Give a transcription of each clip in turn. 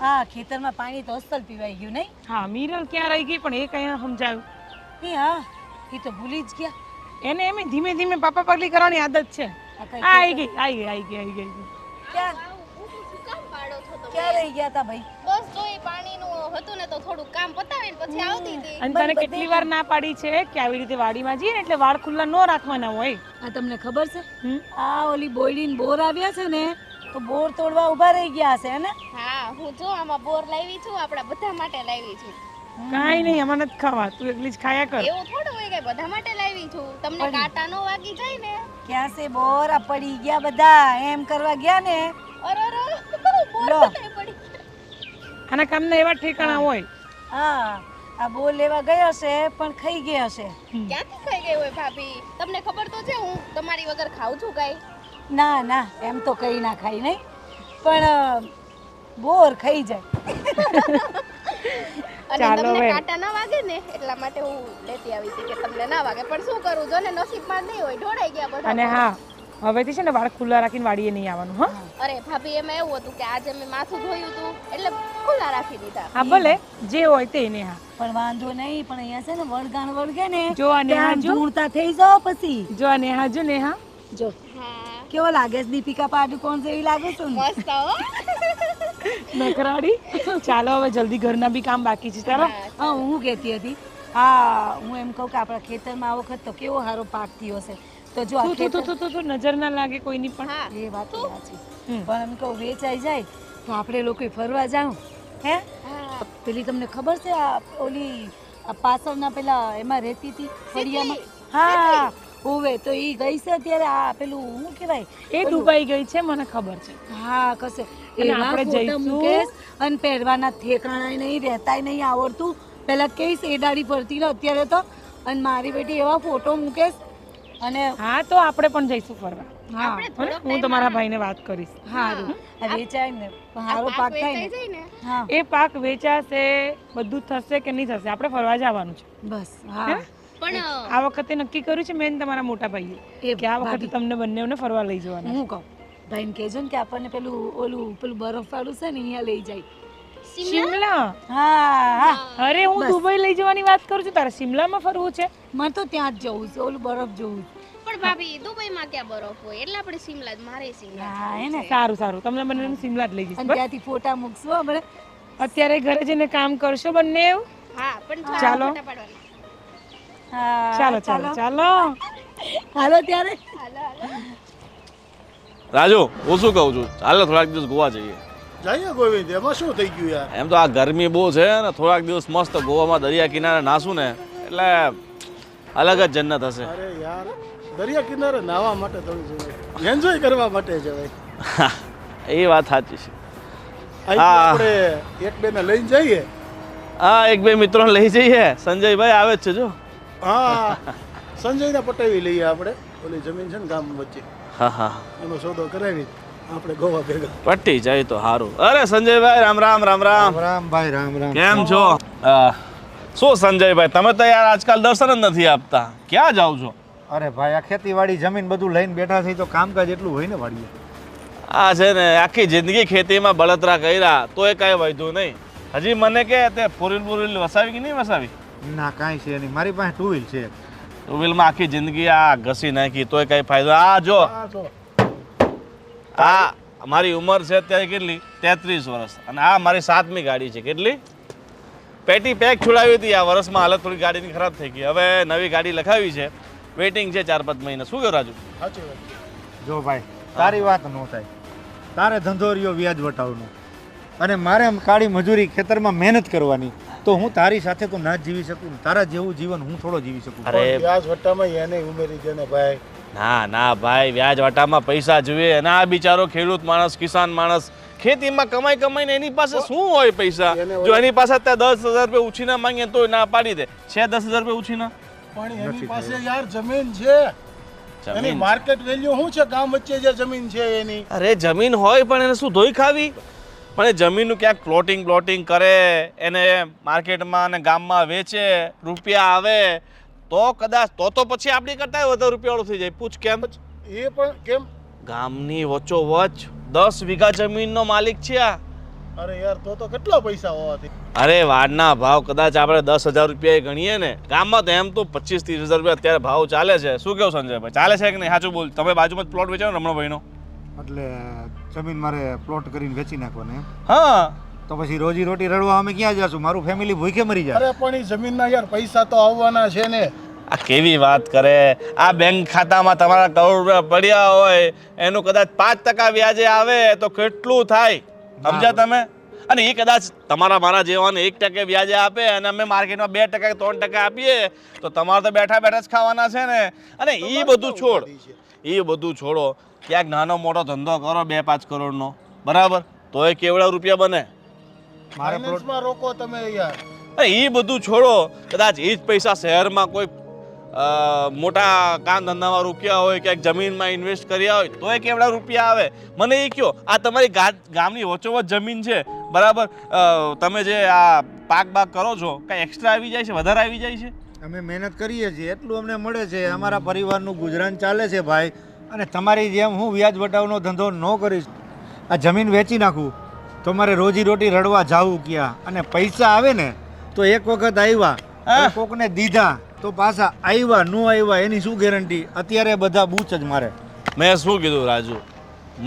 હા ખેતરમાં પાણી તો અસલ પીવાઈ ગયું નહીં? હા મિરલ ક્યાં રહી ગઈ પણ એ કઈ સમજાવ્યું. એ હા એ તો ભૂલી જ ગયા. એને એમ ધીમે ધીમે પાપા પગલી કરવાની આદત છે. આ કઈ આવી ગઈ. ક્યાં શું કામ પાડો છો તમે? ક્યાં રહી ગયા તા ભાઈ? બસ જો એ પાણીનું હતું ને તો થોડું કામ પતાવીને પછી આવતી હતી. અને તને કેટલી વાર ના પાડી છે કે આવી રીતે વાડીમાં જઈએ ને એટલે વાળ ખુલ્લા ન રાખવાના હોય. આ તમને ખબર છે હમ? આ ઓલી બોયડીને બોર આવ્યા છે ને તો બોર તોડવા ઊભા રહી ગયા હશે ને? હા હું જો આમાં બોર લાવી છું, આપણા બધા માટે લાવી છું. કાંઈ નહીં અમારે નથી ખાવા, તું એકલી જ ખાયા કર. એવું થોડું હોય કે બધા માટે લાવી છું. તમને કાંટા નો વાગી જાય ને? ક્યાં છે બોર? આ પડી ગયા બધા એમ કરવા ગયા ને. અરે બોર લો. બધાય પડી. આના કામના એવા ઠેકાણા હોય. હા આ બોર લેવા ગયા હશે પણ ખાઈ ગયા હશે. ક્યાંથી ખાઈ ગઈ હોય ભાભી? તમને ખબર તો છે હું તમારી વગર ખાઉં છું કાઈ? ના ના એમ તો કઈ ના ખાઈ નહીં પણ બોર ખાઈ જાય. અને ચાલો તમને હવે. કાંટા ના વાગે ને એટલા માટે હું લેતી આવી હતી કે તમને ના વાગે. પણ શું કરું, જો ને નસીબમાં નહીં હોય, ઢોળાઈ ગયા બધા. અને હા હવેથી છે ને વાળ ખુલ્લા રાખીને વાડીએ નહીં આવવાનું. હા અરે ભાભી એમાં એવું હતું કે આજે મેં માથું ધોયું હતું એટલે ખુલ્લા રાખી દીધા. હા ભલે જે હોય તે ને. હા પણ વાંધો નહીં પણ અહીંયા છે ને વળગાણ વળગે ને જો આ નેહા ત્યાં જો. ધૂળતા થઈ જાઓ પછી. જો આ નેહા જો નેહા. જો હા કેવો લાગે છે દીપિકા પાડુકોણ જેવી લાગે છે ને? મસ્ત હો. નખરાડી. ચાલો હવે જલ્દી ઘરના બી કામ બાકી છે. ચાલો હા હું કહેતી હતી હા હું એમ કહું કે આપણા ખેતરમાં આ વખત તો કેવો સારો પાક થયો છે તો જો આ તું તું ખેતર તું તું નજર ના લાગે કોઈની પણ. હા એ વાત તો સાચી હમ. પણ એમ કહું વેચાઈ જાય તો આપણે લોકો ફરવા જાઉં હે? હા પેલી તમને ખબર છે આ ઓલી આ પાછળના પેલા એમાં રહેતી હતી ફળિયામાં? સીતલી. હા હોવે તો ઈ ગઈ છે અત્યારે આ પેલું શું કહેવાય એ દુબઈ ગઈ છે મને ખબર છે. હા કશે અને એવા આપણે ફોટા જઈશું. મૂકેશ અને પહેરવાના ઠેકાણાય નહીં રહેતાય નહીં આવડતું. પેલા કઈશ એ દાડી ફરતી ને અત્યારે તો અને મારી બેટી એવા ફોટો મૂકેશ અને હા તો આપણે પણ જઈશું ફરવા. હા આપણે હો ને? થોડોક હું તમારા ભાઈને વાત કરીશ. હારું આ વેચાય ને સારો પાક થાય ને. જાય ને હા એ પાક વેચાશે બધું થશે કે નહીં થશે આપણે ફરવા જવાનું છે. બસ હા પણ આ વખતે નક્કી કર્યું છે મેં ને તમારા મોટા ભાઈએ એ કે આ વખતે ભાભી, તમને બંનેઓને ફરવા લઈ જવાના. હું કહું ભાઈને કહેજો ને કે આપણને પેલું બરફ વાળું છે ને અહીંયા લઈ જાય. શિમલા. હા હા અરે હું દુબઈ લઈ જવાની વાત કરું છું, તારે શિમલામાં ફરવું છે? મને તો ત્યાં જ જવું છે ઓલું બરફ જોવું છે. પણ ભાભી દુબઈમાં ક્યાં બરફ હોય? એટલે આપણે શિમલા જ, મારે શિમલા હા હે ને સારું સારું તમને બંનેને શિમલા જ લઈ જઈશ. અને બસ. ત્યાંથી ફોટા મૂકશું આપણે. અત્યારે ઘરે જઈને કામ કરશો બંને એવું? હા પણ ચાલો. ફોટા પાડવાના. હા ચાલો ચાલો ચાલો. હાલો ત્યારે હાલો હાલો. રાજુ હું શું કહું છું, ચાલે થોડાક દિવસ ગોવા જઈએ. જઈએ ગોવિંદ, એમાં શું થઈ ગયું યાર? એમ તો આ ગરમી બહુ છે ને, થોડાક દિવસ મસ્ત ગોવામાં દરિયા કિનારે નાસું ને એટલે અલગ જ જન્નત હશે. અરે યાર દરિયા કિનારે નાહવા માટે થોડું જવાય, એન્જોય કરવા માટે જવાય. એ વાત સાચી છે. અહીં હા. આપણે એક બે ને લઈને જઈએ. હા એક બે મિત્રોને લઈ જઈએ. સંજયભાઈ આવે જ છે જો. હા સંજયને પટાવી લઈએ આપણે, ઓલી જમીન છે ને ગામ વચ્ચે, હા હા એનો સોદો કરાવી આપણે ગોવા ભેગા. પટ્ટી જાય તો સારું. અરે સંજયભાઈ રામ રામ રામ રામ. રામ ભાઈ રામ રામ. કેમ છો? શું સંજયભાઈ તમે તો યાર આજકાલ દર્શન જ નથી આપતા, ક્યાં જાવ છો? અરે ભાઈ આ ખેતીવાડી જમીન બધું લઈને બેઠા થઈ તો કામકાજ એટલું હોય ને વાડીએ. આ છે ને આખી જિંદગી ખેતીમાં બળતરા કર્યા તોય કાંઈ વધ્યું નહીં. હજી મને કે તે પૂરીલ વસાવી કે નહીં વસાવી? ના કાંઈ છે નહીં, મારી પાસે ટુ વ્હીલ છે. ટુ વ્હીલમાં આખી જિંદગી આ ઘસી નાખી તોય કાંઈ ફાયદો? આ જો હા તો આ મારી ઉંમર છે અત્યારે કેટલી? 33 વર્ષ. અને આ મારી 7મી ગાડી છે. કેટલી? પેટી પેક છોડાવી હતી આ વર્ષમાં, હાલત થોડી ગાડીની ખરાબ થઈ ગઈ. હવે નવી ગાડી લખાવી છે, વેઇટિંગ છે 4-5 મહિના. શું કહો રાજુ? સાચી વાત છે. જો ભાઈ તારી વાત ન થાય, તારે ધંધો રહ્યો વ્યાજ વટાવનો અને મારે આમ કાળી મજૂરી ખેતરમાં મહેનત કરવાની, તો હું તારી સાથે તો ના જ જીવી શકું. તારા જેવું જીવન હું થોડો જીવી શકું. અરે પણ વ્યાજ વટ્ટામાં એને ઉમેરી દે ને ભાઈ. ના ના ભાઈ, વ્યાજ વાટામાં પૈસા જોઈએ. અને આ બિચારો ખેડૂત માણસ, કિસાન માણસ, ખેતીમાં કમાઈને એની પાસે શું હોય પૈસા? જો એની પાસે અત્યારે 10,000 રૂપિયા ઉછીના માંગે તો ના પાડી દે. છે 10,000 રૂપિયા ઉછીના? પણ એની પાસે યાર જમીન છે, એની માર્કેટ વેલ્યુ શું છે? ગામ વચ્ચે જે જમીન છે એની. અરે જમીન હોય પણ એને શું ધોઈ ખાવી? પણ એ જમીનનું ક્યાંક પ્લોટિંગ કરે, એને માર્કેટમાં અને ગામમાં વેચે, રૂપિયા આવે તો કદાચ તો પછી આપણી કરતા વધારે રૂપિયાવાળો થઈ જાય. પૂછ કેમ? એ પણ કેમ? ગામની વચ્ચોવચ 10 વીઘા જમીનનો માલિક છે આ. અરે યાર તો કેટલા પૈસા હોવાથી? અરે વાડના ભાવ કદાચ આપણે 10,000 રૂપિયા ગણીએ ને, ગામમાં તો એમ તો 25-30 હજાર રૂપિયા અત્યારે ભાવ ચાલે છે. શું કેવું સંજયભાઈ, ચાલે છે કે નહીં? સાચું બોલ. તમે બાજુમાં જ પ્લોટ વેચાવો ને રમણભાઈનો? એટલે જમીન મારે પ્લોટ કરીને વેચી નાખવાને એમ? હા. તો પછી રોજી રોટી રડવા અમે ક્યાં જશું? મારું ફેમિલી ભૂખે મરી જાય. અરે પણ એ જમીનના યાર પૈસા તો આવવાના છે ને. આ કેવી વાત કરે? આ બેંક ખાતામાં તમારા કરોડ રૂપિયા પડ્યા હોય એનું કદાચ 5% વ્યાજે આવે તો કેટલું થાય? સમજ્યા તમે? અને એ કદાચ તમારા મારા જેવાને 1% વ્યાજે આપે અને અમે માર્કેટમાં 2% 3% આપીએ તો તમારે તો બેઠા બેઠા જ ખાવાના છે ને. અને એ બધું છોડ, એ બધું છોડો, ક્યાંક નાનો મોટો ધંધો કરો 2-5 કરોડનો, બરાબર? તો એ કેવડા રૂપિયા બને? મારે ફાઇનાન્સમાં રોકો તમે યાર. એ બધું છોડો, કદાચ એ જ પૈસા શહેરમાં કોઈ મોટા કામ ધંધામાં રૂપિયા હોય, ક્યાંક જમીનમાં ઇન્વેસ્ટ કર્યા હોય તો એ કેવડા રૂપિયા આવે? મને એ કહો. આ તમારી ગામની વચ્ચોવચ્ચ જમીન છે, બરાબર? તમે જે આ પાક કરો છો, કાંઈ એક્સ્ટ્રા આવી જાય છે, વધારે આવી જાય છે? અમે મહેનત કરીએ છીએ એટલું અમને મળે છે. અમારા પરિવારનું ગુજરાન ચાલે છે ભાઈ. અને તમારી જેમ હું વ્યાજ વટાવનો ધંધો ન કરીશ. આ જમીન વેચી નાખું તો મારે રોજી રોટી રડવા જાવું ક્યાં? અને પૈસા આવે ને તો એક વખત આવ્યા, કોકને દીધા તો પાછા આવ્યા, ન આવ્યા એની શું ગેરંટી? અત્યારે બધા બૂચ જ મારે. મેં શું કીધું રાજુ,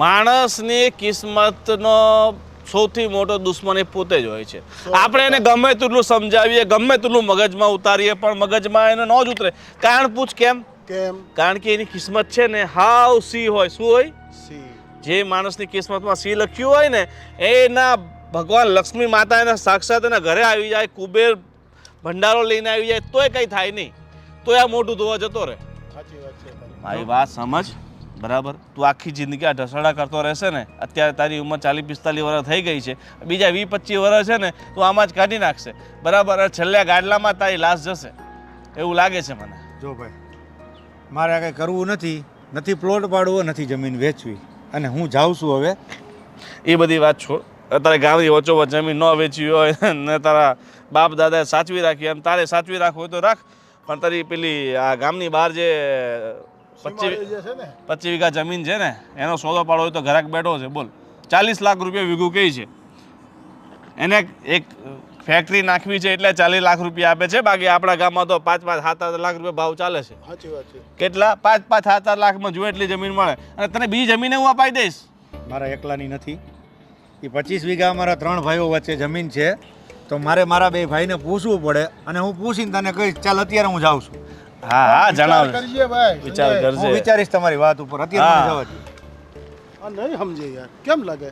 માણસની કિસ્મતનો સૌથી મોટો દુશ્મન એ પોતે જ હોય છે. આપણે એને ગમે તેટલું સમજાવીએ, ગમે તેટલું મગજમાં ઉતારીએ, પણ મગજમાં એને ન જ ઉતરે. કારણ પૂછ કેમ? કારણ કે એની કિસ્મત છે ને હાવ સી હોય. શું હોય? સી. જે માણસની કિસ્મતમાં સી લખ્યું હોય ને એના ભગવાન લક્ષ્મી માતા એના સાક્ષાત એના ઘરે આવી જાય, કુબેર ભંડારો લઈને આવી જાય તોય કંઈ થાય નહીં, તોય આ મોઢું ધોવા જતો રહે. સાચી વાત છે. મારી વાત સમજ, બરાબર? તું આખી જિંદગી આ ઢસડા કરતો રહેશે ને, અત્યારે તારી ઉંમર 40-45 વર્ષ થઈ ગઈ છે, બીજા 20-25 વર્ષ છે ને તું આમાં જ કાઢી નાખશે, બરાબર? અને છેલ્લે ગાડલામાં તારી લાશ જશે એવું લાગે છે મને. જો ભાઈ, મારે આ કંઈ કરવું નથી પ્લોટ પાડવો, નથી જમીન વેચવી, અને હું જાઉં છું હવે. એ બધી વાત છોડ. તારે ગામની વચ્ચોવચ્ચ જમીન ન વેચવી હોય ને તારા બાપ દાદાએ સાચવી રાખી એમ તારે સાચવી રાખવું હોય તો રાખ, પણ તારી પેલી આ ગામની બહાર જે 25 વીઘા જમીન છે ને એનો સોદો પાડો હોય તો ઘરાક બેઠો છે. બોલ, 40 લાખ રૂપિયા વીઘું કહે છે. એને એક ફેક્ટરી નાખવી છે એટલે 40 લાખ રૂપિયા આપે છે. બાકી આપણા ગામમાં તો 5-7 લાખ રૂપિયા ભાવ ચાલે છે. સાચી વાત છે. કેટલા? 5-7 લાખમાં જો એટલી જમીન મળે. અને તને બીજી જમીન હું અપાઈ દઈશ. મારા એકલાની નથી. એ 25 વીઘા અમારા 3 ભાઈઓ વચ્ચે જમીન છે, તો મારે મારા 2 ભાઈને પૂછવું પડે, અને હું પૂછીને તને કહીશ. ચાલ, અત્યારે હું જાઉં છું. હા જણાવ. કરજે ભાઈ, વિચાર કરજે. હું વિચારીશ તમારી વાત ઉપર. અત્યારે જવા દે. આ નહીં સમજે યાર, કેમ લાગે?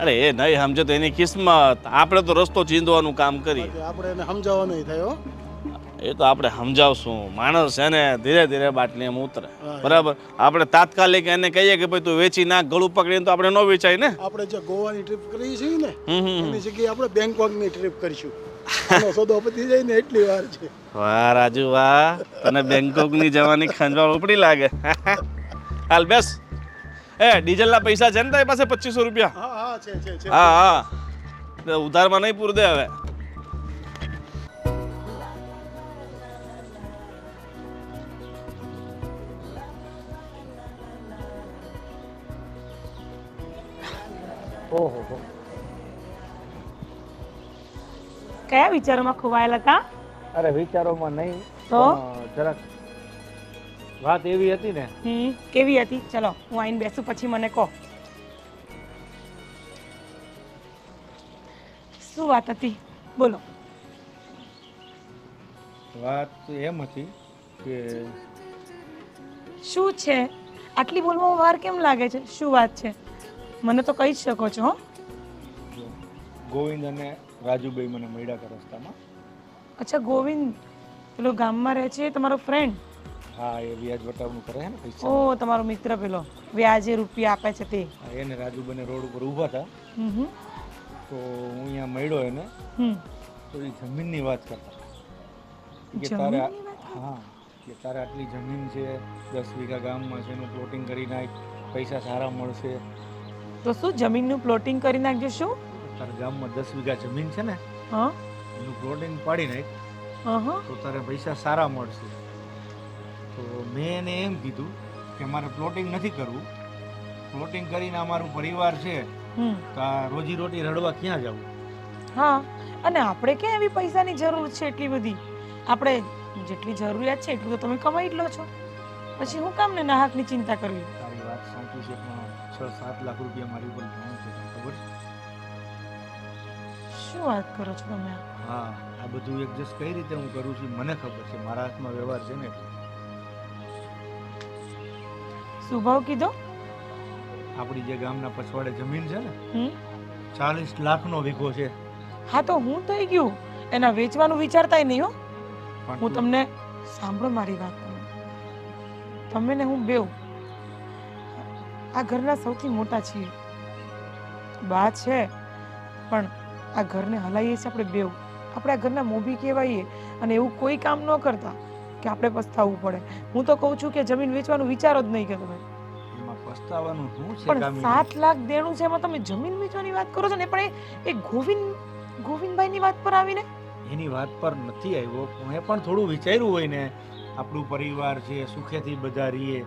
અરે એ નહીં સમજે તો એની કિસ્મત. આપણે તો રસ્તો ચીંધવાનું કામ કરીએ. આપણે એને સમજાવવા નહીં થયો. એ તો આપણે સમજાવશું. માણસ છે ને ધીરે ધીરે બાટલી એમ ઉતરે, બરાબર? આપણે તાત્કાલિક એને કહીએ કે ભાઈ તું વેચી નાખ, ગળું પકડીને તો આપણે ન વેચાય ને. આપણે જે ગોવાની ટ્રીપ કરી છે ને એની જગ્યાએ આપણે બેંકોકની ટ્રીપ કરીશું. આનો સોદો પતી જાય ને એટલી વાર છે. વાહ રાજુ વાહ, તને બેંકોકની જવાની ખંજવાળ ઉપડી લાગે. હાલ બેસ. ડીઝલના પૈસા છે ને તારી પાસે? 2500 રૂપિયા. હા છે. હા ઉધારમાં નહીં પૂર દે હવે. ઓહો, કયા વિચારોમાં ખોવાયેલા હતા? અરે વિચારોમાં નહીં, તો જરાક વાત એવી હતી ને. કેવી હતી? ચલો હું આવીને બેસું પછી મને કહો. શું વાત હતી? બોલો. વાત એમ હતી કે શું છે? આટલી બોલવામાં વાર કેમ લાગે છે? શું વાત છે? મને તો કહી જ શકો છો. ગોવિંદ અને રાજુભાઈ મને મળ્યા હતા રસ્તામાં. અચ્છા, ગોવિંદ પેલો ગામમાં રહે છે, તમારો ફ્રેન્ડ? હા, એ વ્યાજ વટાવનું કરે છે ને પૈસા. ઓ, તમારો મિત્ર પેલો વ્યાજે રૂપિયા આપે છે તે. એને રાજુભાઈને રોડ ઉપર ઊભા હતા, તો હું અહીંયા મળ્યો એને. તો એ જમીનની વાત કરતા કે તારે, હા, કે તારે આટલી જમીન છે, 10 વીઘા ગામમાં છે, એનું પ્લોટિંગ કરી નાખ, પૈસા સારા મળશે. તો શું જમીનનું પ્લોટિંગ કરી નાખજો? શું તારા ગામમાં 10 વીઘા જમીન છે ને, હા, એનું પ્લોટિંગ પાડી નાખ, તો તારે પૈસા સારા મળશે. તો મેં એને એમ કીધું કે મારે પ્લોટિંગ નથી કરવું. પ્લોટિંગ કરીને અમારું પરિવાર છે તો આ રોજી રોટી રડવા ક્યાં જવું? હા, અને આપણે ક્યાં એવી પૈસાની જરૂર છે એટલી બધી? આપણે જેટલી જરૂરિયાત છે એટલું તો તમે કમાઈ જ લો છો, પછી હું કામ ને નાહકની ચિંતા કરવી? તારી વાત સાચી છે, પણ 6-7 લાખ રૂપિયા મારી ઉપર લોન છે, તને ખબર છે? શું વાત કરો છો તમે? હા, આ બધું એડજસ્ટ કઈ રીતે હું કરું છું મને ખબર છે, મારા હાથમાં વ્યવહાર છે ને એટલે. શું ભાવ કીધો? આપણી જે ગામના પછવાડે જમીન છે ને, હમ 40 લાખનો વીઘો છે. હા, તો હું થઈ ગયું એના વેચવાનું વિચારતાય નહીં હો. પણ હું તું- તમને સાંભળો મારી વાત. તમે ને હું બેવ આ ઘરના સૌથી મોટા છીએ. બા છે પણ આ ઘરને હલાવીએ છીએ આપણે બેવ. આપણે આ ઘરના મોભી કહેવાઈએ અને એવું કોઈ કામ ન કરતા કે આપણે પસ્તાવવું પડે. હું તો કહું છું કે જમીન વેચવાનું વિચારો જ નહીં કે તમે. એમાં પસ્તાવાનું શું છે પણ કામિની? 7 લાખ દેણું છે એમાં તમે જમીન વેચવાની વાત કરો છો ને, પણ એ ગોવિંદભાઈની વાત પર આવીને એની વાત પર નથી આવ્યો. મેં પણ થોડું વિચાર્યું હોય ને, આપણું પરિવાર છે, સુખેથી બધા રહીએ,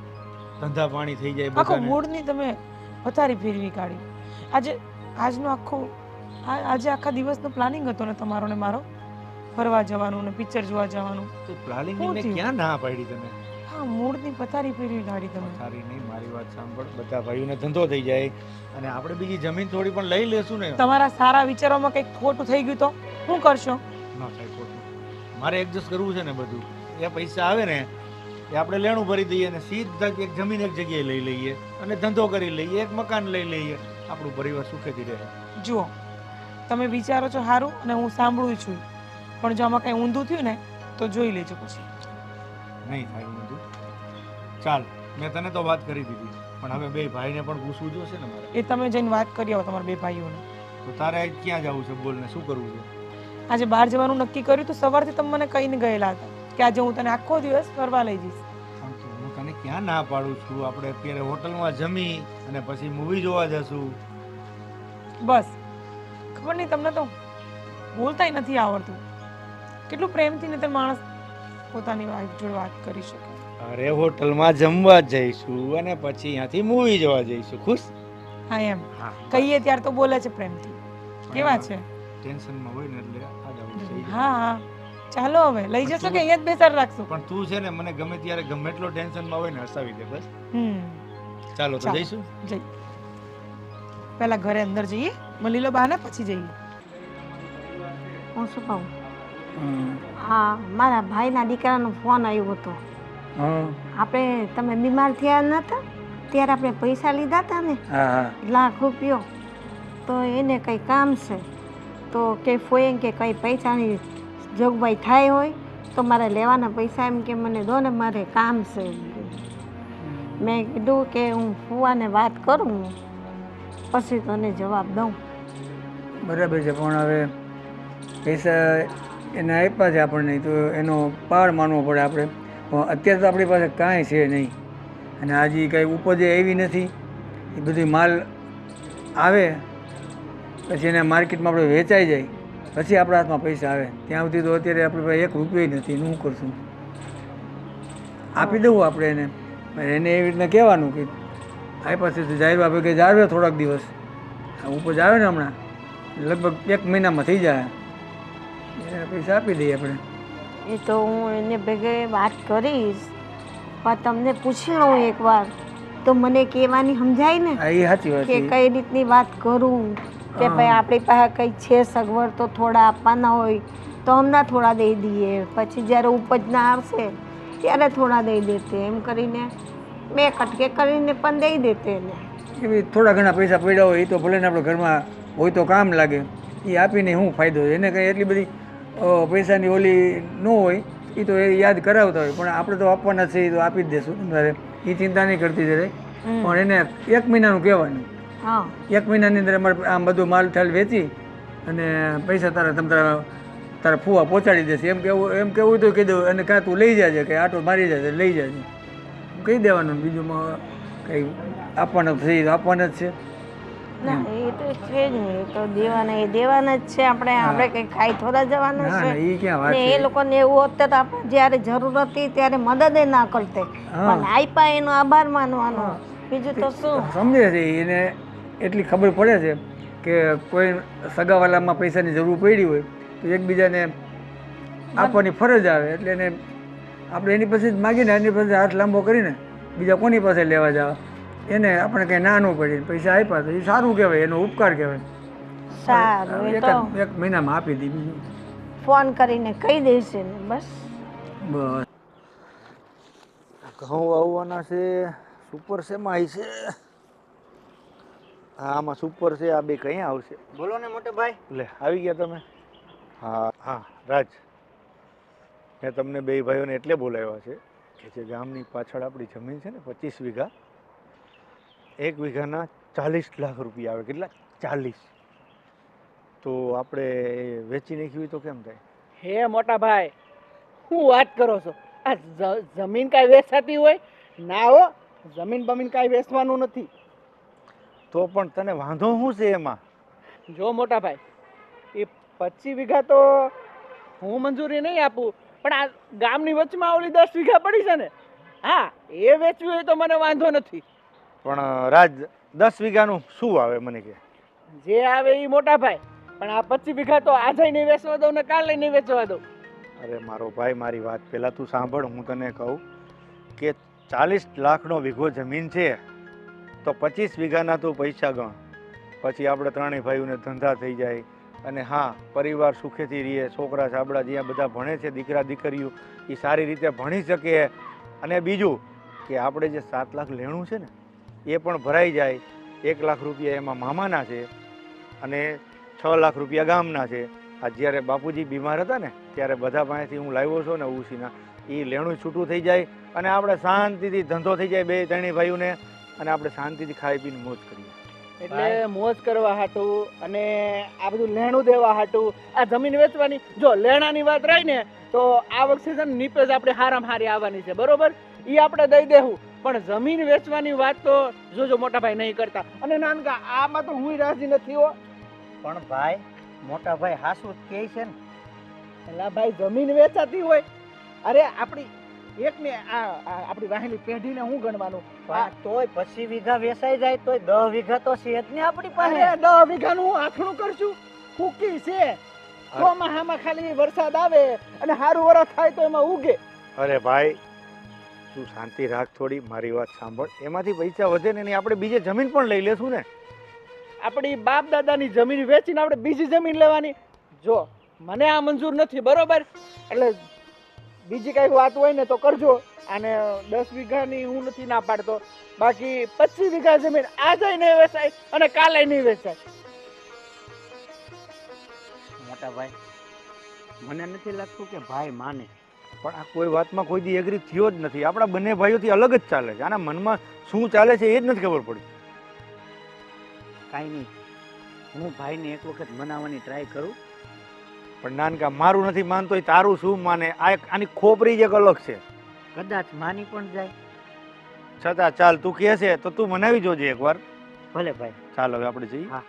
ધંધા પાણી થઈ જાય આખો બધાને. મૂડની તમે પથારી ફેરવી કાઢી. આજે આખા દિવસનો પ્લાનિંગ હતો ને તમારો ને મારો, ફરવા જવાનું ને પિક્ચર જોવા જવાનું. તો પ્લાનિંગ શું મેં થયું? ક્યાં ના પાડી તને? હા, મૂડની પથારી ફેરવી કાઢી તમે. તારી નહીં, મારી વાત સાંભળ. બધા ભાઈઓને ધંધો થઈ જાય અને આપણે બીજી જમીન થોડી પણ લઈ લેશું ને. તમારા સારા વિચારોમાં કંઈક ખોટું થઈ ગયું તો શું કરશો? ન થાય ખોટું. મારે એડજસ્ટ કરવું છે ને બધું. એ પૈસા આવે ને એ આપણે લેણું ભરી દઈએ અને સીધા એક જમીન એક જગ્યાએ લઈ લઈએ અને ધંધો કરી લઈએ, એક મકાન લઈ લઈએ, આપણું પરિવાર સુખેથી રહે. જુઓ, તમે વિચારો છો સારું અને હું સાંભળું છું, પણ જો આમાં કંઈ ઊંધું થયું ને તો જોઈ લેજો પછી. નહીં થાય બધું. ચાલ, મેં તને તો વાત કરી દીધી, પણ હવે બે ભાઈને પણ પૂછવું જોશે ને મારે. એ તમે જઈને વાત કરી આવો તમારા બે ભાઈઓને. તો તારે આજ ક્યાં જવું છે? બોલ ને, શું કરવું છે? આજે બહાર જવાનું નક્કી કર્યું તો સવારથી તમે મને કહીને ગયેલા હતા કે આજે હું તને આખો દિવસ ફરવા લઈ જઈશ. પણ તું- હું તને ક્યાં ના પાડું છું? આપણે અત્યારે હોટલમાં જમી અને પછી મૂવી જોવા જશું. બસ ખબર નહીં, તમને તો બોલતાય નથી આવડતું. કેટલું પ્રેમથી ને તે માણસ પોતાની વાઈફ જોડે વાત કરી શકે. અરે હોટલમાં જમવા જઈશું અને પછી ત્યાંથી મૂવી જોવા જઈશું. ખુશ? હા, એમ હા. કહીએ ત્યારે તો બોલે છે પ્રેમથી. કેવા છે? ટેન્શનમાં હોય ને એટલે આડા ઉડી થઈ જાય. હા હા, ચાલો હવે લઈ જશો કે અહીંયા જ બેસાડ રાખશો? પણ તું છે ને મને ગમે ત્યારે ગમે એટલો ટેન્શનમાં હોય ને હસાવી દે બસ. ચાલો તો ચાલો. જઈશું. જઈ પહેલા ઘરે અંદર જઈએ, મળી લો બહાને, પછી જઈએ. હું શું કહું? હા, મારા ભાઈના દીકરાનો ફોન આવ્યો હતો. આપણે તમે બીમાર થયા નતા ત્યારે આપણે પૈસા લીધા હતા ને, 1 લાખ રૂપિયો. તો એને કંઈ કામ છે તો કે ફોઈ કે કંઈ પૈસાની જોગવાઈ થાય હોય તો મારે લેવાના પૈસા એમ કે મને દો ને, મારે કામ છે. મેં કીધું કે હું ફુવાને વાત કરું પછી તને જવાબ દઉં. બરાબર છે, પણ હવે પૈસા એને આપ્યા છે આપણને તો એનો પાર માનવો પડે આપણે. પણ અત્યારે તો આપણી પાસે કાંઈ છે નહીં અને આજે કાંઈ ઉપજે એવી નથી. એ બધી માલ આવે પછી એને માર્કેટમાં આપણે વેચાઈ જાય પછી આપણા હાથમાં પૈસા આવે. ત્યાં સુધી તો અત્યારે આપણી પાસે 1 રૂપિયો નથી. શું કરશું? આપી દઉં આપણે એને. એને એવી રીતના કહેવાનું કે આપ્યા છે તો જાહેરવા ભેગે જાળવે થોડાક દિવસ. ઉપજ આવે ને હમણાં લગભગ 1 મહિનામાં થઈ જાય, એને પૈસા આપી દઈએ આપણે. એ તો હું એને ભેગે વાત કરીશ, પણ તમને પૂછી લઉં એકવાર તો મને કહેવાની સમજાય ને હા, એ સાચી વાત કે છે. કઈ રીતની વાત કરું કે ભાઈ આપણી પાસે કંઈ છે સગવડ તો થોડા આપવાના હોય તો હમણાં થોડા દઈ દઈએ, પછી જ્યારે ઉપજના આવશે ત્યારે થોડા દઈ દેતે, એમ કરીને 2 કટકે કરીને પણ દઈ દેતે એને. એવી થોડા ઘણા પૈસા પડ્યા હોય એ તો ભલે ને આપણે ઘરમાં હોય તો કામ લાગે. એ આપીને શું ફાયદો? એને કંઈ એટલી બધી પૈસાની ઓલી ન હોય, એ તો એ યાદ કરાવતા હોય, પણ આપણે તો આપવાના છે એ તો આપી જ દેશું. તમારે એ ચિંતા નહીં કરતી જરે. પણ એને 1 મહિનાનું કહેવાનું. હા, 1 મહિનાની અંદર અમારે આમ બધું માલ ઠાલ વેચી અને પૈસા તારા ફુવા પહોંચાડી દેશે એમ કેવું તો કહી દઉં. અને કાં તું લઈ જાજે કે આટો મારી જાજે લઈ જાજે કહી દેવાનું. બીજું કંઈ આપવાના છે એ તો આપવાના જ છે. ના એ તો છે જ ને, એ તો દેવાના જ છે. આપણે કંઈ ખાઈ થોડા જવાના ના છે ના, એ ક્યાં વાત ને. છે. એ લોકોને એવું હોત તો આપણે જ્યારે જરૂર હતી ત્યારે મદદ ના કરતે, પણ આપ્યા એનો આભાર માનવાનો, બીજું તો શું. સમજે છે એને એટલી ખબર પડે છે કે કોઈ સગાવાલામાં પૈસાની જરૂર પડી હોય તો એકબીજાને આપવાની ફરજ આવે, એટલે એને આપણે એની પાસે જ માગીને એની પાસે હાથ લાંબો કરીને બીજા કોની પાસે લેવા જવા, એને આપણે કંઈ ના ન પડી પૈસા આપ્યા તો એ સારું કહેવાય, એનો ઉપકાર કહેવાય. સારું, એ તો એક મહિનામાં આપી દી બીજું ફોન કરીને કહી દઈશ એને, બસ. બસ. ઘઉં વાવવાના છે, સુપર શેમાં આવી છે? હા, આમાં સુપર છે. આ બે કઈ આવશે? બોલો ને મોટે ભાઈ. લે આવી ગયા તમે. હા હા રાજ, મેં તમને બે ભાઈઓને એટલે બોલાવ્યા છે કે જે ગામની પાછળ આપણી જમીન છે ને 25 વીઘા, 1 વીઘાના 40 લાખ રૂપિયા આવે. કેટલા? 40. તો આપણે વેચી નાખી હોય તો કેમ થાય? હે મોટા ભાઈ, શું વાત કરો છો? આ જમીન કાંઈ વેચાતી હોય ના? હો, જમીન બમીન કાંઈ વેચવાનું નથી. તો પણ તને વાંધો શું છે એમાં? જો મોટા ભાઈ, એ 25 વીઘા તો હું મંજૂરી નહીં આપું, પણ આ ગામની વચમાં ઓલી 10 વીઘા પડી છે ને, હા એ વેચવી હોય તો મને વાંધો નથી. પણ રાજ, 10 વીઘાનું શું આવે મને કે? જે આવે એ મોટા ભાઈ, પણ આ 25 વીઘા તો આજે નહીં વેચવા દઉં ને કાલે નહીં વેચવા દઉં. અરે મારો ભાઈ, મારી વાત પહેલાં તું સાંભળ. હું તને કહું કે 40 લાખનો વીઘો જમીન છે તો 25 વીઘાના તું પૈસા ગણ. પછી આપણે ત્રણેય ભાઈઓને ધંધા થઈ જાય, અને હા, પરિવાર સુખેથી રહીએ. છોકરા સાબડા જ્યાં બધા ભણે છે, દીકરા દીકરીઓ એ સારી રીતે ભણી શકે. અને બીજું કે આપણે જે 7 લાખ લેણું છે ને એ પણ ભરાઈ જાય. 1 લાખ રૂપિયા એમાં મામાના છે અને 6 લાખ રૂપિયા ગામના છે. આ જ્યારે બાપુજી બીમાર હતા ને ત્યારે બધા પાસેથી હું લાવ્યો છું ને ઉસીના, એ લેણું છૂટું થઈ જાય અને આપણે શાંતિથી ધંધો થઈ જાય બે ત્રણેય ભાઈઓને, અને આપણે શાંતિથી ખાઈ પીને મોજ કરીએ. એટલે મોજ કરવા હાટું અને આ બધું લેણું દેવા હાટું આ જમીન વેચવાની. જો લેણાની વાત રહી ને તો આ વખતે છે ને નીપેજ આપણે હારામ હારી આવવાની છે, બરોબર? એ આપણે દઈ દેવું, પણ જમીન વેચવાની વાત તો જોજો મોટા ભાઈ નહીં કરતા. અને નાનકા આમાં તો હું રાજી નથી હો. પણ ભાઈ, મોટા ભાઈ હાસુ જ કહે છે ને. એલા ભાઈ, જમીન વેચાતી હોય, અરે આપણી એક ને આપણી વાહેલી પેઢીને હું ગણવાનું? તોય 25 વીઘા વેચાઈ જાય તોય 10 વીઘા તો છે જ ને આપણી પાસે. 10 વીઘાનું હું આખણું કરશું? ફૂકી છે. ચોમાહામાં ખાલી વરસાદ આવે અને સારું વરસ થાય તો એમાં ઉગે. અરે ભાઈ, તું શાંતિ રાખ થોડી, મારી વાત સાંભળ. એમાંથી પૈસા વધે ને આપણે બીજે જમીન પણ લઈ લેશું ને. આપણી બાપ દાદાની જમીન વેચીને આપણે બીજી જમીન લેવાની? જો મને આ મંજૂર નથી, બરોબર? એટલે બીજી કઈ વાત હોય ને તો કરજો. અને 10 વીઘાની હું નથી ના પાડતો, બાકી 25 વીઘા જમીન આજે નહીં વેચાય અને કાલે નહીં વેચાય. મોટા ભાઈ, મને નથી લાગતું કે ભાઈ માને. પણ આ કોઈ વાતમાં કોઈ દી એગ્રી થયો જ નથી. આપણા બંને ભાઈઓથી અલગ જ ચાલે છે. આના મનમાં શું ચાલે છે એ જ નથી ખબર પડી. કાંઈ નહીં, હું ભાઈને એક વખત મનાવવાની ટ્રાય કરું. પણ નાનકા, મારું નથી માનતો, તારું શું માને? આની ખોપરી જ એક અલગ છે. કદાચ માની પણ જાય. છતાં ચાલ, તું કહે છે તો તું મનાવી જોજે એકવાર. ભલે ભાઈ. ચાલ હવે આપણે જઈએ. હા.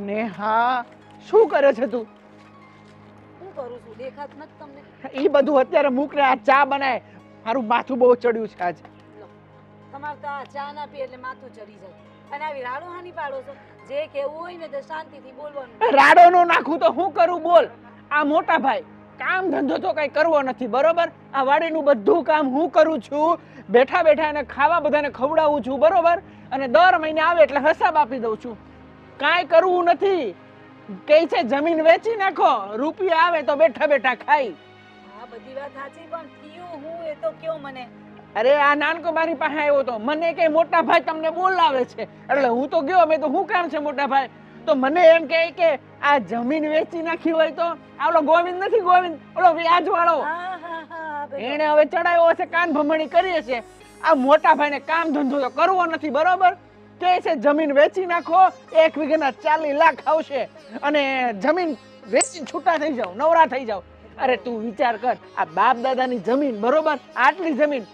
નેહા, શું કરે છે તું? શું કરું છું? દેખાત નથી તમને? એ બધું અત્યારે મૂક ને, આ ચા બનાય. મારું માથું બહુ ચડ્યું છે આજે. તમારે તો આ ચા ના પીએ એટલે માથું ચડી જાય. અને આવી રાડો હાની પાડો છો? જે કેવું હોય ને તે શાંતિથી બોલવાનું. રાડો નો નાખું તો હું કરું? બોલ. આ મોટા ભાઈ કામ ધંધો તો કઈ કરવો નથી, બરોબર? આ વાડીનું બધું કામ હું કરું છું. બેઠા બેઠા એને ખાવા બધાને ખવડાવું છું, બરોબર? અને દર મહિને આવે એટલે હિસાબ આપી દઉં છું. કાંઈ કરવું નથી. કઈ છે જમીન વેચી નાખો, રૂપિયા આવે તો બેઠા બેઠા ખાઈ. હા, બધી વાત સાચી, પણ થયું હું એ તો કયો મને. અરે આ નાનકો મારી પાસે આવ્યો તો મને કે મોટા ભાઈ તમને બોલાવે છે, એટલે હું તો ગયો. મેં તો શું કામ છે મોટા ભાઈ? તો મને એમ કહે કે આ જમીન વેચી નાખી હોય તો ઓલો ગોવિંદ નથી, ગોવિંદ ઓલો વ્યાજ વાળો, એને હવે ચડાવ્યો હશે, કાન ભમણી કરી છે. આ મોટા ભાઈને કામ ધંધો તો કરવો નથી, બરોબર? કે છે જમીન વેચી નાખો, 1 વીઘાના 40 લાખ આવશે અને જમીન વેચી છૂટા થઈ જાવ, નવરા થઈ જાવ. અરે તું વિચાર કર, આ બાપ દાદાની જમીન, બરોબર? આટલી જમીન,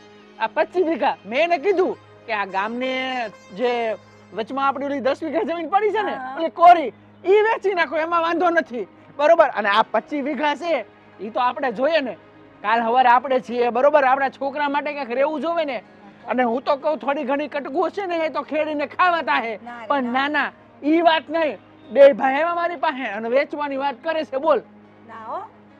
આ 25 વીઘા. મેં એને કીધું કે આ ગામને જે વચમાં આપણી ઓલી 10 વીઘા જમીન પડી છે ને, ઓલી કોરી, ઈ વેચી નાખો, એમાં વાંધો નથી, બરોબર? અને આ 25 વીઘા છે ઈ તો આપણે જોઈએ ને, કાલ સવારે આપણે છીએ, બરોબર? આપણા છોકરા માટે કંઈક રહેવું જોવે ને. અને હું તો કહું થોડી ઘણી કટકું હશે ને એ તો ખેડીને ખાવાતા હે. ના રે, પણ ના ના ઈ વાત નહીં. બે ભાઈ એવા મારી પાસે અને વેચવાની વાત કરે છે. બોલ. ના હો,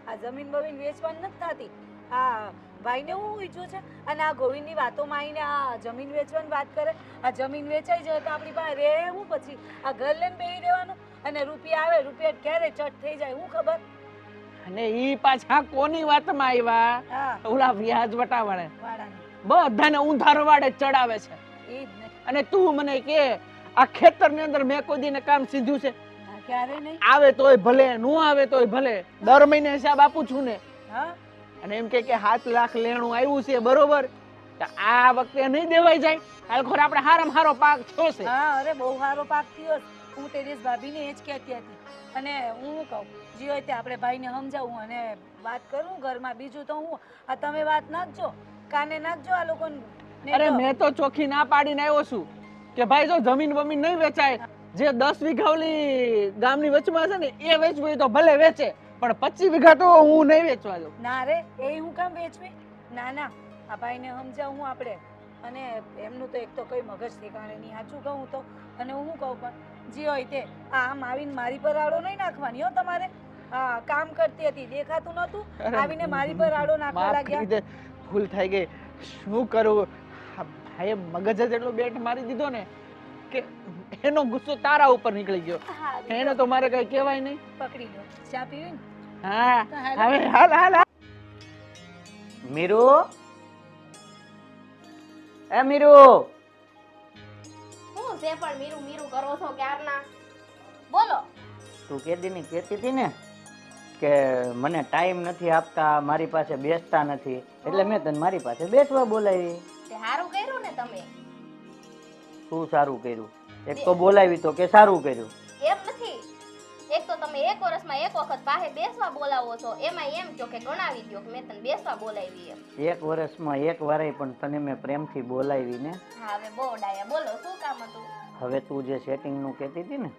આ જમીન બમીન વેચવાની નથી થતી. આ ભાઈને હું ઈચ્છું છે અને આ ગોવિંદની વાતોમાં આવીને આ જમીન વેચવાની વાત કરે. આ જમીન વેચાઈ જાય તો આપણી પાસે રહે હું પછી આ ઘર લઈને બેસી રહેવાનું અને રૂપિયા આવે રૂપિયા ક્યારે ચટ થઈ જાય હું ખબર. અને ઈ પાછા કોની વાતમાં આવ્યા? હા ઓલા વ્યાજ વટાવાળે વાડાની બધાને ઊંધાર વાડે ચડાવે છે. એ જ ને. અને તું મને કે આ ખેતરની અંદર મેં કોઈ દીને કામ સીધું છે? હા, ક્યારે નહીં. આવે તોય ભલે, નો આવે તોય ભલે, દર મહિને હિસાબ આપું છું ને. હા અને એમ કે 7 લાખ લેણું આવ્યું છે બરોબર, તો આ વખતે નહીં દેવાઈ જાય? હાલ ખોર આપણે હારામાં હારો પાક થયો છે. હા અરે બહુ સારો પાક થયો છે. હું તેજસ ભાભીને એ જ કહેતી હતી. અને હું કહું જે હોય તે આપણે ભાઈને સમજાવું અને વાત કરું ઘરમાં. બીજું તો હું આ તમે વાત નાખજો, કાને નાખજો આ લોકોને. અરે મેં તો ચોખ્ખી ના પાડીને આવ્યો છું કે ભાઈ જો જમીન બમીન નહીં વેચાય, જે 10 વીઘા ઓલી ગામની વચમાં છે ને એ વેચવું હોય તો ભલે વેચે, પણ 25 વીઘા તો હું નહીં વેચવા દઉં. ના રે એ હું કામ વેચવી. ના ના આ ભાઈને સમજાવું આપણે. અને એમનું તો એક તો કઈ મગજ ઠેકાણે નહીં. સાચું કહું તો. અને હું શું કહું પણ જે હોય તે આમ આવીને મારી પર આડો નહીં નાખવાની હો તમારે. હા કામ કરતી હતી દેખાતું નહોતું, આવીને મારી પર આડો નાખવા માફ લાગ્યા. કરી દે, ભૂલ થઈ ગઈ. શું કરું? આ ભાઈએ મગજ જ એટલો બેટ મારી દીધો ને કે એનો ગુસ્સો તારા ઉપર નીકળી ગયો. હા, એને તો મારે કઈ કહેવાય નહીં. પકડી લો. ચા પીવી ને? હા તો હાલો. હવે હાલ હાલ હાલ. મીરુ, એ મીરુ, હું છે પણ મીરું મીરું કરો છો ક્યારના? બોલો. તું કેદીની કહેતી હતી ને કે મને ટાઈમ નથી આપતા, મારી પાસે બેસતા નથી, એટલે મેં તને મારી પાસે બેસવા બોલાવી. તે સારું કર્યું ને તમે. શું સારું કર્યું? એક તો બોલાવી તો કે સારું કર્યું? એમ નથી, એક તો તમે 1 વર્ષમાં 1 વખત પાસે બેસવા બોલાવો છો, એમાં એમ કહો કે ગણાવી દો કે મેં તને બેસવા બોલાવી એમ. 1 વર્ષમાં 1 વારે પણ તને મેં પ્રેમથી બોલાવી ને. હા હવે બહુ ડાયા. બોલો શું કામ હતું? હવે તું જે સેટિંગનું કહેતી હતી ને,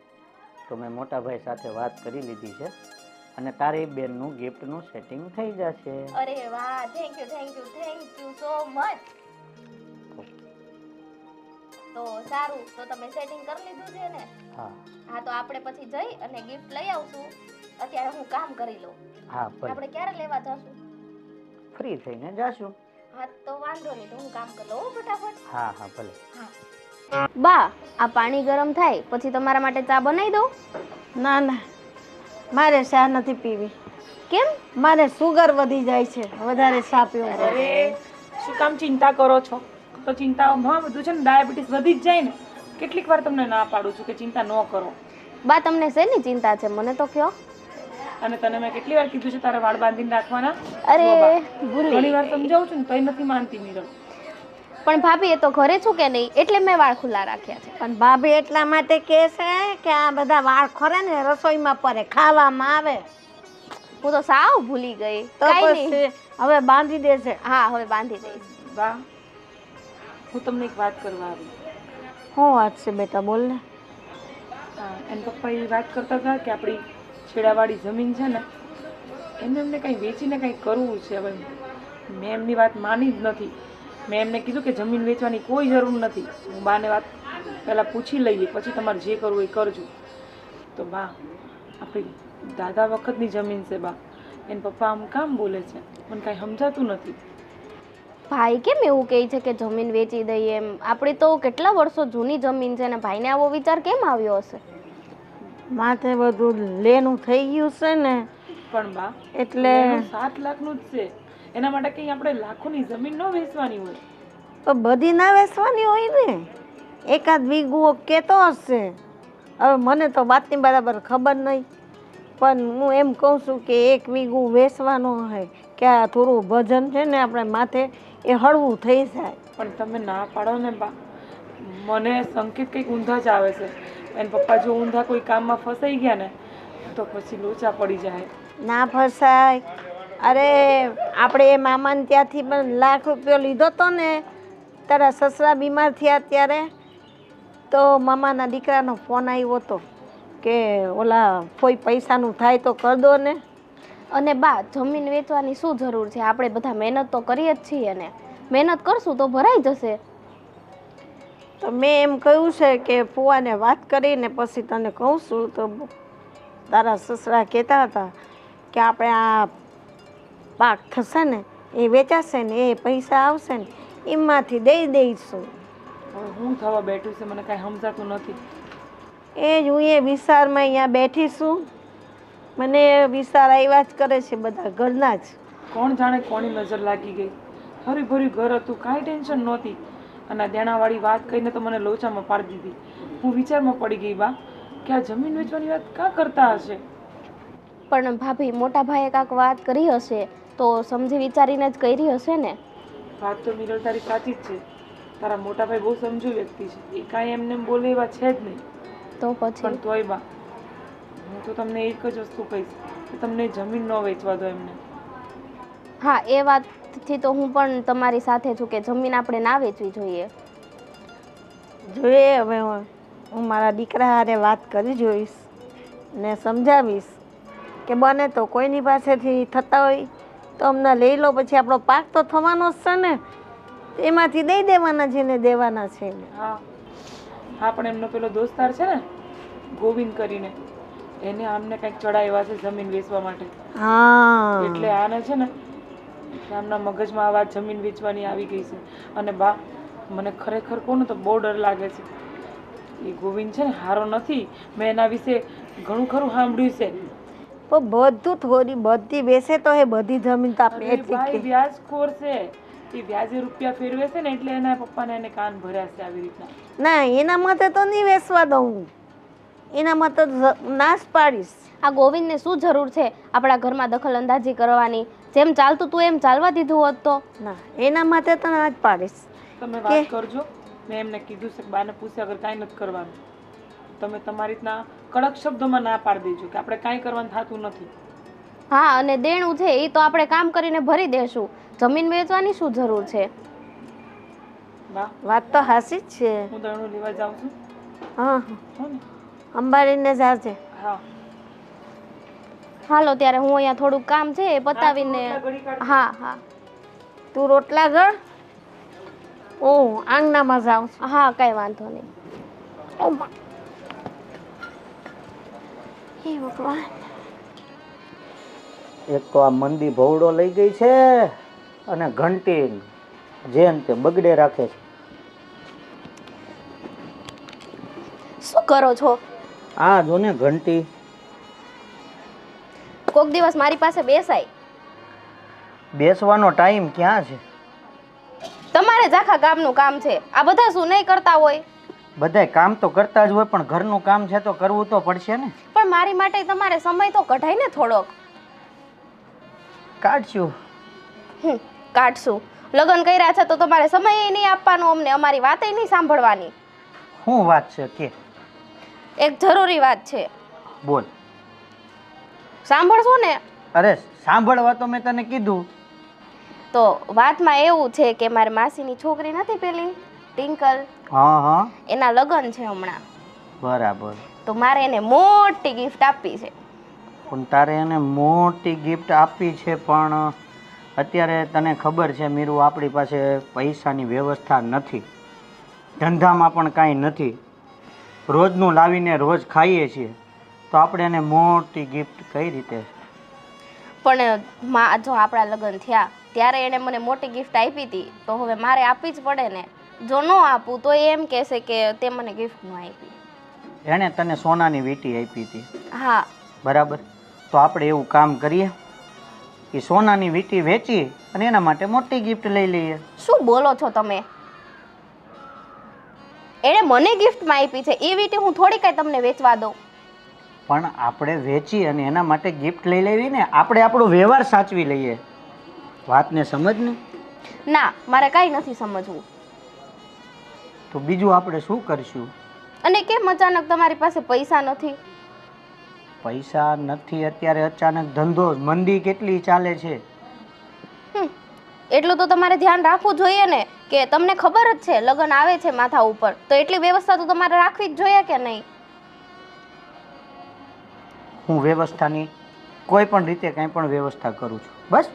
તો મેં મોટા ભાઈ સાથે વાત કરી લીધી છે અને તારી બેનનું ગિફ્ટનું સેટિંગ થઈ જશે. અરે વાહ, થેન્ક યુ સો મચ. તો સારું, તો તમે સેટિંગ કરી લીધું છે ને? હા હા તો આપણે પછી જઈ અને ગિફ્ટ લઈ આવશું. અત્યારે હું કામ કરી લઉં. હા ભલે, આપણે ક્યારે લેવા જશું? ફ્રી થઈને જાશું. હા તો વાંધો નહીં, તો હું કામ કરી લઉં ફટાફટ. હા હા ભલે. બા, આ પાણી ગરમ થાય પછી તમારા માટે ચા બનાવી દઉં? ના ના મારે ચા નથી પીવી. કેમ? મારે સુગર વધી જાય છે, વધારે ચા પીવું. અરે શું કામ ચિંતા કરો છો? તો ચિંતામાં બધું છે ને ડાયાબિટીસ વધી જ જાય ને. કેટલીક વાર તમને ના પાડું છું કે ચિંતા ન કરો. બા તમને શેની ચિંતા છે મને તો કહો. અને તને મેં કેટલી વાર કીધું છે તારે વાળ બાંધીને રાખવાના? અરે ઘણી ભૂલી. વાર સમજાવું છું ને તોય નથી માનતી મીરો. પણ ભાભી એ તો ઘરે છું કે નહીં એટલે મેં વાળ ખુલ્લા રાખ્યા છે. પણ ભાભી એટલા માટે કહે છે કે આ બધા વાળ ખોરે ને રસોઈમાં પડે, ખાવામાં આવે. હું તો સાવ ભૂલી ગઈ. તો કાંઈ નહીં. પછી હવે બાંધી દેશે. હા હવે બાંધી દઈશ. બા હું તમને એક વાત કરવા આવી. શું વાત છે બેટા, બોલ ને. એમ પપ્પા એ વાત કરતા હતા કે આપણી છેડાવાળી જમીન છે ને એમને કંઈ વેચીને કંઈ કરવું છે. હવે મેં એમની વાત માની જ નથી. મેં એમને કીધું કે જમીન વેચવાની કોઈ જરૂર નથી. હું બાને વાત પહેલાં પૂછી લઈએ પછી તમારે જે કરવું એ કરજો. તો બા આપણી દાદા વખતની જમીન છે બા. એને પપ્પા આમ કામ બોલે છે મને કાંઈ સમજાતું નથી. ભાઈ કેમ એવું કહે છે કે જમીન વેચી દઈએ એમ? આપણી તો કેટલા વર્ષો જૂની જમીન છે ને ભાઈને આવો વિચાર કેમ આવ્યો હશે? માથે બધું લેનું થઈ ગયું છે ને પણ બા એટલે 7 લાખનું જ છે. એના માટે કંઈ આપણે લાખોની જમીન ન વેચવાની હોય. તો બધી ના વેચવાની હોય ને, એકાદ વીઘું કેતો હશે. હવે મને તો વાતની બરાબર ખબર નહીં, પણ હું એમ કહું છું કે 1 વીઘું વેચવાનું હોય કે આ થોડું ભજન છે ને આપણે માથે એ હળવું થઈ જાય. પણ તમે ના પાડો ને બા, મને સંકેત કંઈક ઊંધા જ આવે છે. એને પપ્પા જો ઊંધા કોઈ કામમાં ફસાઈ ગયા ને તો પછી લોચા પડી જાય. ના ફસાય. અરે આપણે એ મામાને ત્યાંથી પણ ₹1 લાખ લીધો તો ને, તારા સસરા બીમાર થયા ત્યારે તો મામાના દીકરાનો ફોન આવ્યો હતો કે ઓલા કોઈ પૈસાનું થાય તો કર દો ને. અને બા જમીન વેચવાની શું જરૂર છે? આપણે બધા મહેનત તો કરીએ જ છીએ ને. મહેનત કરશું તો ભરાઈ જશે. તો મેં એમ કહ્યું છે કે ફુવાને વાત કરીને પછી તને કહું છું. તો તારા સસરા કહેતા હતા કે આપણે આ પાક થશે ને એ વેચાશે ને એ પૈસા આવશે ને એમાંથી દઈ દઈશું. હવે હું થવા બેઠું છે મને કાંઈ સમજાતું નથી. એ જ હું એ વિસ્તારમાં અહીંયા બેઠી છું. મને વિસ્તાર આવ્યા જ કરે છે બધા ઘરના જ. કોણ જાણે કોની નજર લાગી ગઈ. હરી ભર્યું ઘર હતું, કાંઈ ટેન્શન નહોતી. અને આ દેણાવાળી વાત કહીને તો મને લોચામાં પાડી દીધી. હું વિચારમાં પડી ગઈ બા કે આ જમીન વેચવાની વાત કાં કરતા હશે. પણ ભાભી મોટા ભાઈએ કાંક વાત કરી હશે તો સમજી વિચારીને જ કરી હશે ને. વાત તો મિરર તારી સાચી જ છે. તારા મોટા ભાઈ બહુ સમજુ વ્યક્તિ છે. એ કાંઈ એમને એમ બોલે એવા છે જ નહીં. તો પછી પણ તોય બા હું તો તમને એક જ વસ્તુ કહીશ કે તમને જમીન ન વેચવા દો એમને. હા, એ વાતથી તો હું પણ તમારી સાથે છું કે જમીન આપણે ના વેચવી જોઈએ. જોઈએ હવે હું મારા દીકરા હારે વાત કરી જોઈશ ને સમજાવીશ કે બને તો કોઈની પાસેથી થતા હોય તો અમને લઈ લો. પછી આપણો પાક તો થવાનો જ છે ને, એમાંથી દઈ દેવાના છે ને દેવાના છે. હા હા, પણ એમનો પેલો દોસ્તાર છે ને ગોવિંદ કરીને, એને આમને કંઈક ચડાવ્યા છે જમીન વેચવા માટે. હા, એટલે આને છે ને આમના મગજમાં આ વાત જમીન વેચવાની આવી ગઈ છે. અને બા મને ખરેખર કહું ને તો બહુ ડર લાગે છે. એ ગોવિંદ છે ને હારો નથી. મેં એના વિશે ઘણું ખરું સાંભળ્યું છે. પણ બધું થોડી બધી બેસે તો એ બધી જમીન તો આપણે અરે એટલી ભાઈ કે વ્યાજખોર છે. એ વ્યાજે રૂપિયા ફેરવે છે ને એટલે એના પપ્પાને એને કાન ભર્યા છે આવી રીતના. ના, એના માટે તો નહીં વેચવા દઉં. એના માટે નાશ પાડીશ. આ ગોવિંદને શું જરૂર છે આપણા ઘરમાં દખલ અંદાજી કરવાની? જેમ ચાલતું તું એમ ચાલવા દીધું હોત તો. ના, એના માટે તો ના જ પાડીશ. તમે વાત કરજો. મેં એમને કીધું છે કે બાને પૂછ્યા વગર કાંઈ નથી કરવાનું. તમે તમારી રીતના કડક શબ્દોમાં ના પાડી દેજો કે આપણે કાંઈ કરવાનું થતું નથી. હા, અને દેણું છે એ તો આપણે કામ કરીને ભરી દેશું. જમીન વેચવાની શું જરૂર છે? બા વાત તો હાસી જ છે. હું દરણું લેવા જાઉં છું. હા, હો ને? અંબાડીને જાજે. હા હાલો ત્યારે હું અહીંયા થોડુંક કામ છે એ પતાવીને. હા હા, તું રોટલા ઘર, હું આંગણામાં જાઉં છું. હા કાંઈ વાંધો નહીં. ઓ મા, હે ભગવાન. એક તો આ મંદી ભવડો લઈ ગઈ છે અને ઘંટી જેમ તે બગડે રાખે છે. શું કરો છો? આ જો ને ઘંટી. કોક દિવસ મારી પાસે બેસાય. બેસવાનો ટાઈમ ક્યાં છે? તમારે જ આખા ગામનું કામ છે. આ બધા શું નહીં કરતા હોય? બધાય કામ તો કરતા જ હોય પણ ઘરનું કામ છે તો કરવું તો પડશે ને. પણ મારી માટે તમારે સમય તો કઢાય ને થોડોક. કાઢશું. કાઢશું. લગ્ન કર્યા છે તો તમારે સમય નહીં આપવાનો અમને, અમારી વાતે નહીં સાંભળવાની. શું વાત છે કે? એક જરૂરી વાત છે. બોલ. સાંભળશો ને? અરે સાંભળવા તો મેં તને કીધું. તો વાતમાં એવું છે કે મારી માસીની છોકરી નથી પેલી ટિંકલ, હા હા, એના લગ્ન છે હમણાં. બરાબર. તો મારે એને મોટી ગિફ્ટ આપવી છે. પણ તારે એને મોટી ગિફ્ટ આપવી છે પણ અત્યારે તને ખબર છે મીરુ આપણી પાસે પૈસાની વ્યવસ્થા નથી, ધંધામાં પણ કાંઈ નથી, રોજનું લાવીને રોજ ખાઈએ છીએ તો આપણે એને મોટી ગિફ્ટ કઈ રીતે? પણ જો આપણા લગ્ન થયા ત્યારે એણે મને મોટી ગિફ્ટ આપી હતી તો હવે મારે આપવી જ પડે ને. જો ન આપું તો એમ કહેશે કે તે મને ગિફ્ટ ન આપી. એણે તને સોનાની વીંટી આપી હતી. હા બરાબર. તો આપણે એવું કામ કરીએ કે સોનાની વીંટી વેચી અને એના માટે મોટી ગિફ્ટ લઈ લઈએ. શું બોલો છો તમે? એણે મને ગિફ્ટમાં આપી છે એ વીંટી હું થોડી કાંઈ તમને વેચવા દઉં. પણ આપણે વેચી અને એના માટે ગિફ્ટ લઈ લેવી ને, આપણે આપણો વ્યવહાર સાચવી લઈએ. વાતને સમજ ને. ના, મારે કાંઈ નથી સમજવું. તો બીજું આપણે શું કરશું? અને કેમ અચાનક તમારી પાસે પૈસા નથી? પૈસા નથી અત્યારે, અચાનક ધંધો મંદી કેટલી ચાલે છે. એટલું તો તમારે ધ્યાન રાખવું જોઈએ ને કે તમને ખબર જ છે લગ્ન આવે છે માથા ઉપર, તો એટલી વ્યવસ્થા તો તમારે રાખવી જ જોઈએ કે નહીં? હું વ્યવસ્થાની કોઈ પણ રીતે કંઈ પણ વ્યવસ્થા કરું છું. બસ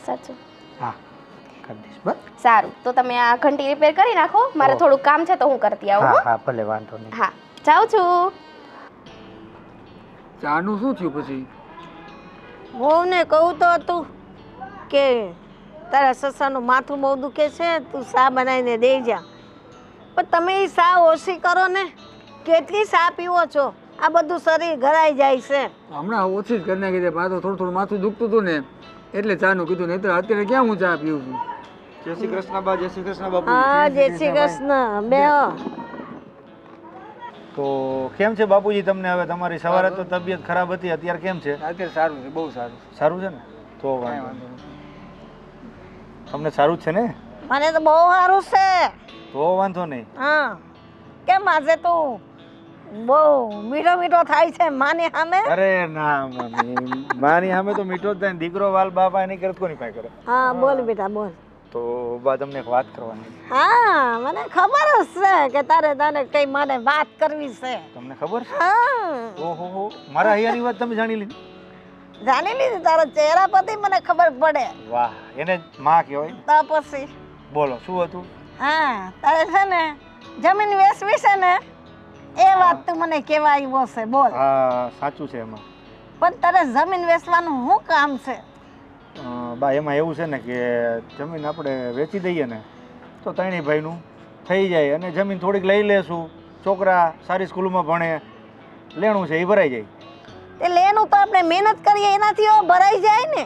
સાચું. હા. કરી દઈશ બસ. સારું, તો તમે આ ઘંટી રિપેર કરી નાખો, મારે ઓહ. થોડું કામ છે તો હું કરતી આવું હા હો. હા ભલે વાંધો નહીં. હા, જાઉં છું. ચાનું શું થયું પછી? વહુને કહું તો હતું કે તારા સસાનું માથું બહુ દુખે છે, તું શા બનાવીને દઈ જા. પણ તમે એ શા ઓછી કરો ને, કેટલી શા પીવો છો? આ બધું શરીર ઘરાઈ જાય છે. હમણાં ઓછી જ કરી નાખી છે, પાછું થોડું થોડું માથું દુખતું હતું ને એટલે ચાનું કીધું, નહીં તો અત્યારે ક્યાં હું ચા પીવું છું. જય શ્રી કૃષ્ણ બા, જય શ્રી કૃષ્ણ બાપુ. હા, જય શ્રી કૃષ્ણ. બેહો. તો કેમ છે બાપુજી તમને હવે? તમારી સવારે તો તબિયત ખરાબ હતી, અત્યારે કેમ છે? અત્યારે સારું છે, બહુ સારું. સારું છે ને? તો કાંઈ વાંધો વાંધો નહીં. નહીં. તમને સારું જ છે ને? મને તો બહુ સારું છે. તો વાંધો નહીં. હા, કેમ આજે તું બહુ મીઠો મીઠો થાય છે માની સામે? અરે ના મમ્મી, માની સામે તો મીઠો જ થાય ને. દીકરો વાલ બાપા એની કરે કોની પાસે કરે? હા, બોલ બેટા બોલ. તો બા તમને એક વાત કરવાની છે. હા, મને ખબર જ છે કે તારે કઈ મને વાત કરવી છે. તમને ખબર છે? હા, ઓહો હો, મારા હૈયાની વાત તમે જાણી લીધી? જાણી લીધી. તારા ચહેરા પરથી મને ખબર પડે. વાહ, એને જ માં કહેવાય. તો પછી બોલો શું હતું? હા, તારે છે ને જમીન વેચવી છે ને, એ વાત તું મને કેવા આવ્યો છે. બોલ. હા સાચું છે એમાં. પણ તારે જમીન વેચવાનું શું કામ છે? બા એમાં એવું છે ને કે જમીન આપણે વેચી દઈએ ને તો ત્રણેય ભાઈનું થઈ જાય, અને જમીન થોડીક લઈ લેશું, છોકરા સારી સ્કૂલમાં ભણે, લેણું છે એ ભરાઈ જાય. તે લેનું તો આપણે મહેનત કરીએ એનાથી ઓ ભરાઈ જાય ને.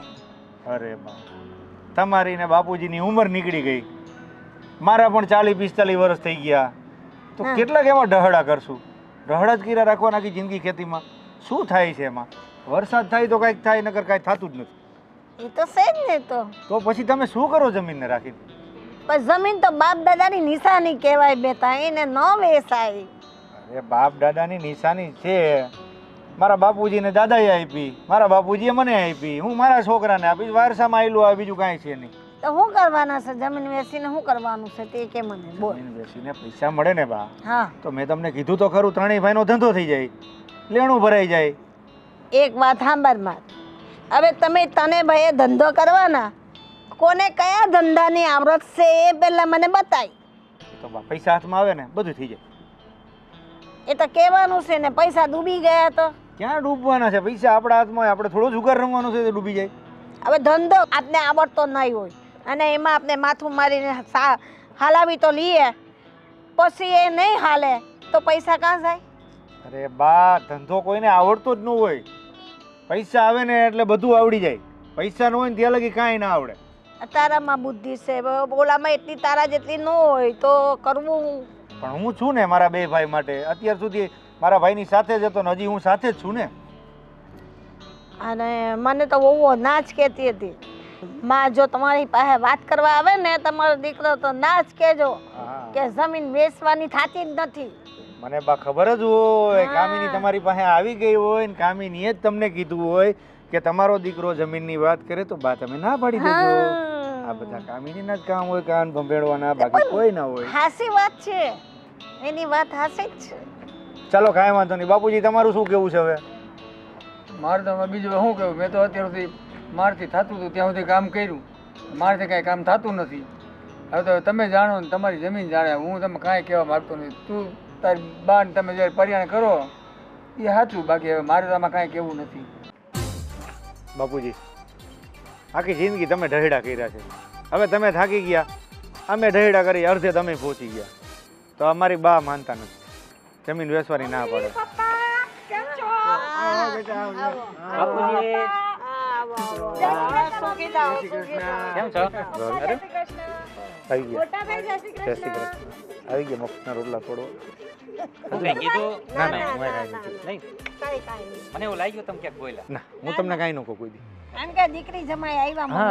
અરે બા, તમારી ને બાપુજીની ઉંમર નીકળી ગઈ, મારા પણ 40-45 વર્ષ થઈ ગયા, તો હા. કેટલાક એમાં ડહડા કરશું? ડહડા જ કર્યા રાખવાના આખી જિંદગી ખેતીમાં. શું થાય છે એમાં? વરસાદ થાય તો કાંઈક થાય, નકર કાંઈ થતું જ નથી. એ તો છે જ ને. તો પછી તમે શું કરો જમીનને રાખીને? પણ જમીન તો બાપ દાદાની નિશાની કહેવાય બેટા, એને ન વેચાય. અરે બાપ દાદાની નિશાની છે. મારા બાપુજીને દાદાએ આપી, મારા બાપુજીએ મને આપી, હું મારા છોકરાને આપીશ, વારસામાં આવેલું આ, બીજું કાંઈ છે નહીં. તો શું કરવાના છે? જમીન વેચીને શું કરવાનું છે તે કે મને બોલ. જમીન બેસીને પૈસા મળે ને બા, હા, તો મેં તમને કીધું તો ખરું, ત્રણેય ભાઈનો ધંધો થઈ જાય, લેણું ભરાઈ જાય. એક વાત સાંભળ માર. હવે તને ભાઈએ ધંધો કરવાના, કોને કયા ધંધાની આવડત છે એ પહેલા મને બતાય. તો બા પૈસા હાથમાં આવે ને બધું થઈ જાય. એ તો કહેવાનું છે ને. પૈસા ડૂબી ગયા તો ક્યાં ડૂબવાના છે? પૈસા આપણા હાથમાં હોય, આપણે થોડો જુગાર રમવાનો છે તો ડૂબી જાય. હવે ધંધો આપને આવડતો નહીં હોય અને એમાં આપણે માથું મારીને હાલાવી તો લઈએ, પછી એ નહીં હાલે તો પૈસા કાં જાય? અરે બા, ધંધો કોઈને આવડતો જ ન હોય. પૈસા આવે ને એટલે બધું આવડી જાય, પૈસા ન હોય ને ત્યાં લગી કાંઈ ના આવડે. તારામાં બુદ્ધિ છે, ઓલામાં એટલી તારા જેટલી ન હોય તો કરવું. પણ હું છું ને મારા બે ભાઈ માટે, અત્યાર સુધી મારા ભાઈની સાથે જ હતો ને હજી હું સાથે જ છું ને. અને મને તો બહુ ના જ કહેતી હતી, માં જો તમારી પાસે વાત કરવા આવે ને તમારો દીકરો તો ના જ કહેજો કે જમીન વેચવાની થતી જ નથી. મને બા ખબર જ હોય, કામિની તમારી પાસે આવી ગઈ હોય ને કામિનીએ જ તમને કીધું હોય કે તમારો દીકરો જમીનની વાત કરે તો બા તમે ના પાડી દેજો. આ બધા કામિનીના જ કામ હોય, કાન ભંભેડવાના, બાકી કોઈ ના હોય. હાસી વાત છે, એની વાત હાસી જ છે. ચાલો કાંઈ વાંધો નહીં. બાપુજી તમારું શું કેવું છે હવે? મારે તો હવે બીજું શું કહેવું, મેં તો અત્યાર સુધી મારથી થતું હતું ત્યાં સુધી કામ કર્યું, મારથી કાંઈ કામ થતું નથી. હવે તો તમે જાણો ને તમારી જમીન જાણે, હું તમે કાંઈ કહેવા માગતો નથી. તું તારી બાન તમે જ્યારે પરિયાણ કરો એ સાચું, બાકી હવે મારે તો આમાં કાંઈ કહેવું નથી. બાપુજી આખી જિંદગી તમે ઢહેડા કર્યા છે, હવે તમે થાકી ગયા, અમે ઢહેડા કરી, અડધે તમે પહોંચી ગયા, તો અમારી બા માનતા નથી, જમીન વેચવાની ના પડે. કેમ છો? આવી ગયા. જય શ્રી કૃષ્ણ. આવી ગયા મફતના રોટલા થોડો. ના ના, હું કાંઈ નથી. નહીં, મને એવું લાગ્યું તમે ક્યાંક બોલ્યા. ના, હું તમને કાંઈ ન કહું કોઈ દી. એમ કે દીકરી જમાઈ આવ્યા મને.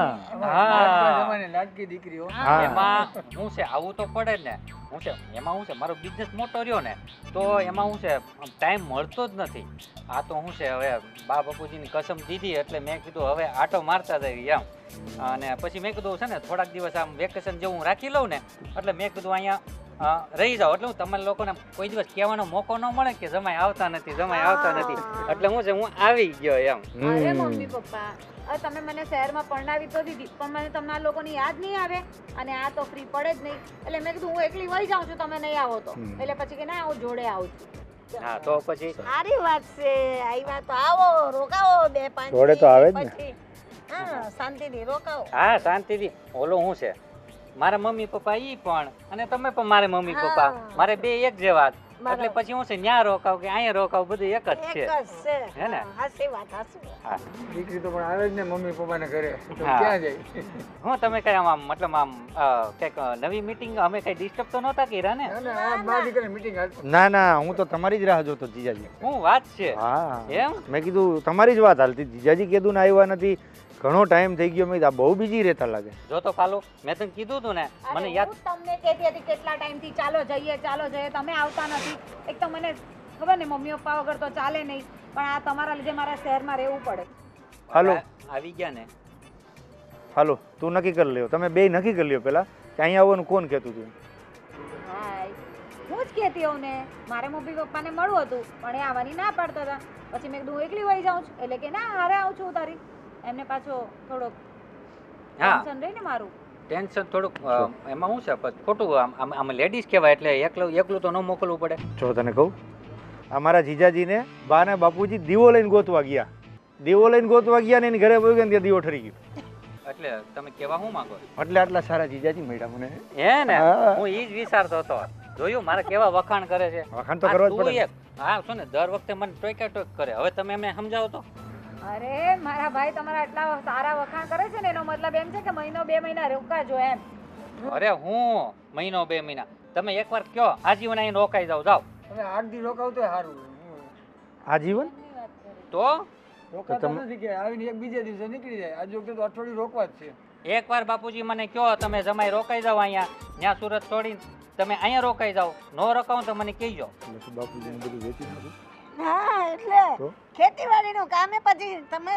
જમાને લાડકી દીકરીઓ. એમાં હું છે આવું તો પડે ને. હું છે એમાં હું છે મારો બિઝનેસ મોટો રહ્યો ને તો એમાં હું છે ટાઈમ મળતો જ નથી. આ તો હું છે હવે બા બાપુજીની કસમ દીધી એટલે મેં કીધું હવે આટો મારતા જઈએ એમ. અને પછી મેં કીધું છે ને થોડાક દિવસ આમ વેકેશન જેવું રાખી લઉં ને એટલે મેં કીધું અહીંયા રહી જાઓ એટલે હું તમારા લોકોને કોઈ દિવસ કહેવાનો મોકો ન મળે કે જમાઈ આવતા નથી એટલે હું છે હું આવી ગયો એમ. અરે મમ્મી પપ્પા હવે તમે મને શહેરમાં પરણાવી તો દીધી પણ મને તમારા લોકોની યાદ નહીં આવે અને આ તો ફ્રી પડે જ નહીં એટલે મેં કીધું હું એકલી વહી જાઉં છું તમે નહીં આવો તો એટલે પછી કે ના હું જોડે આવું છું. હા તો પછી સારી વાત છે આવ્યા તો આવો રોકાવો 2-5 જોડે તો આવે જ ને. પછી હા શાંતિથી રોકાવો. હા શાંતિથી. ઓલો હું છે મારા મમ્મી પપ્પા ઈ પણ અને તમે પણ મારે મમ્મી પપ્પા મારે બે એક જેવા એટલે પછી હું છે ન્યા રોકાવ કે અહીંયા રોકાવ બધું એક જ છે હે ને. હાસી વાત હા દીકરી તો પણ આવે જ ને મમ્મી પપ્પાને ઘરે તો હા. ક્યાં જાય? હું તમે કઈ આમ મતલબ આમ કંઈક નવી મીટિંગ અમે કઈ ડિસ્ટર્બ તો નહોતા કર્યા ને? ના ના આ બા દીકરાની meeting હાલતી. ના ના હું તો તમારી જ રાહ જોતો જીજાજી. હું વાત છે હા એમ મેં કીધું તમારી જ વાત હાલતી. જીજાજી કીધું ને આવ્યા નથી, ઘણો ટાઈમ થઈ ગયો. મેં કીધું આ બહુ બીજી રહેતા લાગે. જો તો ફાલો મેં તને કીધું તું ને મને યાદ હું તમને કહેતી હતી કેટલા ટાઈમથી ચાલો જઈએ તમે આવતા નથી. એક તો મને ખબર ને મમ્મી પપ્પા વગર તો ચાલે નહીં પણ આ તમારા લીધે મારા શહેરમાં રહેવું પડે. હાલો આવી ગયા ને. હાલો તું નક્કી કરી લ્યો, તમે બે નક્કી કરી લ્યો પેલા કે અહીંયા આવવાનું કોણ કહેતું હતું? હાય હું જ કહેતી હોઉં ને મારે મમ્મી પપ્પાને મળવું હતું પણ એ આવવાની ના પાડતા હતા. પછી મેં કીધું હું એકલી વહી જાઉં છું એટલે કે ના હારે આવું છું તારી. એમને પાછો થોડોક હા ટેન્શન રહી ને મારું. ટેન્શન થોડુંક એમાં શું છે ખોટું આમ લેડીઝ કહેવાય એટલે એકલું તો ન મોકલવું પડે. જો તને કહું અમારા જીજાજીને બા ને બાપુજી દીવો લઈને ગોતવા ગયા. દીવો લઈને ગોતવા ગયા ને એની ઘરે બોઈ ગયા ને ત્યાં દીવો ઠરી ગયો. એટલે તમે કેવા શું માંગો? એટલે આટલા સારા જીજાજી મળ્યા મને. હે ને હા. હું ઈ જ વિચારતો હતો. જોયું મારા કેવા વખાણ કરે છે. વખાણ તો કરવા જ તું પડે. એક હા શું ને દર વખતે મને ટોયકા ટોક કરે. હવે તમે એમને સમજાવો તો. અરે મારા ભાઈ તમારા આટલા સારા વખાણ કરે છે ને એનો મતલબ એમ છે કે મહિનો 2 મહિના રોકાજો એમ. અરે હું મહિનો 2 મહિના તમે એકવાર કયો આજીવન અહીં રોકાઈ જાવ. તમે 8 દી રોકાવ તો સારું. આજીવન તો રોકાતા નથી કે આવીને એક બીજા દિવસે નીકળી જાય. આજ વખતે તો અઠવાડિયું રોકવા જ છે. એકવાર બાપુજી મને કયો તમે જમાઈ રોકાઈ જાવ અહીંયા ત્યાં સુરત છોડીને તમે અહીંયા રોકાઈ જાવ. નો રોકાવ તો મને કહેજો. બાપુજીને બધું વેચી નાખું. હા એટલે તો? ખેતીવાડીનું કામે પછી તમે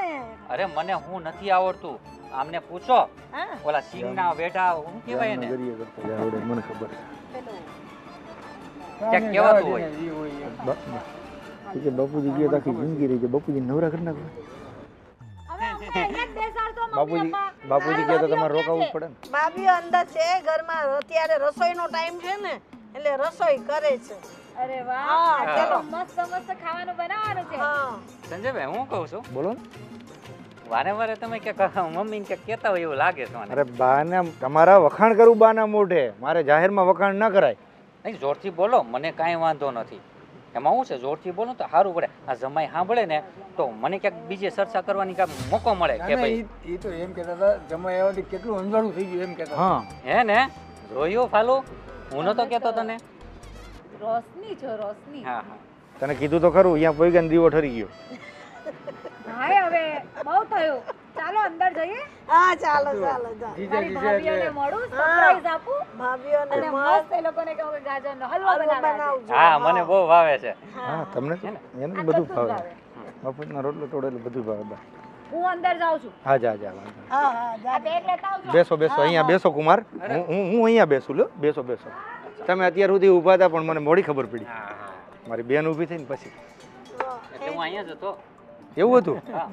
અરે મને હું નથી આવડતું. આમને પૂછો હા ઓલા સિંગના વેઢા શું કહેવાય ને ગરીએ કરતા જ આવડે, મને ખબર છે. ક્યાંક કહેવાતું હોય. ઈ હોય એમ. ઈ કે બાપુજી ગયા આખી જિંદગી રહી છે. બાપુજી નવરા કરી નાખો. હવે અમને અહીંયા જ બેસાડતો મમ્મી બાપુજી પપ્પા. બાપુજી કહે તો તમારે રોકાવું જ પડે ને. ભાભીઓ અંદર છે ઘરમાં અત્યારે રસોઈનો ટાઈમ છે ને એટલે રસોઈ કરે છે. અરે વાહ હા, ચાલો ચાલો. મસ્ત મસ્ત ખાવાનું બનાવવાનું છે. હા સંજયભાઈ હું કહું છું બોલો ને. વારે વારે તમે કે મમ્મી કે કહેતા હોય એવું લાગે છે મને. અરે બાના તમારા વખાણ કરું બાના મોઢે, મારે જાહેરમાં વખાણ ના કરાય. નહીં જોરથી બોલો મને કાંઈ વાંધો નથી. એમાં શું છે જોરથી બોલો તો સારું પડે. આ જમાઈ સાંભળે ને તો મને ક્યાંક બીજે ચર્ચા કરવાની કાંઈક મોકો મળે ના, કે ના, ભાઈ ઈ તો એમ કહેતા હતા જમાઈ આવવાથી કેટલું અંધારું થઈ ગયું એમ કહેતા હતા. હા હે ને જોયું ફાલું હું નતો કહેતો તને. રોશની છો રોશની. હા હા તને કીધું તો ખરું, અહીંયા પોઈ ગયા દીવો ઠરી ગયો. હાય હવે બહુ થયું. ચાલો અંદર જઈએ. હા ચાલો ચાલો ચાલો મારી જીજાજી છે ભાભીઓને એટલે મળું સરપ્રાઈઝ આપું ભાભીઓને અને મસ્ત એ લોકોને કહું કે ગાજરનો હલવો બનાવવાનો બનાવજો. હા મને બહુ ભાવે છે. હા તમને તો એને તો બધું ભાવે. બાપુજીના રોટલો તોડે એટલે બધું ભાવે બા. હું અંદર જાઉં છું. હા જા જા વાંધો નહીં. હા હા આ જા. બેગ લેતા આવજો. બેસો બેસો અહીંયા બેસો કુમાર. હું અહીંયા બેસું લ્યો. બેસો બેસો. તમે અત્યાર સુધી ઊભા હતા પણ મને મોડી ખબર પડી. હા હા મારી બેન ઊભી થઈ ને પછી એટલે હું અહીંયા જ હતો. એવું હતું હા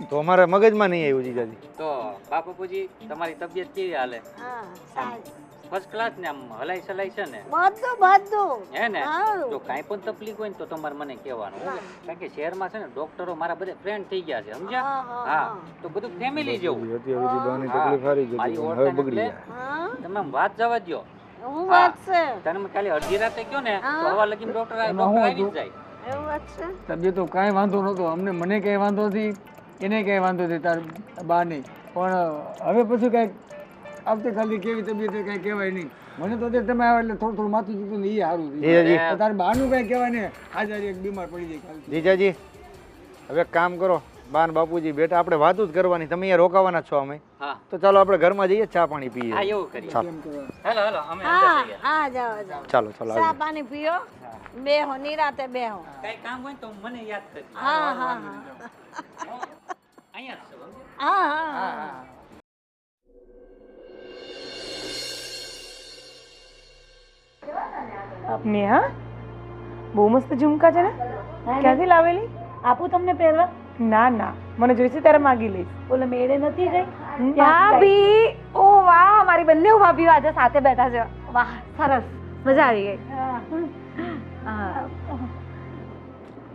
તો અમારા મગજમાં નહીં આવ્યું જીજાજી. તો બાપુજી તમારી તબિયત કેવી હાલે? હા સારું. ફર્સ્ટ ક્લાસ ને આમ હલાઈ સલાઈ છે ને બધું બધું હે ને સારું. જો કાંઈ પણ તકલીફ હોય ને તો તમારે મને કહેવાનું કારણ કે શહેરમાં છે ને ડોક્ટરો મારા બધા ફ્રેન્ડ થઈ ગયા છે સમજ્યા? હા, હા તો બધું ફેમિલી જેવું. અત્યાર સુધી બાની હા. તકલીફ હારી ગઈ મારી હતી, હવે ઓળખાણ બગડી એટલે જાય. હા તમે આમ વાત જવા દ્યો. હું વાત છે તને મેં ખાલી અડધી રાતે કયો ને તો હા. હવા લગીને ડોક્ટર એમાં હું આવી જ હતું? જાય. એવું વાત છે તબિયત તો કાંઈ વાંધો નહોતો. અમને મને કાંઈ વાંધો નથી, એને કાંઈ વાંધો નથી તાર બા નહીં. પણ હવે પછી કાંઈક આવતીકાલથી કેવી તબિયત છે કાંઈ કહેવાય નહીં. મને તો અત્યારે તમે આવ્યા એટલે થોડું થોડું માથું દુખતું ને એ સારું જીજાજી. થયું. તારે બહારનું કાંઈ કહેવાય ને આજે એક બીમાર પડી જાય કાલથી. જીજાજી હવે એક કામ કરો, બા ને બાપુજી બેટા આપણે વાતો જ કરવાની, તમે અહીંયા રોકાવાના જ છો અમે, હા તો ચાલો આપણે ઘરમાં જઈએ ચા પાણી પીએ. હા એવું કરીએ. ચાલો એમ કરવા. હાલો હાલો અમે હા અંદર જઈએ. હા જાઓ જાઓ ચાલો ચાલો ચા આવજો. પાણી પીઓ બેહો નિરાતે બેહો કઈ કામ હોય ને તો મને યાદ કરજો. હા હા હા અહીંયા જ છો, સમજ્યા? હા હા હા હા હા. 1 નેહા બહુ મસ્ત ઝુમકા છે ને ક્યાંથી લાવેલી? આપું તમને પહેરવા? ના ના, મને જોઈશે ત્યારે માગી લઈશ. ઓલે મેળે નથી ગઈ? ભાભી, ઓ વાહ, મારી બંને ભાભીઓ આજે સાથે બેઠા છે. વાહ, સરસ, મજા આવી ગઈ.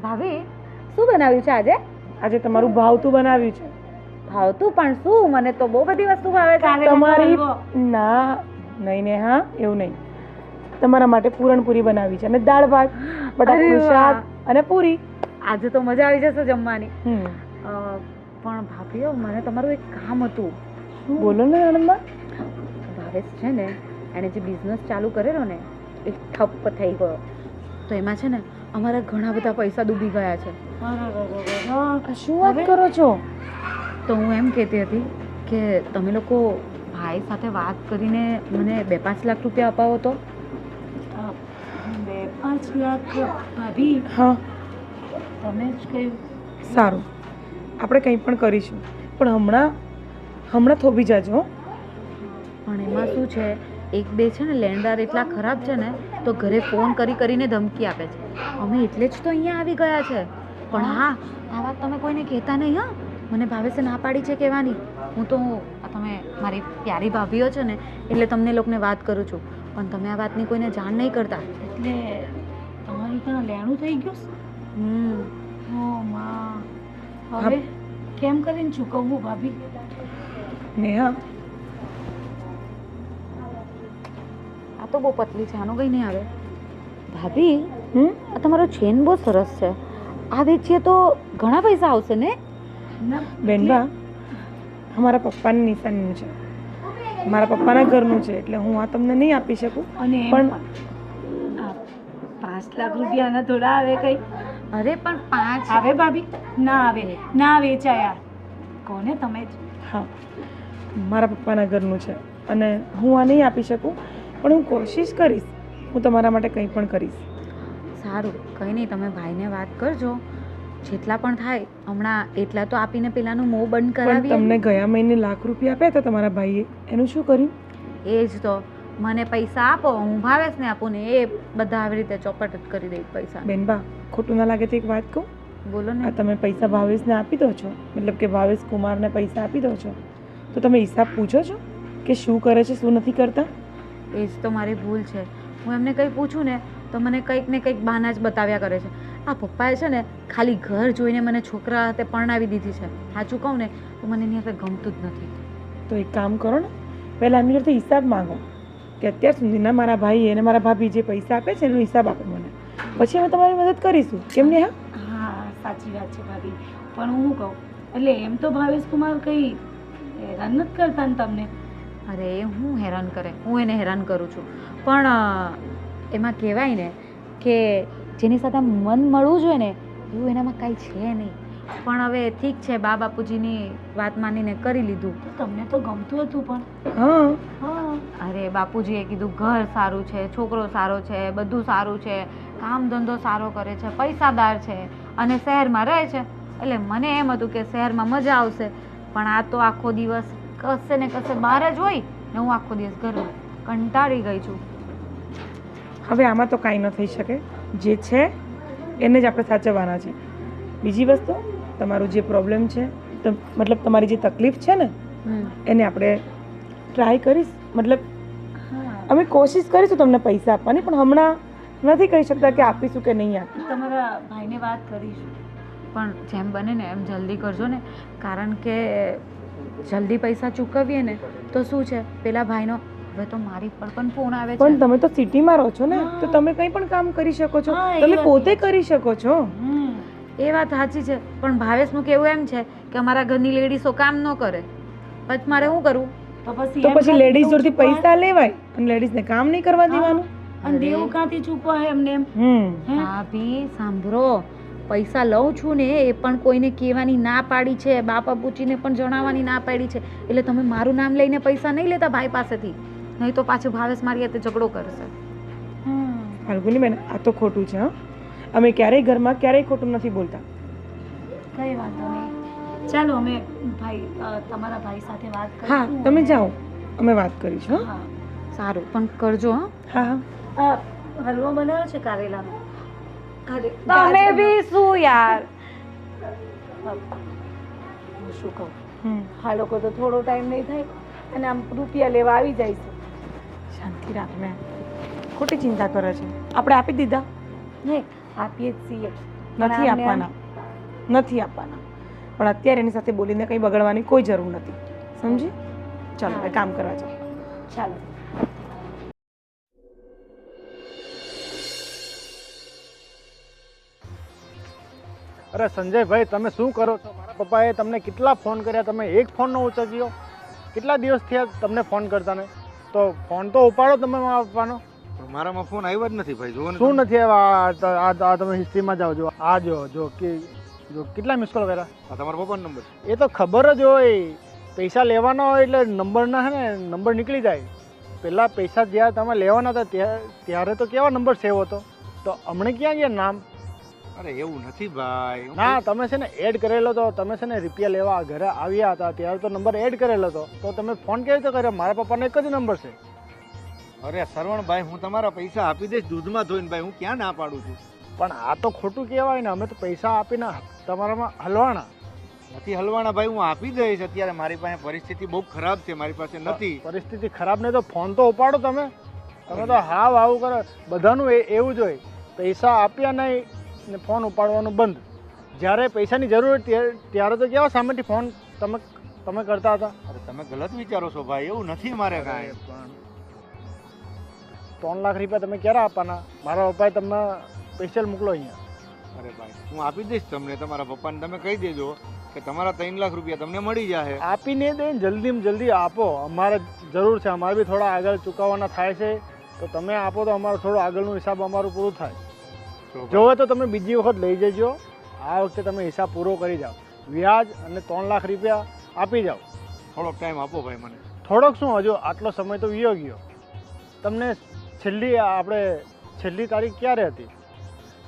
ભાભી, શું બનાવ્યું છે આજે? આજે તમારું ભાવતું બનાવ્યું છે. ભાવતું પણ શું? મને તો બહુ બધી વસ્તુ ભાવે છે. તમારી ના નહીં નેહા, એવું નહીં. તમારા માટે પૂરણપૂરી બનાવી છે અને દાળ ભાત, બટાકાનું શાક અને પૂરી. આજે તો મજા આવી જશે જમવાની. પણ ભાભીઓ, મને તમારું એક કામ હતું. બોલો ને આનંદમાં. ભાવેશ છે ને, એણે જે બિઝનેસ ચાલુ કરેલો ને એ ઠપ થઈ ગયો. તો એમાં છે ને અમારા ઘણા બધા પૈસા ડૂબી ગયા છે. શું વાત કરો છો? તો હું એમ કહેતી હતી કે તમે લોકો ભાઈ સાથે વાત કરીને મને 2-5 લાખ રૂપિયા અપાવો તો. 2-5 લાખ? ભાભી, હા, તમે જ કહ્યું. સારું, આપણે કંઈ પણ કરીશું, પણ હમણાં થોભી જાજો. પણ એમાં શું છે, 1-2 છે ને લેણદાર એટલા ખરાબ છે ને, તો ઘરે ફોન કરીને ધમકી આપે છે. અમે એટલે જ તો અહીંયા આવી ગયા છે. પણ હા, આ વાત તમે કોઈને કહેતા નહીં. હા, મને ભાવેશે ના પાડી છે કહેવાની. હું તો તમે મારી પ્યારી ભાભીઓ છે ને, એટલે તમને લોકોને વાત કરું છું. પણ તમે આ વાતની કોઈને જાણ નહીં કરતા. એટલે તમારી ત્યાં લેણું થઈ ગયું? ઓ માં, હવે કેમ કરીને ચૂકવવું ભાભી? નેહા, આ તો બહુ પતલી છે, આનું કંઈ નહીં આવે. ભાભી, આ તમારો ચેન બહુ સરસ છે. આ વેચીએ તો ઘણા પૈસા આવશે ને? બેનબા, અમારા પપ્પાની નિશાનીનું છે, મારા પપ્પાના ઘરનું છે, એટલે હું આ તમને નહીં આપી શકું. અને પણ 5 લાખ રૂપિયાના થોડા આવે કઈ? અરે પણ 5 આવે ભાભી? ના આવે, ના વેચાયા. કોને તમે જ? હા, મારા પપ્પાના ઘરનું છે અને હું આ નહીં આપી શકું, પણ હું કોશિશ કરીશ. હું તમારા માટે કંઈ પણ કરીશ. સારું, કંઈ નહીં, તમે ભાઈને વાત કરજો. જેટલા પણ થાય હમણાં એટલા તો આપીને પેલાનું મોં બંધ પણ કરાવીએ. તમને ગયા મહિને લાખ રૂપિયા આપ્યા હતા તમારા ભાઈએ, એનું શું કર્યું? એ જ તો, મને પૈસા આપો, હું ભાવેશને આપું ને એ બધા આવી રીતે ચોપટ જ કરી દે પૈસા. બેનબા, ખોટું ના લાગે તો એક વાત કહું? બોલો આ ને. તમે પૈસા ભાવેશને આપી દો છો, મતલબ કે ભાવેશ કુમારને પૈસા આપી દો છો, તો તમે હિસાબ પૂછો છો કે શું કરે છે શું નથી કરતા? એ જ તો મારી ભૂલ છે. હું એમને કંઈ પૂછું ને તો મને કંઈક ને કંઈક બહાના જ બતાવ્યા કરે છે. આ પપ્પાએ છે ને ખાલી ઘર જોઈને મને છોકરા હાથે પરણાવી દીધી છે. સાચું કહું ને તો મને એની હાથે ગમતું જ નથી. તો એક કામ કરો ને, પહેલાં એમની જોડે હિસાબ માંગો કે અત્યાર સુધીના મારા ભાઈ અને મારા ભાભી જે પૈસા આપે છે એનો હિસાબ આપો મને, પછી અમે તમારી મદદ કરીશું. કેમ ને? હા, સાચી વાત છે ભાભી. પણ હું કહું, એટલે એમ તો ભાવેશ કુમાર કંઈ હેરાન નથી કરતા ને તમને? અરે એ હું હેરાન કરે, હું એને હેરાન કરું છું. પણ એમાં કહેવાય ને કે જેની સાથે મન મળવું જોઈએ ને એવું એનામાં કાંઈ છે નહીં. પણ હવે ઠીક છે, બા બાપુજીની વાત માનીને કરી લીધું. તમને તો ગમતું હતું પણ. હા, અરે બાપુજીએ કીધું ઘર સારું છે, છોકરો સારો છે, બધું સારું છે, કામ ધંધો સારો કરે છે, પૈસાદાર છે અને શહેરમાં રહે છે. એટલે મને એમ હતું કે શહેરમાં મજા આવશે. પણ આ તો આખો દિવસ કશે ને કશે બહાર જ હોય ને હું આખો દિવસ ઘરમાં કંટાળી ગઈ છું. હવે આમાં તો કાંઈ ન થઈ શકે. જે છે એને જ આપણે સાચવવાના છે. બીજી વસ્તુ, તમારું જે પ્રોબ્લેમ છે, મતલબ તમારી જે તકલીફ છે ને એને આપણે ટ્રાય કરીશ, મતલબ અમે કોશિશ કરીશું તમને પૈસા આપવાની, પણ હમણાં નથી કહી શકતા કે આપીશું કે નહીં આપીશું. તમારા ભાઈને વાત કરીશું. પણ જેમ બને ને એમ જલ્દી કરજો ને, કારણ કે જલ્દી પૈસા ચૂકવીએ ને તો શું છે, પેલા ભાઈનો હવે તો મારી પર પણ ફોન આવે છે. પણ તમે તો સિટીમાં રહો છો ને, તો તમે કંઈ પણ કામ કરી શકો છો, તમે પોતે કરી શકો છો. એ વાત સાચી છે, પણ ભાવેશનું કેવું એમ છે કે અમારા ઘરની લેડીઝો કામ ન કરે, પછી મારે શું કરવું? તો પછી લેડીઝ જોડથી પૈસા લેવાય અને લેડીઝને કામ નહીં કરવા દેવાનું. અને દેવું ક્યાંથી ચૂકવા એમને એમ? ભાભી સાંભળો, પૈસા લઉં છું ને એ પણ કોઈને કહેવાની ના પાડી છે, બાપા પૂછીને પણ જણાવવાની ના પાડી છે. એટલે તમે મારું નામ લઈને પૈસા નહીં લેતા ભાઈ પાસેથી, નહીં તો પાછું ભાવેશ મારી હાથે ઝઘડો કરશે. ફાલ્ગુની બેન, આ તો ખોટું છે. અમે ક્યારેય ઘરમાં ક્યારેય ખોટું નથી બોલતા. કઈ વાંધો નહીં, ચાલો અમે તમારા ભાઈ સાથે વાત કરીશું. હા, તમે જાઓ, અમે વાત કરીશું. સારું, પણ કરજો. હા હા, આ હલવો બનાવ્યો છે કારેલાનો. તમે ગાજરનો. બી શું યાર? હું શું કહું, આ લોકો તો થોડો ટાઈમ નહીં થાય અને આમ રૂપિયા લેવા આવી જાય છે. શાંતિ રાખ ને, ખોટી ચિંતા કરે છે. આપણે આપી દીધા? નહીં, આપીએ જ છીએ. નથી આપવાના, નથી આપવાના. પણ અત્યારે એની સાથે બોલીને કંઈ બગડવાની કોઈ જરૂર નથી, સમજી? ચાલો હવે કામ કરવા જાઓ. ચાલો. અરે સંજયભાઈ, તમે શું કરો છો? મારા પપ્પાએ તમને કેટલા ફોન કર્યા, તમે એક ફોન ન ઉચક્યો. કેટલા દિવસ થયા તમને ફોન કરતા ને? તો ફોન તો ઉપાડો તમે મારા પપ્પાનો. મારામાં ફોન આવ્યો જ નથી ભાઈ. જો ને શું નથી આવ્યા? આ તમે હિસ્ટ્રીમાં જાઓ, જો આ જો કેટલા મિસ કોલ કર્યા. આ તમારા પપ્પાનો નંબર છે. એ તો ખબર જ હોય, પૈસા લેવાના હોય એટલે નંબરના હે ને નંબર નીકળી જાય. પહેલાં પૈસા જ્યારે તમે લેવાના હતા ત્યારે તો કેવા નંબર સેવ હતો, તો હમણાં ક્યાં ગયા નામ? અરે એવું નથી ભાઈ. ના, તમે છે ને એડ કરેલો તો, તમે છે ને રૂપિયા લેવા ઘરે આવ્યા હતા ત્યારે તો નંબર એડ કરેલો હતો, તો તમે ફોન કેવી રીતે કર્યો? મારા પપ્પાનો એક જ નંબર છે. અરે સરવણભાઈ, હું તમારા પૈસા આપી દઈશ દૂધમાં ધોઈને ભાઈ. હું ક્યાં ના પાડું છું? પણ આ તો ખોટું કહેવાય ને. અમે તો પૈસા આપીને તમારામાં હલવાના નથી. હલવાના ભાઈ, હું આપી દઈશ. અત્યારે મારી પાસે પરિસ્થિતિ બહુ ખરાબ છે, મારી પાસે નથી. પરિસ્થિતિ ખરાબ નહીં તો ફોન તો ઉપાડો તમે. તમે તો હાવ આવું કરો. બધાનું એવું જ હોય, પૈસા આપ્યા નહીં ને ફોન ઉપાડવાનું બંધ. જ્યારે પૈસાની જરૂર હોય ત્યારે તો કેવા સામેથી ફોન તમે કરતા હતા. અરે તમે ગલત વિચારો છો ભાઈ, એવું નથી મારે કાંઈ. પણ 3 લાખ રૂપિયા તમે ક્યારે આપવાના? મારા પપ્પાએ તમને સ્પેશિયલ મોકલો અહીંયા. અરે ભાઈ, હું આપી દઈશ તમને. તમારા પપ્પાને તમે કહી દેજો કે તમારા 3 લાખ રૂપિયા તમને મળી જશે. આપીને દઈને જલ્દીમાં જલ્દી આપો. અમારે જરૂર છે, અમારે બી થોડા આગળ ચૂકવવાના થાય છે, તો તમે આપો તો અમારું થોડું આગળનું હિસાબ અમારું પૂરું થાય. જોવે તો તમે બીજી વખત લઈ જજો. આ વખતે તમે હિસાબ પૂરો કરી જાઓ. વ્યાજ અને 3 લાખ રૂપિયા આપી જાઓ. થોડોક ટાઈમ આપો ભાઈ મને. થોડોક શું, હજુ આટલો સમય તો વીયો ગયો. તમને છેલ્લી તારીખ ક્યારે હતી?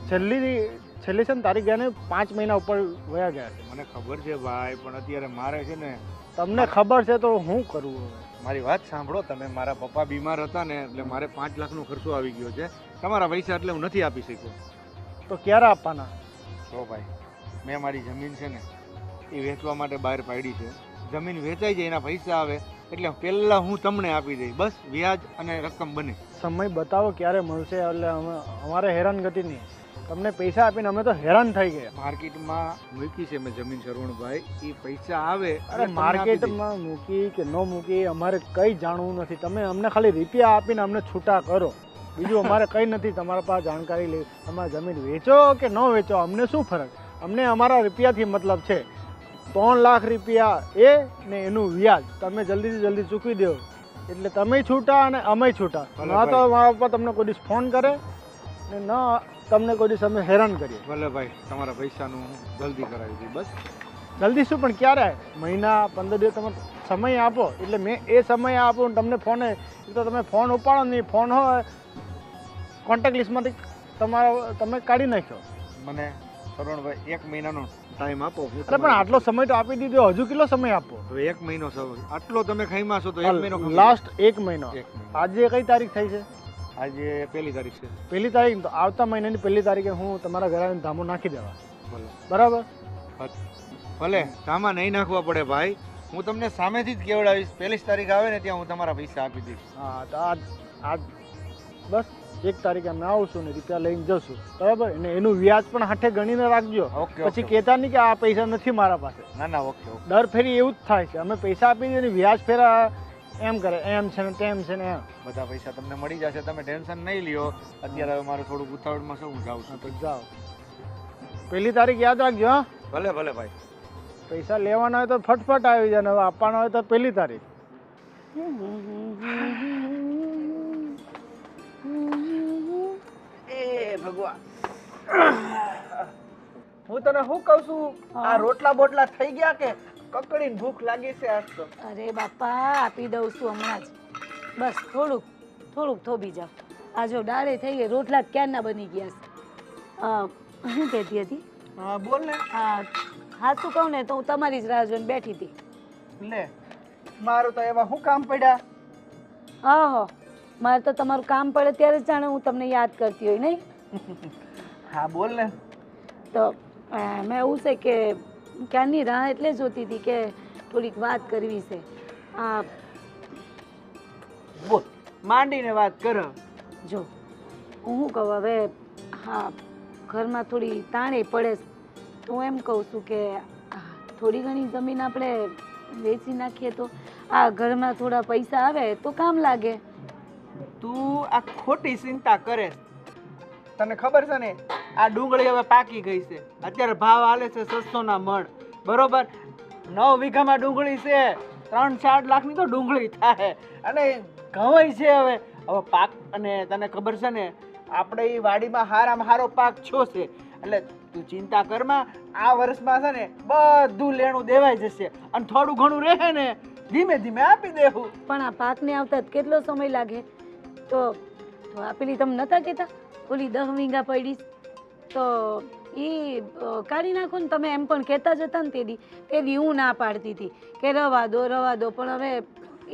છેલ્લી છે ને તારીખ ગયા ને 5 મહિના ઉપર વયા ગયા છે. મને ખબર છે ભાઈ, પણ અત્યારે મારે છે ને. તમને ખબર છે તો હું કરું? મારી વાત સાંભળો તમે. મારા પપ્પા બીમાર હતા ને એટલે મારે 5 લાખનો ખર્ચો આવી ગયો છે. તમારા પૈસા એટલે હું નથી આપી શક્યો. તો ક્યારે આપવાના? તો ભાઈ, મેં મારી જમીન છે ને એ વેચવા માટે બહાર પાડી છે. જમીન વેચાઈ જાય, એના પૈસા આવે એટલે પહેલાં હું તમને આપી દઈશ. બસ વ્યાજ અને રકમ બને. સમય બતાવો ક્યારે મળશે. એટલે અમારે હેરાનગતિ નહીં. તમને પૈસા આપીને અમે તો હેરાન થઈ ગયા. માર્કેટમાં મૂકી છે મેં જમીન સરવણભાઈ. એ પૈસા આવે. અરે માર્કેટમાં મૂકી કે ન મૂકી અમારે કંઈ જાણવું નથી. તમે અમને ખાલી રૂપિયા આપીને અમને છૂટા કરો. બીજું અમારે કંઈ નથી તમારા પાસે જાણકારી લેવી. તમારે જમીન વેચો કે ન વેચો અમને શું ફરક? અમને અમારા રૂપિયાથી મતલબ છે. 3 લાખ રૂપિયા એ ને એનું વ્યાજ તમે જલ્દીથી જલ્દી ચૂકવી દો એટલે તમે છૂટા અને અમે છૂટા. ના તો મારા પપ્પા તમને કોઈ દિવસ ફોન કરે ને ન તમને કોઈ દિવસ અમે હેરાન કરીએ. ભલે ભાઈ, તમારા પૈસાનું જલ્દી કરાવી દઈએ. બસ જલ્દી શું, પણ ક્યારે? મહિના 15 દિવસ તમે સમય આપો. એટલે મેં એ સમય આપો તમને ફોન એ તો તમે ફોન ઉપાડો નહીં. ફોન હોય કોન્ટેક્ટ લિસ્ટમાંથી તમે કાઢી નાખ્યો. મને સરવણભાઈ 1 મહિનાનો ટાઈમ આપો. અરે પણ આટલો સમય તો આપી દીધો, હજુ કેટલો સમય આપો? તો 1 મહિનો આટલો તમે ખાઈમાં છો તો 1 મહિનો. લાસ્ટ 1 મહિનો. આજે કઈ તારીખ થઈ છે? આજે 1 તારીખ છે. 1 તારીખ તો આવતા મહિનાની 1 તારીખે હું તમારા ઘરે આવીને ધામો નાખી દેવા. બરાબર? ભલે ધામા નહીં નાખવા પડે ભાઈ. હું તમને સામેથી જ કેવડાવીશ. 1 તારીખ આવે ને ત્યાં હું તમારા પૈસા આપી દઈશ. હા, તો આજ બસ 1 તારીખે અમે આવશું ને રૂપિયા લઈને જશું. બરાબર? અને એનું વ્યાજ પણ હાથે ગણીને રાખજો. પછી કહેતા નહીં કે આ પૈસા નથી મારા પાસે. ના ના, ઓકે. દર ફેરી એવું જ થાય છે. અમે પૈસા આપી દઈએ ને વ્યાજ ફેરા એમ કરે, એમ છે ને તેમ છે ને એમ. બધા પૈસા તમને મળી જશે, તમે ટેન્શન નહીં લ્યો. અત્યારે હવે મારે થોડું ઉતાવળમાં છે, હું જાઉં છું. તો જાઓ. 1 તારીખ યાદ રાખજો. હા, ભલે ભલે ભાઈ. પૈસા લેવાના હોય તો ફટફટ આવી જાય ને હવે આપવાના હોય તો 1 તારીખ. એ ભગવાન, હું તને શું કહું છું? આ રોટલા બોટલા થઈ ગયા કે કકડીને ભૂખ લાગી છે આજ તો. અરે બાપા, આપી દઉં છું હમણાં જ. બસ થોડુંક થોભી જાઓ. આ જો ડાળે થઈ ગઈ, રોટલા ક્યારના બની ગયા છે. શું કહેતી હતી? હા બોલ ને. હા શું કહું ને, તો હું તમારી જ રાહ જોઈને બેઠી હતી. લે, મારું તો એવા શું કામ પડ્યા? આહો, મારે તો તમારું કામ પડે ત્યારે જ જાણે હું તમને યાદ કરતી હોય નહીં. હા બોલ ને. તો મેં એવું છે કે ક્યારની રાહ એટલે જોતી હતી કે થોડીક વાત કરવી છે. આ બોલ, માંડીને વાત કર. જો હું શું કહું હવે, હા ઘરમાં થોડી તાણે પડે છે, તો હું એમ કહું છું કે થોડી ઘણી જમીન આપણે વેચી નાખીએ તો આ ઘરમાં થોડા પૈસા આવે તો કામ લાગે. તું આ ખોટી ચિંતા કરે. તને ખબર છે ને આ ડુંગળી હવે પાકી ગઈ છે, અત્યારે ભાવ હાલે છે 600 ના મણ, બરોબર? 9 વીઘામાં ડુંગળી છે, 3-4 લાખની તો ડુંગળી થાય. અને ઘઉં છે હવે પાક. અને તને ખબર છે ને આપણે એ વાડીમાં હારામાં હારો પાક છો છે, એટલે તું ચિંતા કરમાં. આ વર્ષમાં છે ને બધું લેણું દેવાઈ જશે, અને થોડું ઘણું રહે ને ધીમે ધીમે આપી દેવું. પણ આ પાકને આવતા કેટલો સમય લાગે? તો આપેલી તમે નતા કહેતા ઓલી 10 વીઘા પડી તો એ કાઢી નાખો ને, તમે એમ પણ કહેતા જ હતા ને તેદી હું ના પાડતી હતી કે રવા દો. પણ હવે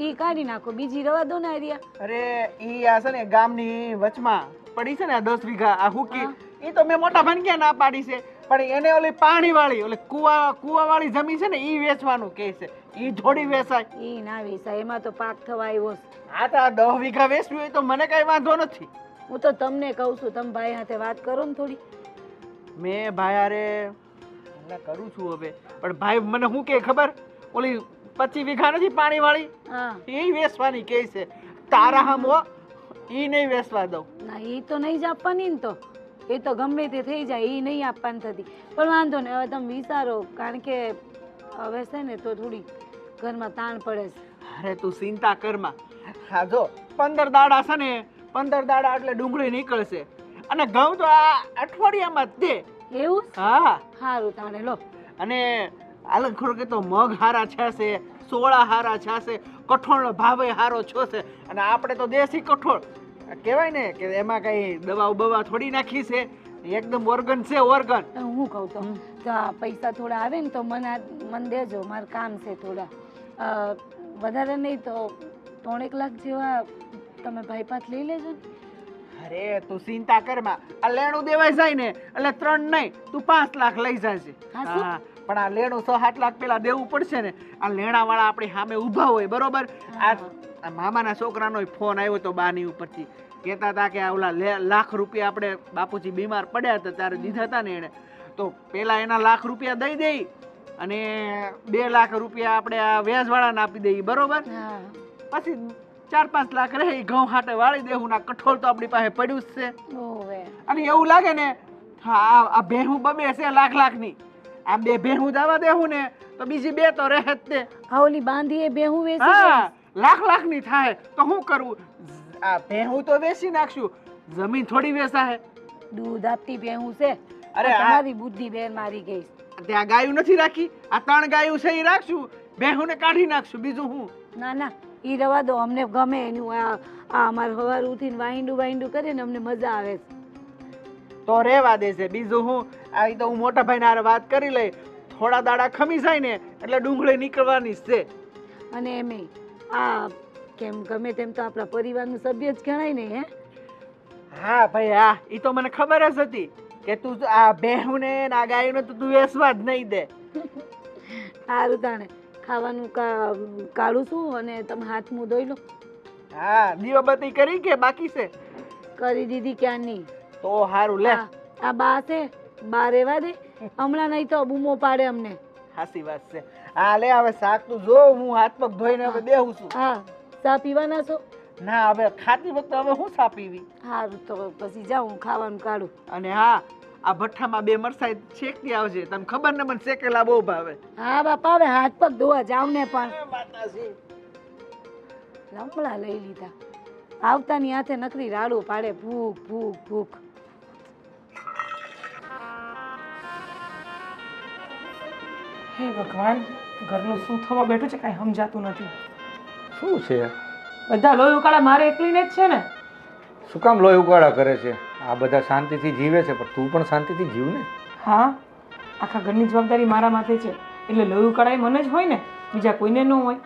એ કાઢી નાખો, બીજી રવા દો ને આર્યા. અરે ઈ આ છે ને ગામની વચમાં પડી છે ને 10 વીઘા આ હુકી, એ તો મેં મોટા ભાઈ ક્યાં ના પાડી છે, પણ એને ઓલી પાણી વાળી ઓલી કુવા વાળી જમીન છે ને ઈ વેચવાનું કહે છે. ઈ થોડી વેચાય? ઈ ના વેચાય, એમાં તો પાક થવા આવ્યો. હા તો આ 10 વીઘા વેચવી હોય તો મને કઈ વાંધો નથી. હું તો તમને કહું છું, તમે ભાઈ સાથે વાત કરો ને થોડી. મેં ભાઈ હારે કરું છું હવે, પણ ભાઈ મને શું કે ખબર, ઓલી 25 વીઘા નથી પાણી વાળી, એ વેચવાની કહે છે. તારા હમો ઈ નહીં વેચવા દઉં. ના એ તો નહીં જ આપવાની ને, તો એ તો ગમે તે થઈ જાય, એ નહીં આપવાની થતી. પણ વાંધો ને, હવે તમે વિચારો, કારણ કે હવે છે ને તો થોડી ઘરમાં તાણ પડે છે. અરે તું ચિંતા કરમાં. હા જો 15 દાડા છે ને, 15 દાડા એટલે ડુંગળી નીકળશે, અને ઘઉં તો આ અઠવાડિયામાં જ દે. એવું? હા સારું તાણે લો. અને આલન ખોર કે તો મગ હારા છે, સોળા હારા છે, કઠોળનો ભાવે હારો છો છે. અને આપણે તો દેશી કઠોળ કહેવાય ને, કે એમાં કઈ દવા થોડી નાખી છે, એકદમ ઓર્ગન છે, ઓર્ગન. હું કહું તો પૈસા થોડા આવે ને તો મને દેજો, મારે કામ છે થોડા. વધારે નહીં તો 3-1 લાખ જેવા તમે ભાઈ પાસ લઈ લેજો ને. અરે તું ચિંતા કરમાં, આ લેણું દેવાય જાય ને એટલે 3 નહીં તું 5 લાખ લઈ જશે. હા પણ આ લેણું 6-7 લાખ પેલા દેવું પડશે ને. આ લેણા વાળા આપણી સામે ઊભા હોય, બરોબર? આ મામાના છોકરાનો ફોન આવ્યો તો બાની ઉપરથી, કહેતા હતા કે આ ઓલા લાખ રૂપિયા આપણે બાપુજી બીમાર પડ્યા હતા ત્યારે દીધા હતા ને એને, તો પેલા એના લાખ રૂપિયા દઈ દઈ અને 2 લાખ રૂપિયા આપણે આ વ્યાજવાળાને આપી દઈએ, બરોબર? પછી 4-5 લાખ રહે ઘઉં હાટે વાળી દેવું. ના કઠોળ તો આપણી પાસે પડ્યું જ છે. અને એવું લાગે ને હા આ ભેહું બબે છે લાખની, આ 2 ભેહું દાવા દેવું ને તો બીજી 2 તો રહે જ તે. ઓલી બાંધી એ ભેહું વેચી? હા લાખની થાય તો શું કરવું? આ ભેહું તો વેચી નાખશું, જમીન થોડી વેચાય. દૂધ આપતી ભેહું છે. અરે તમારી બુદ્ધિ બેર મારી ગઈ. ત્યાં ગાયું નથી રાખી, આ 3 ગાયું છે એ રાખશું, ભેહું ને કાઢી નાખશું, બીજું હું. ના ઈ રવા દો, અમને ગમે એનું. આ અમારે સવાર ઉઠીને વાહિંડું કરે ને અમને મજા આવે છે. તો રેવા દેશે, બીજું હું. આવી તો હું મોટા ભાઈ હારે વાત કરી લઈ, થોડા દાડા ખમી જાય ને એટલે ડુંગળી નીકળવાની છે. અને એમે આ કેમ ગમે તેમ તો આપણા પરિવારનું સભ્ય જ ગણાય ને. હે હા ભાઈ, હા ઈ તો મને ખબર જ હતી કે તું આ ભેહું ને આ ગાયું ને તું વેચવા જ નહીં દે. સારું તાણે ખાવાનું કાઢું છું અને તમે હાથ મું ધોઈ લો. હા દીવાબત્તી કરી કે બાકી છે? કરી દીધી ક્યાંની. તો સારું લે. આ બા છે, બા રેવા દે, હમણાં નહીં તો બૂમો પાડે અમને. હાસી વાત છે. હા લે હવે શાક તું જો, હું હાથ પગ ધોઈને હવે બેહું છું. હા ચા પીવાના છો? ના હવે ખાતી વખતે હવે હું ચા પીવી. સારું તો પછી જાઉં ખાવાનું કાઢું. અને હા આ ભઠ્ઠામાં 2 મરચાઈ શેકતી આવજે, તને ખબર ને મને શેકેલા બહુ ભાવે. હા બાપા હવે હાથ પગ ધોવા જાવ ને. પણ લંબડા લઈ લીધા, આવતાની હાથે નકરી રાડું પાડે, ભૂખ ભૂખ ભૂખ. હે ભગવાન, ઘરનું શું થવા બેઠું છે કાંઈ સમજાતું નથી. શું છે? બધા લોહી ઉકાળા મારે એકલીને જ છે ને. શું કામ લોહી ઉકાળા કરે છે? આ બધા શાંતિથી જીવે છે, પણ તું પણ શાંતિથી જીવ ને. હા, આખા ઘરની જવાબદારી મારા માથે છે, એટલે લોહી ઉકાળા મને જ હોય ને, બીજા કોઈને ન હોય.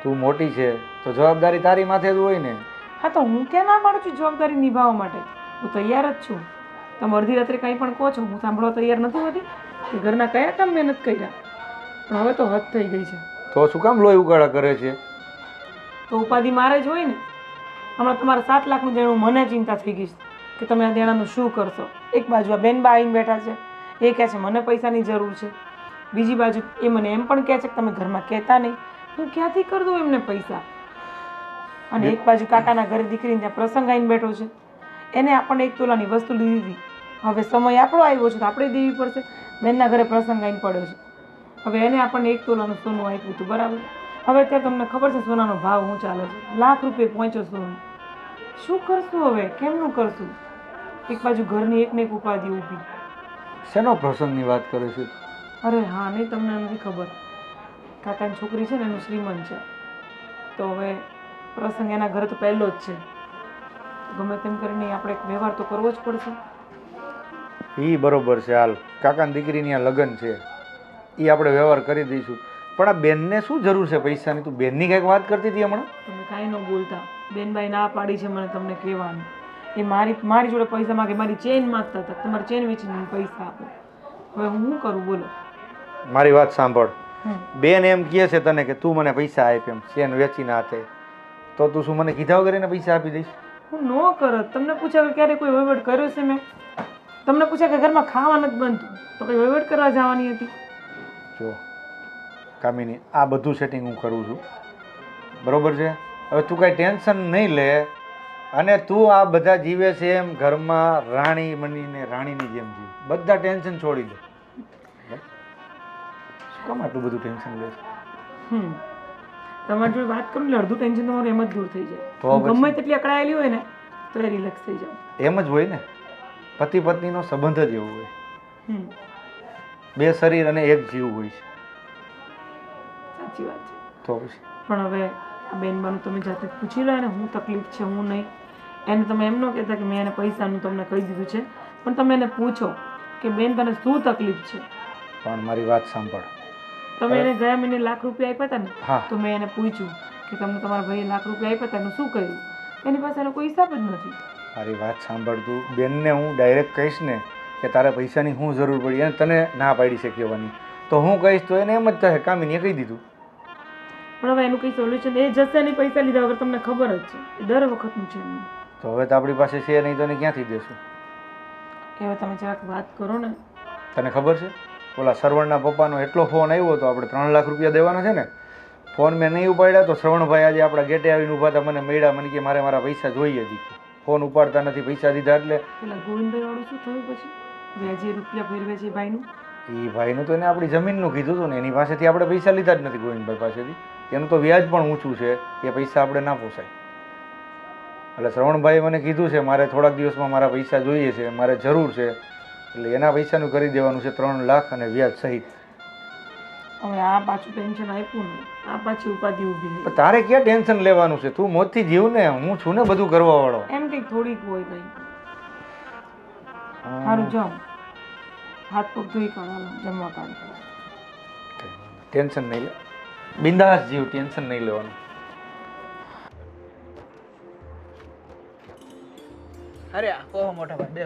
તું મોટી છે તો જવાબદારી તારી માથે જ હોય ને. હા તો હું ક્યાં ના પાડું છું જવાબદારી નિભાવવા માટે? હું તૈયાર જ છું. તમે અડધી રાત્રે કંઈ પણ કહો છો, હું સાંભળવા તૈયાર નથી હોતી કે ઘરના કયા કામ મહેનત કર્યા. પણ હવે તો હદ થઈ ગઈ છે. તો શું કામ લોહી ઉગાડા કરે છે? તો ઉપાધિ મારે જ હોય ને. હમણાં તમારા 7 લાખનું દેણું, મને ચિંતા થઈ ગઈ છે કે તમે આ દેણાનું શું કરશો. એક બાજુ આ બેનબા આવીને બેઠા છે, એ કહે છે મને પૈસાની જરૂર છે. બીજી બાજુ એ મને એમ પણ કહે છે કે તમે ઘરમાં કહેતા નહીં. હું ક્યાંથી કરી દઉં એમને પૈસા? અને એક બાજુ કાકાના ઘરે દીકરીને ત્યાં પ્રસંગ આવીને બેઠો છે, એને આપણને 1 તોલાની વસ્તુ લીધી હતી. હવે સમય આપણો આવ્યો છે તો આપણે દેવી પડશે. બેનના ઘરે પ્રસંગ આવીને પડ્યો છે, હવે એને આપણને 1 તોલાનું સોનું આપ્યું હતું, બરાબર? હવે અત્યારે તમને ખબર છે સોનાનો ભાવ શું ચાલે છે? લાખ રૂપિયા પહોંચ્યો સોનું. શું કરશું હવે? કેમનું કરશું? એક બાજુ ઘરની એકને એક ઉપાધિ ઊભી. શેનો પ્રસંગની વાત કરે છે? અરે હા, નહીં તમને નથી ખબર, કાકાની છોકરી છે ને એનું શ્રીમંત છે, તો હવે પ્રસંગ એના ઘરે તો પહેલો જ છે. ગમે તેમ કરીને આપણે એક વ્યવહાર તો કરવો જ પડશે. એ બરોબર છે. હાલ, કાકાની દીકરીની આ લગ્ન છે, એ આપણે વ્યવહાર કરી દઈશું. પણ આ બેનને શું જરૂર છે પૈસાની? તું બેનની કંઈક વાત કરતી હતી હમણાં. તમે કાંઈ ન બોલતા. બેનબાઈ ના પાડી છે મને તમને કહેવાની. એ મારી જોડે પૈસા માગે, મારી ચેન માગતા હતા, તમારી ચેન વેચીને પૈસા આપો. હવે હું શું કરું બોલો? મારી વાત સાંભળ. બેન એમ કહે છે તને કે તું મને પૈસા આપ, એમ ચેન વેચીને હાથે, તો તું શું મને કીધા વગર એને પૈસા આપી દઈશ? હું ન કરત. તમને પૂછ્યા કે ક્યારે કોઈ વહીવટ કર્યો છે મેં? તમને પૂછ્યા કે ઘરમાં ખાવા નથી બનતું તો કઈ વહીવટ કરવા જવાની હતી? જો કામિની, આ બધું સેટિંગ હું કરું છું, બરોબર છે? હવે તું કાંઈ ટેન્શન નહીં લે, અને તું આ બધા જીવે છે એમ ઘરમાં રાણી બનીને રાણીની જેમ જીવ. બધા ટેન્શન છોડી દે. શું કામ આટલું બધું ટેન્શન લે છે? તમારી જોડે વાત કરું ને અડધું ટેન્શન તમારું એમ જ દૂર થઈ જાય. તો ગમે તેટલી અકળાયેલી હોય ને તો એ રિલેક્સ થઈ જાય. એમ જ હોય ને, પતિ પત્નીનો સંબંધ જ એવો હોય. 2 શરીર અને 1 જીવ હોય છે. સાચી વાત છે. તો પછી પણ હવે આ બેનબાનું તમે જાતે પૂછી લો ને હું તકલીફ છે હું નહીં. એને તમે એમ ન કહેતા કે મેં એને પૈસાનું તમને કહી દીધું છે, પણ તમે એને પૂછો કે બેન તને શું તકલીફ છે. પણ મારી વાત સાંભળ. તમે એને ગયા મહિને લાખ રૂપિયા આપ્યા હતા ને, હા, તો મેં એને પૂછ્યું કે તમને તમારા ભાઈએ લાખ રૂપિયા આપ્યા હતા એનું શું કર્યું? એની પાસે એનો કોઈ હિસાબ જ નથી. મારી વાત સાંભળ તું. બેનને હું ડાયરેક્ટ કહીશ ને કે તારે પૈસાની શું જરૂર પડી, અને તને ના પાડી છે કહેવાની, તો હું કહીશ તો એને એમ જ થશે કામિનીએ કહી દીધું. પણ હવે એનું કંઈ સોલ્યુશન એ જશે નહીં પૈસા લીધા વગર. તમને ખબર જ છે એ દર વખતનું છે એમનું. તો હવે તો આપણી પાસે છે નહીં તો એને ક્યાંથી દેશું? કે હવે તમે જરાક વાત કરો ને. તને ખબર છે ઓલા શ્રવણના પપ્પાનો એટલો ફોન આવ્યો હતો, આપણે 3 લાખ રૂપિયા દેવાના છે ને. ફોન મેં નહીં ઉપાડ્યા તો શ્રવણભાઈ આજે આપણા ગેટે આવીને ઊભા હતા, મને મળ્યા, મને કે મારે મારા પૈસા જોઈએ હતી. ફોન ઉપાડતા નથી, પૈસા દીધા. એટલે પેલા ગોવિંદભાઈ વાળું શું થયું પછી? વ્યાજે રૂપિયા ફેરવે છે ભાઈનું. એ ભાઈનું તો એને આપણી જમીનનું કીધું હતું ને, એની પાસેથી આપણે પૈસા લીધા જ નથી ગોવિંદભાઈ પાસેથી. એનું તો વ્યાજ પણ ઊંચું છે, એ પૈસા આપણે ના પોસાય. એટલે શ્રવણભાઈએ મને કીધું છે મારે થોડાક દિવસમાં મારા પૈસા જોઈએ છે, મારે જરૂર છે, એટલે એના પૈસાનું કરી દેવાનું છે 3 લાખ અને વ્યાજ સહિત. હવે આ પાછું ટેન્શન આપ્યું ને, આ પાછી ઉપાધિ ઊભી. તારે ક્યાં ટેન્શન લેવાનું છે? તું મોજથી જીવ ને, હું છું ને બધું કરવા વાળો. એમ કંઈક થોડીક હોય કઈ. સારું જાઓ, હાથ પગ ધોઈ કાઢો, જમવા કાઢો. ટેન્શન નહીં લે, બિંદાસ જીવ, ટેન્શન નહીં લેવાનું. અરે ઓહો મોટા ભાઈ બે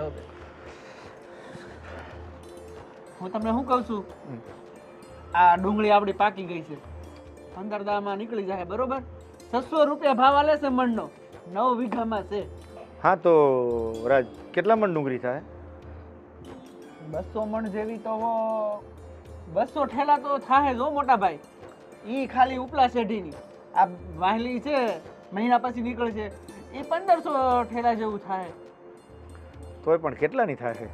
હું તમને શું કહું છું, આ ડુંગળી આપણી પાકી ગઈ છે, 15 દામાં નીકળી જાય બરોબર. 600 રૂપિયા ભાવ આલે છે મણનો, 9 વીઘામાં છે. હા તો રાજ, કેટલા મણ ડુંગળી થાય? 200 મણ જેવી તો 200 ઠેલા તો થાય જો મોટા ભાઈ. ઈ ખાલી ઉપલા શેઢીની. આ વાહલી છે મહિના પછી નીકળે છે, એ 1500 ઠેલા જેવું થાય. તોય પણ કેટલાની થાય છે?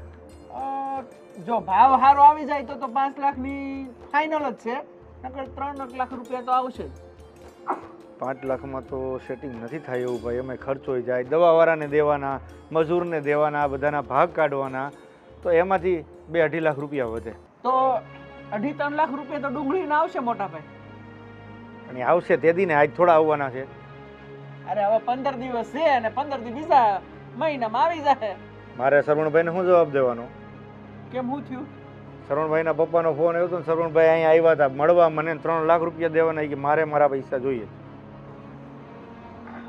જો ભાવ સારો આવી જાય તો 5 લાખની ફાઇનલ જ છે, નકર 3 લાખ રૂપિયા તો આવશે. 5 લાખમાં તો સેટિંગ નથી થાય એવું ભાઈ. અમે ખર્ચો જાય, દવાવાળાને દેવાના, મજૂરને દેવાના, બધાના ભાગ કાઢવાના, તો એમાંથી 2-2.5 લાખ રૂપિયા વધે. તો 2.5-3 લાખ રૂપિયા તો ડુંગળીના આવશે મોટા ભાઈ. અને આવશે તે દી ને, આજ થોડા આવવાના છે. અરે હવે 15 દિવસ છે અને 15 દી બીજા મહિનામાં આવી જાય. મારે શ્રવણભાઈને શું જવાબ દેવાનો? કેમ શું થયું? શ્રવણભાઈના પપ્પાનો ફોન આવ્યો હતો ને, શ્રવણભાઈ અહીંયા આવ્યા હતા મળવા, મને 3 લાખ રૂપિયા દેવાના કે મારે મારા પૈસા જોઈએ.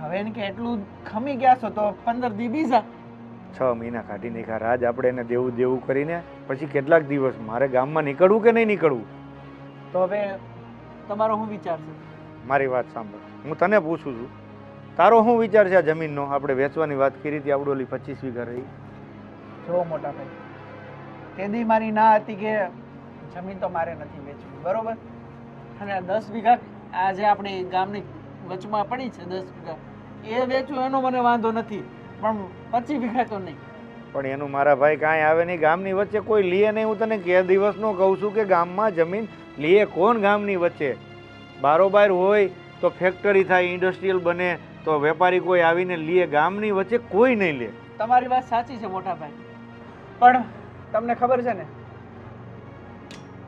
હવે એને કે એટલું ખમી ગયા છો તો 15 દી બીજા 6 મહિના કાઢી નાખ્યા રાજ આપણે એને દેવું કરીને પછી કેટલાક દિવસ મારે ગામમાં નીકળવું કે નહીં નીકળવું? તો હવે તમારો શું વિચાર છે? મારી વાત સાંભળ, હું તને પૂછું છું, તારો શું વિચાર છે આ જમીનનો? આપણે વેચવાની વાત કરી હતી, આપણે ઓલી 25 વીઘા રહી. જો મોટા ભાઈ, તેદી મારી ના હતી કે જમીન તો મારે નથી વેચવી, બરોબર? અને 10 વીઘા આ જે આપણી ગામની વચમાં પડી છે 10 વીઘા એ વેચવું એનો મને વાંધો નથી, પણ 25 વીઘા તો નહીં. પણ એનું મારા ભાઈ કાંઈ આવે નહીં, ગામની વચ્ચે કોઈ લીએ નહીં. હું તને કે દિવસનો કહું છું કે ગામમાં જમીન લીએ કોણ? ગામની વચ્ચે બારોબાર હોય તો ફેક્ટરી થાય, ઇન્ડસ્ટ્રીયલ બને તો વેપારી કોઈ આવીને લીએ. ગામની વચ્ચે કોઈ નહીં લે. તમારી વાત સાચી છે મોટા ભાઈ, પણ તમને ખબર છે ને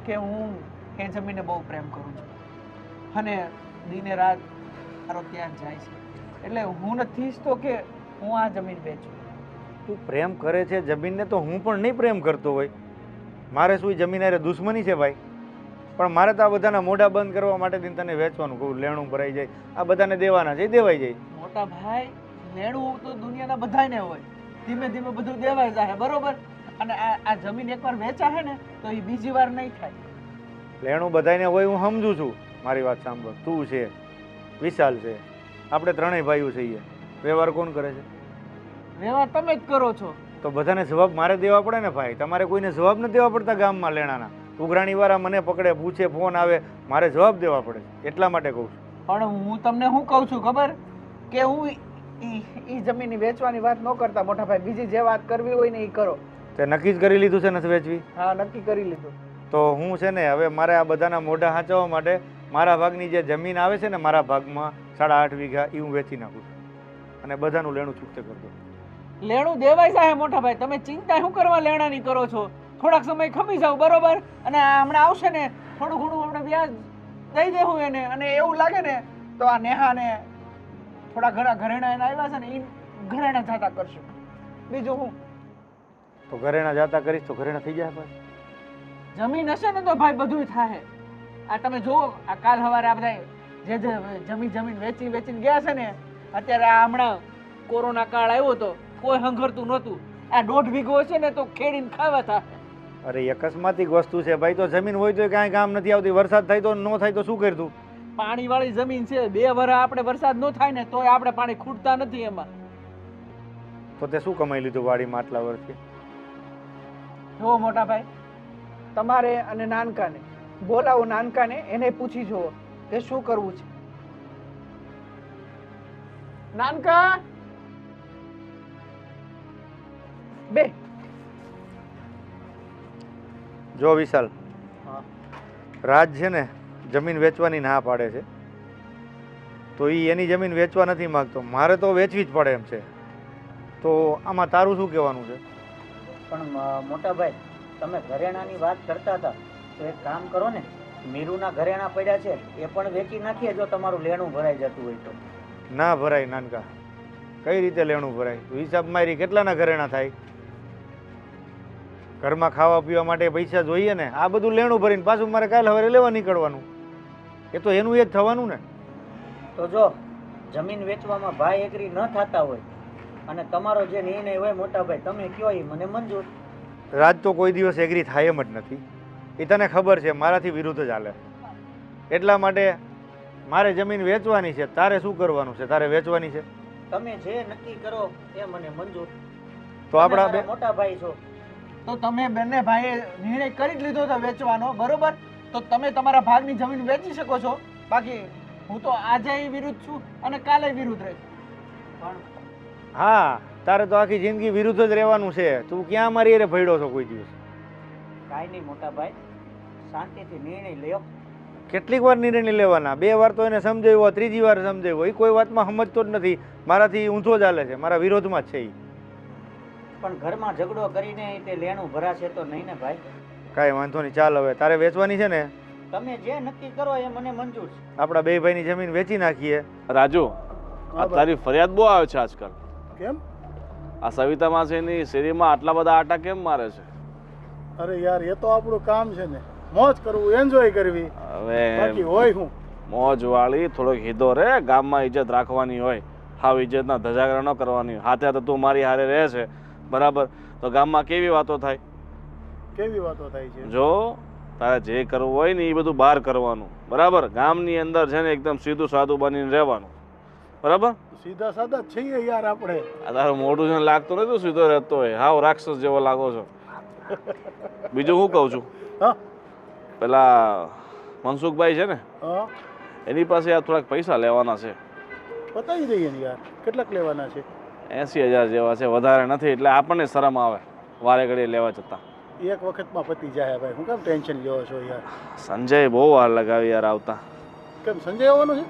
કે હું એ જમીનને બહુ પ્રેમ કરું છું અને દિને રાત મારો ત્યાં જાય છે, એટલે હું નથી ઈચ્છતો કે હું આ જમીન વેચું. તું પ્રેમ કરે છે જમીનને તો હું પણ નહીં પ્રેમ કરતો હોય. મારે શું જમીન હારે દુશ્મની છે ભાઈ? પણ મારે તો આ બધાના મોઢા બંધ કરવા માટે તને વેચવાનું કહું. લેણું ભરાઈ જાય, આ બધાને દેવાના છે, દેવાઈ જાય. મોટા ભાઈ, લેણું તો દુનિયાના બધાને હોય, ધીમે ધીમે બધું દેવાઈ જાય, બરોબર? અને આ જમીન એકવાર વેચાશે ને તો એ બીજી વાર નહીં થાય. લેણું બધાને હોય હું સમજુ છું. મારી વાત સાંભળ, તું છે, વિશાલ છે, આપણે ત્રણેય ભાઈઓ છીએ. વ્યવહાર કોણ કરે છે? વ્યવહાર તમે જ કરો છો. તો બધાને જવાબ મારે દેવા પડે ને ભાઈ. તમારે કોઈને જવાબ નથી દેવા પડતા ગામમાં લેણાના. ઉઘરાણી વાળા મને પકડે, પૂછે, ફોન આવે, મારે જવાબ દેવા પડે, એટલા માટે કહું છું. પણ હું તમને શું કહું છું ખબર? કે હું ઈ જમીન વેચવાની વાત ન કરતા મોટા ભાઈ, બીજી જે વાત કરવી હોય ને એ કરો. તે નક્કી જ કરી લીધું છે નથી વેચવી? હા, નક્કી કરી લીધું. તો હું છે ને હવે મારે આ બધાના મોઢા સાચવવા માટે મારા ભાગની જે જમીન આવે છે ને, મારા ભાગમાં 8.5 વીઘા એ હું વેચી નાખું છું અને બધાનું લેણું ચૂકતે કરતો. લેણું દેવાય જાય મોટા ભાઈ, તમે ચિંતા શું કરવા લેણાની કરો છો? થોડાક સમય ખમી જાવ, બરોબર? અને હમણાં આવશે ને થોડું ઘણું આપણે વ્યાજ દઈ દેવું એને, અને એવું લાગે ને તો આ નેહાને થોડા ઘણા ઘરેણા એને આવ્યા છે ને એ ઘરેણા જાતા કરશું. બીજું હું તો ઘરેણા જાતા કરીશ તો ઘરેણા થઈ જાય પાછું. જમીન હશે ને તો ભાઈ બધું થાય. આ તમે જુઓ, આ કાલ સવારે આ બધા જે જમીન વેચીને ગયા છે ને, અત્યારે આ હમણાં કોરોના કાળ આવ્યો તો કોઈ હંગરતું નહોતું. આ 1.5 વીઘો છે ને તો ખેડીને ખાવા થાય. અરે અકસ્માતિક વસ્તુ છે ભાઈ. તો જમીન હોય તો કાંઈ કામ નથી આવતી. વરસાદ થાય તો ન થાય તો શું કરતું? પાણી વાળી જમીન છે, 2 વર્ષ આપણે વરસાદ ન થાય ને તોય આપણે પાણી ખૂટતા નથી એમાં. તો તે શું કમાઈ લીધું વાડીમાં આટલા વર્ષથી? જુઓ મોટા ભાઈ, તમારે અને નાનકાને બોલાવો, નાનકાને એને પૂછી જુઓ કે શું કરવું છે. નાનકા બે જો વિશાલ, રાજ છે ને જમીન વેચવાની ના પાડે છે, તો એની જમીન વેચવા નથી માંગતો. મારે તો વેચવી જ પડે એમ છે. તો આમાં તારું શું કહેવાનું છે? પણ મોટા ભાઈ, તમે ઘરેણાની વાત કરતા હતા તો એક કામ કરો ને, મીરુના ઘરેણા પડ્યા છે એ પણ વેચી નાખીએ જો તમારું લેણું ભરાઈ જતું હોય તો. ના ભરાય નાનકા, કઈ રીતે લેણું ભરાય? હિસાબ મારી કેટલાના ઘરેણા થાય? ઘરમાં ખાવા પીવા માટે પૈસા જોઈએ ને. આ બધું લેણું ભરીને પાછું મારે કાલે સવારે લેવા નીકળવાનું. એ તો એનું એ જ થવાનું ને. તો જો જમીન વેચવામાં ભાઈ એગ્રી ન થતા હોય અને તમારો જે નિર્ણય હોય મોટા ભાઈ તમે કયો એ મને મંજૂર. રાજ તો કોઈ દિવસ એગ્રી થાય એમ જ નથી. એ તને ખબર છે, મારાથી વિરુદ્ધ જ હાલે. એટલા માટે મારે જમીન વેચવાની છે. તારે શું કરવાનું છે? તારે વેચવાની છે? તમે જે નક્કી કરો એ મને મંજૂર. તો આપણા બે મોટા ભાઈ છો તો તમે બંને ભાઈએ નિર્ણય કરી જ લીધો હતો વેચવાનો, બરોબર? તો તમે તમારા ભાગની જમીન વેચી શકો છો. બાકી હું તો આજે વિરુદ્ધ છું અને કાલે વિરુદ્ધ રહીશ. પણ હા, તારે તો આખી જિંદગી વિરુદ્ધ જ રહેવાનું છે. તું ક્યાં મારી અરે ભયડો છો કોઈ દિવસ? કાંઈ નહીં મોટા ભાઈ, શાંતિથી નિર્ણય લ્યો. કેટલીક વાર નિર્ણય લેવાના? 2 વાર તો એને સમજાવ્યો, 3જી વાર સમજાવ્યો. એ કોઈ વાતમાં સમજતો જ નથી. મારાથી ઊંધો ચાલે છે, મારા વિરોધમાં જ છે. પણ ઘરમાં ઝઘડો કરીને તે લેણું ભરાશે તો નહીં ને ભાઈ? કાંઈ વાંધો નહીં, ચાલ હવે તારે વેચવાની છે ને? તમે જે નક્કી કરો એ મને મંજૂર છે. આપણા 2 ભાઈની જમીન વેચી નાખીએ. રાજુ, આ તારી ફરિયાદ બહુ આવે છે આજકાલ. કેમ? આ સવિતા માસીની શેરીમાં આટલા બધા આટા કેમ મારે છે? અરે યાર, એ તો આપણું કામ છે ને, મોજ કરવું, એન્જોય કરવી. હવે બાકી હોય હું મોજ વાળી થોડોક હીધો રે, ગામમાં ઇજ્જત રાખવાની હોય. હાવ ઇજ્જતના ધજાગરા ન કરવાની. હાથે હાથે તું મારી હારે રહે છે બરાબર, તો ગામમાં કેવી વાતો થાય? કેવી વાતો થાય છે? જો તારે જે કરવું હોય ને એ બધું બહાર કરવાનું બરાબર. ગામની અંદર છે ને એકદમ સીધું સાદું બનીને રહેવાનું બરાબર. સીધા સાદા જ છીએ યાર આપણે. આ તારું મોઢું છે ને લાગતું નથી સીધો રહેતો હોય, હાવ રાક્ષસ જેવો લાગો છો. બીજું હું કહું છું, હા પેલા મનસુખભાઈ છે ને હા એની પાસે આ થોડાક પૈસા લેવાના છે. બતાવી દઈએ ને યાર, કેટલાક લેવાના છે? 80,000 જેવા છે, વધારે નથી. એટલે આપણને શરમ આવે વારે ઘડીએ લેવા જતા. એક વખતમાં પતી જાય ભાઈ, હું કેમ ટેન્શન લ્યો છો યાર? સંજય બહુ વાર લગાવી યાર આવતા. કેમ સંજય આવવાનો છે?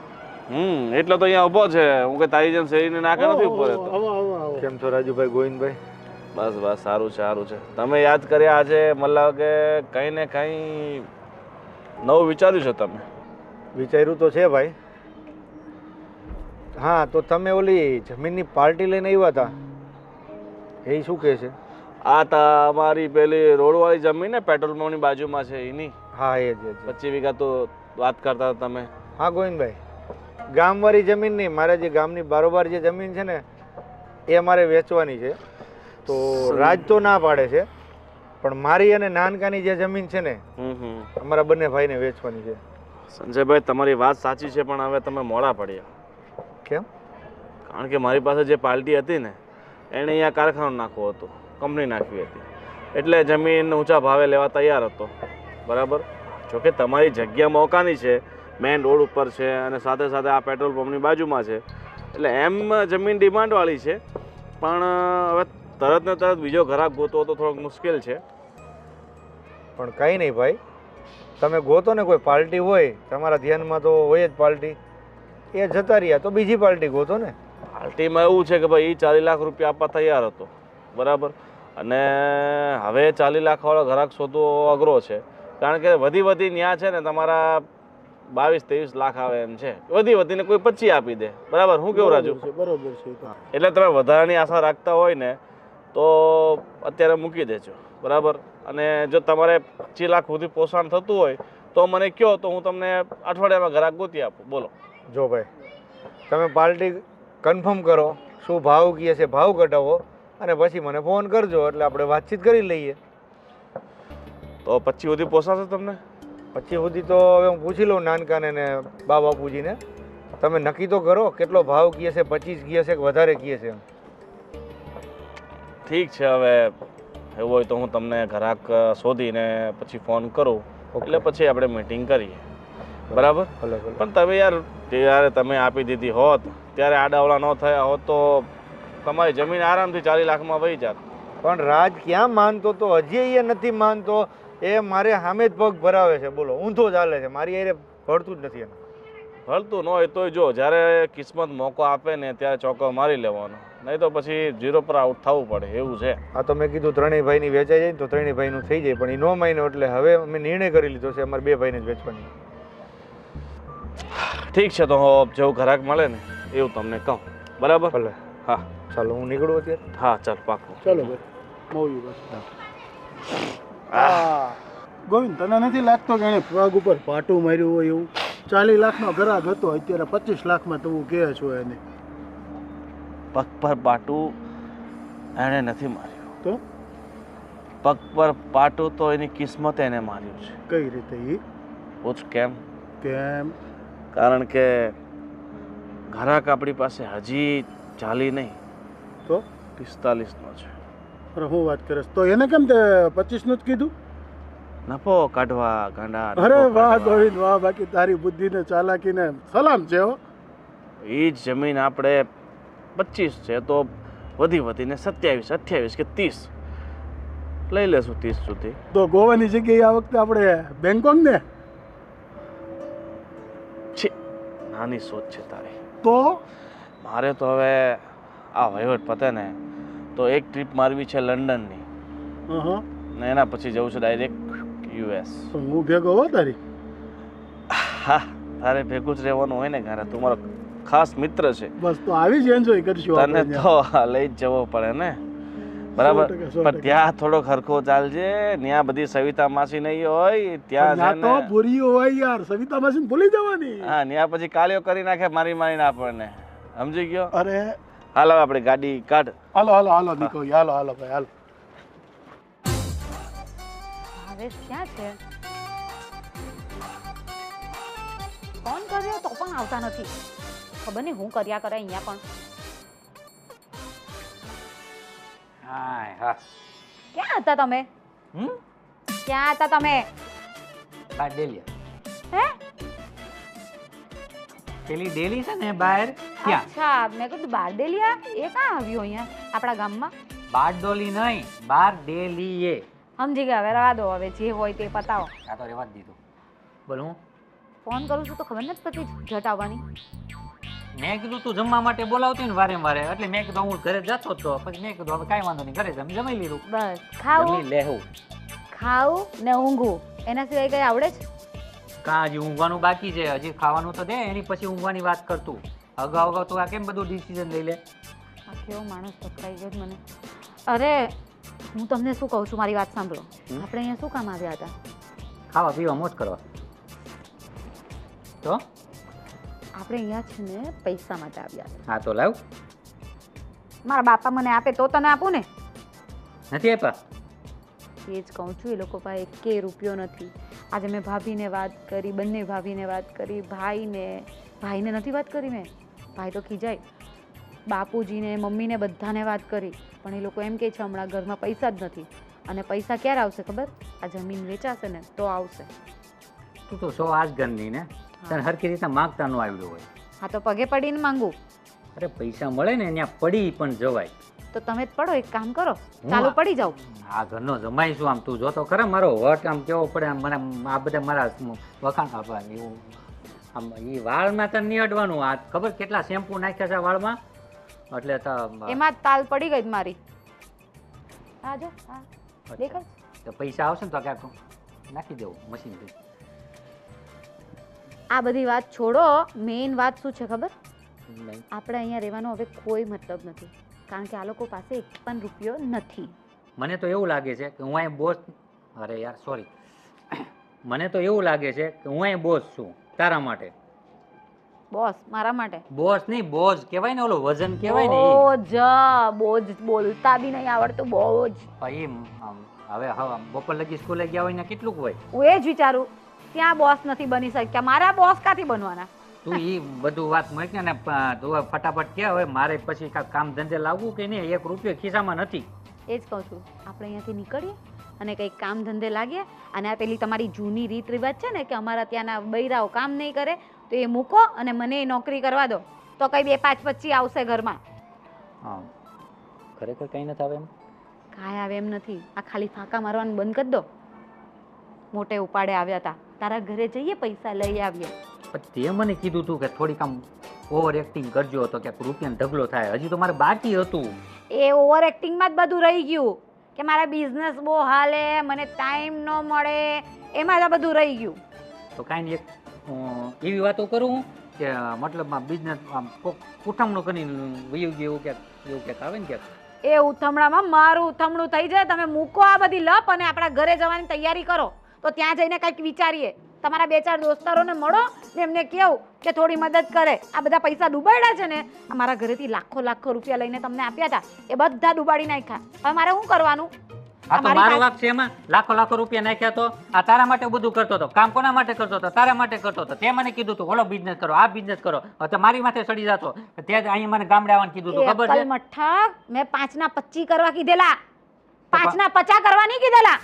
એટલે તો અહીંયા ઊભો છે. હું કે તારી જેમ શેરીને નાખે નથી ઊભો રહેતો. આવો આવો આવો. કેમ છો રાજુભાઈ, ગોવિંદભાઈ? બસ બસ સારું છે સારું છે. તમે યાદ કર્યા આજે, મતલબ કે કંઈ ને કંઈ નવું વિચાર્યું છે તમે? વિચાર્યું તો છે ભાઈ. હા તો તમે ઓલી જમીનની પાર્ટી લઈને આવ્યા હતા, એ શું કહે છે? આ તમારી પેલી રોડવાળી જમીન ને પેટ્રોલ પંપની બાજુમાં છે એની? હા એ જ 25 વીઘા તો વાત કરતા હતા તમે. હા ગોવિંદભાઈ, ગામવાળી જમીન નહીં, મારે જે ગામની બારોબાર જે જમીન છે ને એ મારે વેચવાની છે. તો રાજ તો ના પાડે છે, પણ મારી અને નાનકાની જે જમીન છે ને અમારા બંને ભાઈને વેચવાની છે. સંજયભાઈ તમારી વાત સાચી છે, પણ હવે તમે મોડા પડ્યા. કેમ? કારણ કે મારી પાસે જે પાર્ટી હતી ને એણે અહીંયા કારખાનું નાખવું હતું, કંપની નાખવી હતી, એટલે જમીન ઊંચા ભાવે લેવા તૈયાર હતો બરાબર. જોકે તમારી જગ્યા મોકાની છે, મેઇન રોડ ઉપર છે અને સાથે સાથે આ પેટ્રોલ પંપની બાજુમાં છે, એટલે એમ જમીન ડિમાન્ડવાળી છે. પણ હવે તરત ને તરત બીજો ઘરાક ગોતવો તો થોડોક મુશ્કેલ છે. પણ કંઈ નહીં ભાઈ, તમે ગોતો ને કોઈ પાર્ટી હોય તમારા ધ્યાનમાં તો હોય જ પાર્ટી, એ જતા રહ્યા તો બીજી પાર્ટી ગોતો ને. પાર્ટીમાં એવું છે કે ભાઈ એ 40 લાખ રૂપિયા આપવા તૈયાર હતો બરાબર, અને હવે 40 લાખવાળો ઘરાક શોધવો અઘરો છે. કારણ કે વધી ન્યા છે ને તમારા 22-23 લાખ આવે એમ છે, વધીને કોઈ 25 આપી દે બરાબર. હું કેવું રાજુ? બરોબર છે. એટલે તમે વધારાની આશા રાખતા હોય ને તો અત્યારે મૂકી દેજો બરાબર. અને જો તમારે 25 લાખ સુધી પોષણ થતું હોય તો મને કહો, તો હું તમને અઠવાડિયામાં ઘરાક ગોતી આપું. બોલો. જો ભાઈ તમે પાર્ટી કન્ફર્મ કરો, શું ભાવ કહે છે ભાવ ઘટાવો, અને પછી મને ફોન કરજો એટલે આપણે વાતચીત કરી લઈએ. તો 25 સુધી પોસાશે તમને? 25 સુધી તો હવે હું પૂછી લઉં નાનકાને ને બા બાપુજીને. તમે નક્કી તો કરો કેટલો ભાવ કહે છે, 25 કહે છે કે વધારે કહે છે? ઠીક છે, હવે એવું હોય તો હું તમને ઘરાક શોધીને પછી ફોન કરું, એટલે પછી આપણે મીટિંગ કરીએ બરાબર. પણ તમે યાર જ્યારે તમે આપી દીધી હોત ત્યારે આડાવડા ન થયા હોત તો તમારી જમીન આરામથી 40 લાખમાં વહી જાત. પણ રાજ ક્યાં માનતો તો? હજી એ નથી માનતો. એ મારે સામે જ પગ ભરાવે છે. બોલો, ઊંધો ચાલે છે, મારી એ ભળતું જ નથી. એને હલતું ન હોય તોય જો જ્યારે કિસ્મત મોકો આપે ને ત્યારે ચોક્કો મારી લેવાનો, નહીં તો પછી 0 પર આઉટ થવું પડે એવું છે. આ તો મેં કીધું ત્રણેય ભાઈની વેચાઈ જાય ને તો ત્રણેય ભાઈનું થઈ જાય, પણ એ ન માન્યો એટલે હવે અમે નિર્ણય કરી લીધો છે અમારે 2 ભાઈને જ વેચવાની. ઠીક છે, તો જેવું ઘરાક મળે ને એવું તમને કહું બરાબર. ભલે. હા ચાલો હું નીકળું અત્યારે. હા ચાલ પાકું. ચાલો ભાઈ, મોવી બસ. હા ગોવિંદ, તને નથી લાગતો કે એને પગ ઉપર પાટું માર્યું હોય એવું? 40 લાખનો ઘરાક હતો, અત્યારે 25 લાખમાં તું કહે છો એને? પગ પર પાટું એણે નથી માર્યું. તો પગ પર પાટું તો એની કિસ્મતે એને માર્યું છે. કઈ રીતે? એ પૂછ કેમ? કેમ? કારણ કે ઘરાક આપણી પાસે હજી 40 નહીં તો 45નો છે. અરે હું વાત કરીશ, તો એને કેમ તે 25 નું જ કીધું? નફો કાઢવા ગાંડા. અરે વાહ ગોવિંદ વાહ, બાકી તારી બુદ્ધિને ચાલાકીને સલામ છે હો. એ જ જમીન આપણે 25 છે તો વધીને 27, 28 કે 30 લઈ લેશું. 30 સુધી તો ગોવાની જગ્યાએ આ વખતે આપણે બેંકોક ને. નાની સોચ છે તારી. તો મારે તો હવે આ વહીવટ પતે ને તો એક ટ્રીપ મારવી છે લંડનની, ને એના પછી જવું છે ડાયરેક્ટ US. હું ભેગો હો તારી? હા, તારે ભેગું જ રહેવાનું હોય ને, ઘરે તું મારો ખાસ મિત્ર છે. બસ તો આવી જ એન્જોય કરશું. તને તો લઈ જ જવો પડે ને બરાબર. પણ ત્યાં થોડો ખરખો ચાલજે, ત્યાં બધી સવિતા માસી નહીં હોય, ત્યાં તો પૂરી હોય યાર. સવિતા માસી ભૂલી જવાની. હા, ત્યાં પછી કાલિયો કરી નાખે મારીને આપણને. સમજી ગયો? અરે હાલ હવે આપણે ગાડી કાઢ. હાલો હાલો હાલો દીકો હાલો હાલો ભાઈ હાલો. ભાવેશ ક્યાં છે? ફોન કર્યો તો પણ આવતા નથી. ખબર નહીં હું કર્યા કરે અહીંયા પણ. હાય હા. ક્યાં હતા તમે? ક્યાં હતા તમે? બહાર ડેલી. હે? પેલી ડેલી છે ને બહાર ત્યાં. અચ્છા, મેં કીધું બારડેલિયા એ ક્યાં આવ્યું અહીંયા આપણા ગામમાં? બારડોલી નહીં, બાર ડેલી એ. સમજી ગયા, હવે રહેવા દો, હવે જે હોય તે પતાવો. આ તો રેવા જ દીધું. બોલ હું ફોન કરું છું તો ખબર નથી પડતી જટ આવવાની. મેં કીધું તું જમવા માટે બોલાવતી ને વારે વારે, એટલે મેં કીધું હું ઘરે જતો હતો. પછી મેં કીધું હવે કાંઈ વાંધો નહીં, ઘરે જમી લીધું. બસ ખાવું લેવું ખાવું ને ઊંઘવું, એના સિવાય કઈ આવડે જ? કાં હજી ઊંઘવાનું બાકી છે, હજી ખાવાનું તો દે, એની પછી ઊંઘવાની વાત કરતું. અગાઉ અગાઉ તું આ કેમ બધું ડિસિઝન લઈ લે? આ કેવો માણસ પકડાઈ ગયો જ મને. અરે હું તમને શું કહું છું, મારી વાત સાંભળો. આપણે અહીંયા શું કામ આવ્યા હતા? ખાવા પીવા મોજ કરવા. તો આપણે અહીંયા છે ને પૈસા માટે આવ્યા હતા. હા તો લાવ. મારા બાપા મને આપે તો તને આપું ને. નથી આપ્યા? એ જ કહું છું, એ લોકો પાસે એકે રૂપિયો નથી. આજે મેં ભાભીને વાત કરી, બંને ભાભીને વાત કરી, ભાઈને નથી વાત કરી મેં. ભાઈ તો ખીજાય. બાપુજીને મમ્મીને બધાને વાત કરી, પણ એ લોકો એમ કહે છે હમણાં ઘરમાં પૈસા જ નથી. અને પૈસા ક્યારે આવશે ખબર? આ જમીન વેચાશે ને તો આવશે. તું તો સો આજ ગણની ને, તને હરખી રીતે માગતા ન આવડ્યું હોય. હા તો પગે પડીને માંગુ. અરે પૈસા મળે ને ત્યાં પડી પણ જવાય. તો તમે જ પડો, એક કામ કરો, ચાલુ પડી જાઓ. આ ઘરનો જમાઈ છું, આમ તું જોતો ખરા મારો વટ આમ કેવો પડે, આમ મને આ બધા મારા વખાણ આપવા એવું. આમ એ વાળમાં તને નહીં અડવાનું. આ ખબર કેટલા શેમ્પુ નાખ્યા છે વાળમાં, એટલે એમાં જ તાલ પડી ગઈ મારી. હા જો હા દેખાય. તો પૈસા આવશે ને તો ક્યાંક નાખી દેવું મશીનથી. આ બધી વાત છોડો, મેઇન વાત શું છે ખબર? નહીં. આપણે અહીંયા રહેવાનો હવે કોઈ મતલબ નથી, કારણ કે આ લોકો પાસે એક પણ રૂપિયો નથી. મને તો એવું લાગે છે કે હું અહીં બોસ. અરે યાર સોરી, મને તો એવું લાગે છે કે હું અહીં બોસ છું તારા માટે. બોસ મારા માટે? બોસ નહીં, બોજ કહેવાય ને, ઓલો વજન કહેવાય ને. બોજ બોલતા બી નહીં આવડતું. બોજ ભાઈ હવે બપોર લગી સ્કૂલે ગયા હોય ને કેટલું હોય. હું એ જ વિચારું, ત્યાં બોસ નથી બની શક્યા, મારા બોસ કાથી બનવાના? તું એ બધું વાત મૂક ને તું ફટાફટ કે હવે મારે પછી કામ ધંધે લાવવું કે નહીં, એક રૂપિયો ખિસ્સામાં નથી. એ જ કહું છું, આપણે અહીંયાથી નીકળીએ અને કંઈક કામ ધંધે લાગીએ. અને આ પેલી તમારી જૂની રીત રિવાજ છે ને કે અમારા ત્યાંના બૈરાઓ કામ નહીં કરે, તો એ મૂકો અને મને એ નોકરી કરવા દો, તો કઈ 2-5-25 આવશે ઘરમાં. હા ખરેખર કંઈ નથી આવે એમ? કાંઈ આવે એમ નથી. આ ખાલી ફાંકા મારવાનું બંધ કરી દો. મોટે ઉપાડે આવ્યા હતા, તારા ઘરે જઈએ પૈસા લઈ આવીએ. તે મને કીધું હતું કે થોડીક આમ ઓવર એક્ટિંગ કરજો તો ક્યાંક રૂપિયાનો ઢગલો થાય. હજી તો મારે બાકી હતું. એ ઓવર એક્ટિંગમાં જ બધું રહી ગયું કે મારા બિઝનેસ બહુ હાલે, મને ટાઈમ ન મળે, એમાં જ બધું રહી ગયું. તો કાંઈ નહીં, એક એવી વાતો કરું કે મતલબમાં બિઝનેસ આમ ઉઠામણું કરીને વયું ગયું એવું ક્યાંક આવે ને ક્યાંક. એ ઉથમણામાં મારું ઉથમણું થઈ જાય. તમે મૂકો આ બધી લપ અને આપણા ઘરે જવાની તૈયારી કરો. તો ત્યાં જઈને કંઈક વિચારીએ. તમારા 2-4 દોસ્તારોને મળો ને એમને કહું કે થોડી મદદ કરે. આ બધા પૈસા ડૂબાડ્યા છે ને, અમારા ઘરેથી લાખો રૂપિયા લઈને તમને આપ્યા હતા, એ બધા ડૂબાડી નાખ્યા. હવે મારે શું કરવાનું? આ તો મારો વાંક છે એમાં. લાખો રૂપિયા નાખ્યા તો આ તારા માટે બધું કરતો હતો. કામ કોના માટે કરતો હતો? તારા માટે કરતો હતો. તે મને કીધું હતું ઓલો બિઝનેસ કરો, આ બિઝનેસ કરો. તો મારી માથે ચડી જતો. તે અહીંયા મને ગામડે આવવાનું કીધું હતું, ખબર છે? મઠ્ઠા, મેં 5 ના 25 કરવા કીધેલા, 5 ના 50 કરવા નહીં કીધેલા.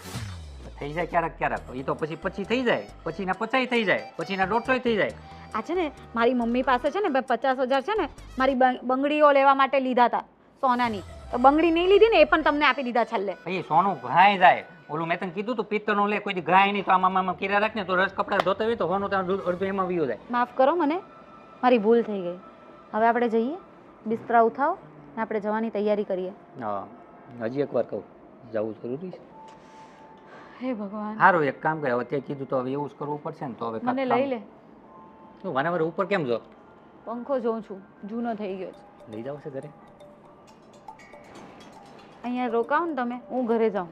થઈ જાય ક્યારેક. એ તો પછી થઈ જાય, પછી ના 50 થઈ જાય, પછી ના 150 થઈ જાય. આ છે ને મારી મમ્મી પાસે છે ને 50,000 છે ને, મારી બંગડીઓ લેવા માટે લીધા હતા સોનાની. તો બંગડી નહીં લીધી ને, એ પણ તમને આપી દીધા છેલ્લે. ભાઈ સોનું ઘાય જાય. ઓલું મેં તને કીધું તું પિત્તળનું લે, કોઈ ઘાય નહીં. તો આમાં કિરા રાખ ને તો રસ કપડા ધોતા હોય તો સોનું ત્યાં અડધું એમાં વીયો જાય. માફ કરો મને, મારી ભૂલ થઈ ગઈ. હવે આપણે જઈએ, બિસ્તરા ઉઠાવો ને આપણે જવાની તૈયારી કરીએ. હા હજી એકવાર કહું, જવું જરૂરી છે. હે ભગવાન. સારું એક કામ કરે, હવે તે કીધું તો હવે એવું જ કરવું પડશે ને. તો હવે મને લઈ લે. તું વારંવાર ઉપર કેમ જો? પંખો જોઉં છું, જૂનો થઈ ગયો છે. લઈ જાવ છે ઘરે? અહીંયા રોકાવ ને તમે, હું ઘરે જાઉં.